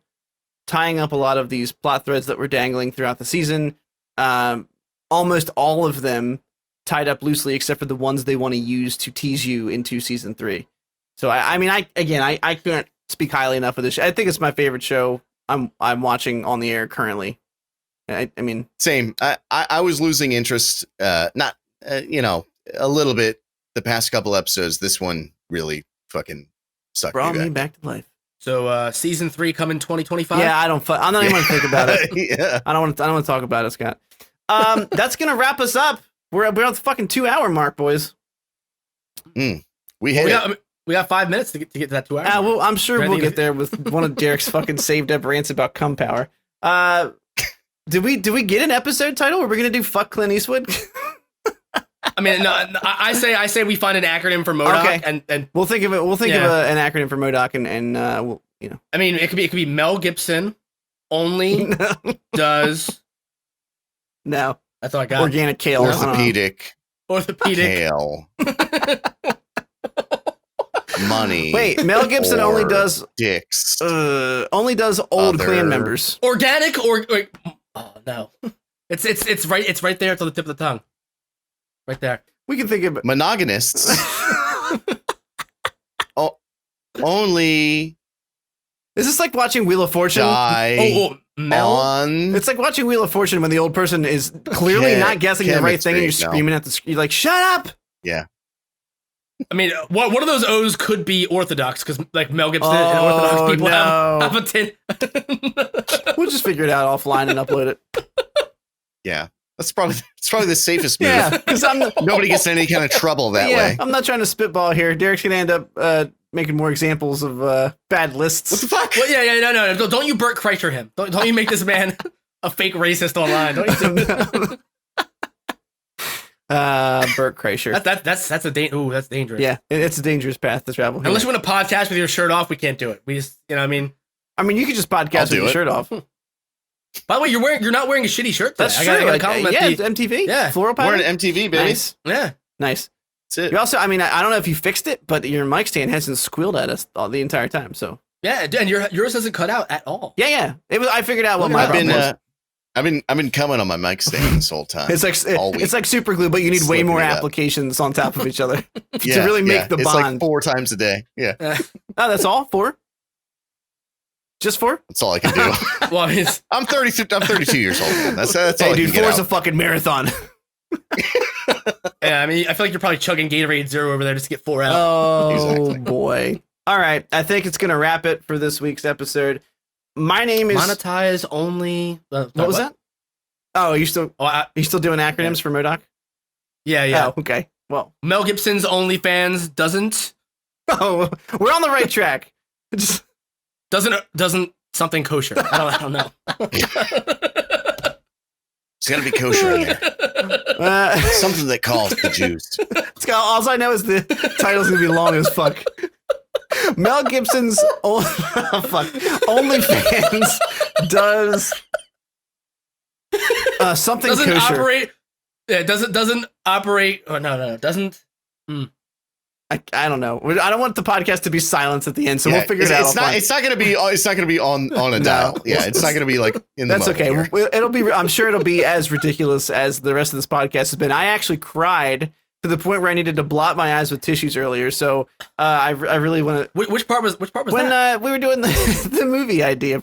tying up a lot of these plot threads that were dangling throughout the season. Almost all of them tied up loosely, except for the ones they want to use to tease you into season 3. So I couldn't speak highly enough of this show. I think it's my favorite show I'm watching on the air currently. I mean, same. I was losing interest, not a little bit the past couple episodes. This one really fucking sucked. Brought me back to life. So season 3 coming 2025. Yeah, I'm not even gonna think about it. Yeah. I don't want to talk about it, Scott. That's gonna wrap us up. We're at the fucking 2-hour mark, boys. We got 5 minutes to get to that 2 hours. Well, I'm sure we'll get there with one of Derek's fucking saved up rants about cum power. Did we get an episode title? Are we gonna do fuck Clint Eastwood? I mean, no, I say we find an acronym for MODOK, and we'll think of it. We'll think of an acronym for MODOK, and we'll I mean, it could be Mel Gibson only does. No, that's all I got. Organic kale, orthopedic kale, money. Wait, Mel Gibson only does dicks. Only does old clan members. Organic or oh no, it's right there. It's on the tip of the tongue. Right there. We can think of it. Monogamists. Only. Is this like watching Wheel of Fortune? Mel? It's like watching Wheel of Fortune when the old person is clearly not guessing the right thing and you're screaming at the screen. You're like, shut up! Yeah. I mean, one of those O's could be Orthodox because like Mel Gibson and Orthodox people have a tin. We'll just figure it out offline and upload it. Yeah. It's probably the safest move. Yeah, because nobody gets in any kind of trouble that way. I'm not trying to spitball here. Derek's gonna end up making more examples of bad lists. What the fuck? Well, no. Don't you Bert Kreischer him? Don't you make this man a fake racist online? Don't you do Bert Kreischer. That's dangerous. Yeah, it's a dangerous path to travel. Unless you want to podcast with your shirt off, we can't do it. We just, I mean, you could just podcast with your shirt off. By the way, you're not wearing a shitty shirt today. That's true. I gotta compliment MTV. Yeah, floral pattern. We're an MTV, baby. Nice. Yeah, nice. That's it. You also, I don't know if you fixed it, but your mic stand hasn't squealed at us the entire time. So yeah, and yours doesn't cut out at all. Yeah. It was. I figured out what my problem was. I've been coming on my mic stand this whole time. It's like super glue, but you need way more applications on top of each other to really make the bond. It's like 4 times a day. Yeah. Oh, that's all? 4? Just 4? That's all I can do. Well, I'm 32 years old. Man. That's all. Hey, dude, 4's a fucking marathon. Yeah, I mean, I feel like you're probably chugging Gatorade Zero over there just to get 4 out. Oh, exactly. Boy. All right. I think it's going to wrap it for this week's episode. My name is... Monetize only... what was that? Oh, you still doing acronyms for MODOK? Yeah. Oh, okay. Well, Mel Gibson's OnlyFans doesn't... Oh, we're on the right track. Just... Doesn't something kosher? I don't know. It's got to be kosher in there. Something that calls the Jews. All I know is the title's going to be long as fuck. Mel Gibson's OnlyFans does Something doesn't kosher. operate. Yeah, doesn't operate. Oh no, doesn't. I don't know. I don't want the podcast to be silence at the end, so we'll figure it out. It's not going to be. It's not going to be on a dial. Yeah, it's not going to be like in the. That's okay. Here. It'll be. I'm sure it'll be as ridiculous as the rest of this podcast has been. I actually cried to the point where I needed to blot my eyes with tissues earlier. So I really want to. Which part was when that? We were doing the movie idea.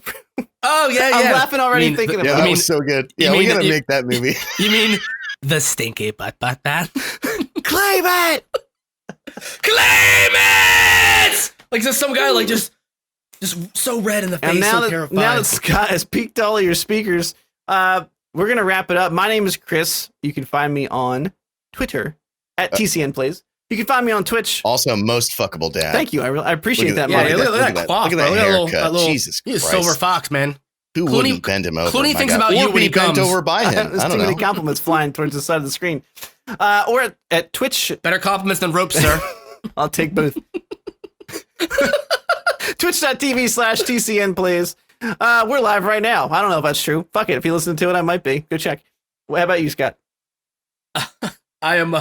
Oh yeah. I'm laughing already thinking about it. That was so good. Yeah, we gotta make that movie. You mean the stinky butt man? Claim it! Claim it! Like just some guy like just so red in the face, And so terrified. now that Scott has peaked all of your speakers, we're gonna wrap it up. My name is Chris. You can find me on Twitter at TCN Plays. You can find me on Twitch. Also, most fuckable dad. Thank you. I appreciate that. Yeah, Mike. look at that quaff. Look at that bro. haircut. Little, Jesus he's a Christ. silver fox, man. Who wouldn't bend him over? Clooney thinks God. about Or you when he be bent comes. over by him. There's I too don't many know. compliments flying towards the side of the screen. Or at Twitch. Better compliments than ropes, sir. I'll take both. Twitch.tv/TCN Plays. We're live right now. I don't know if that's true. Fuck it. If you listen to it, I might be. Go check. How about you, Scott? I'm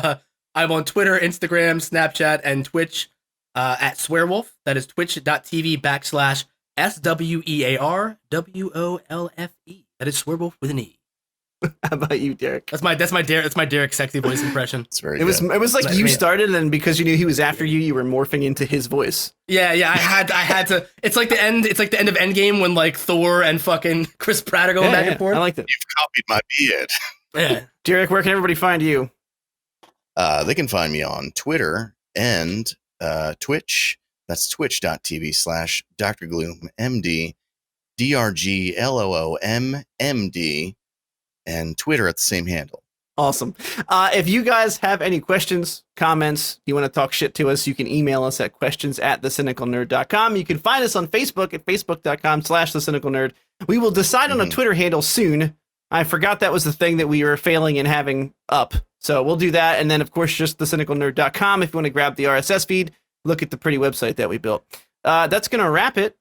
on Twitter, Instagram, Snapchat, and Twitch at Swearwolf. That is twitch.tv/SWEARWOLFE. That is Swearwolf with an E. How about you, Derek? That's my Derek sexy voice impression. It's very. It was like That's you me. started, and because you knew he was after you, you were morphing into his voice. Yeah. I had to. It's like the end. It's like the end of Endgame when like Thor and fucking Chris Pratt are going back and forth. I like that. You've copied my beard. Yeah. Derek, where can everybody find you? They can find me on Twitter and Twitch. That's twitch.tv/Dr. Gloom MD, DRGLOOMMD, and Twitter at the same handle. Awesome. If you guys have any questions, comments, you want to talk shit to us, you can email us at questions@thecynicalnerd.com. You can find us on Facebook at facebook.com/thecynicalnerd. We will decide on a Twitter handle soon. I forgot that was the thing that we were failing in having up. So we'll do that. And then, of course, just thecynicalnerd.com. If you want to grab the RSS feed, look at the pretty website that we built. That's going to wrap it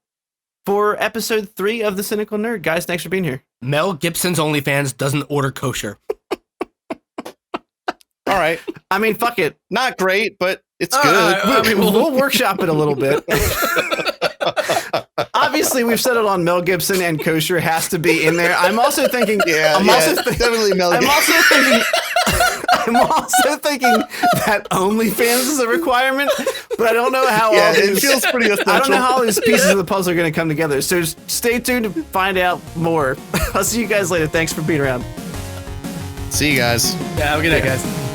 for episode 3 of The Cynical Nerd. Guys, thanks for being here. Mel Gibson's OnlyFans doesn't order kosher. All right. I mean, fuck it. Not great, but it's good. I mean, We'll workshop it a little bit. Obviously, we've settled on Mel Gibson and kosher has to be in there. I'm also thinking. Definitely Mel Gibson. I'm also thinking that OnlyFans is a requirement, but I don't know how all it these. feels pretty essential. I don't know how all these pieces of the puzzle are going to come together. So just stay tuned to find out more. I'll see you guys later. Thanks for being around. See you guys. Yeah, have a good night, guys.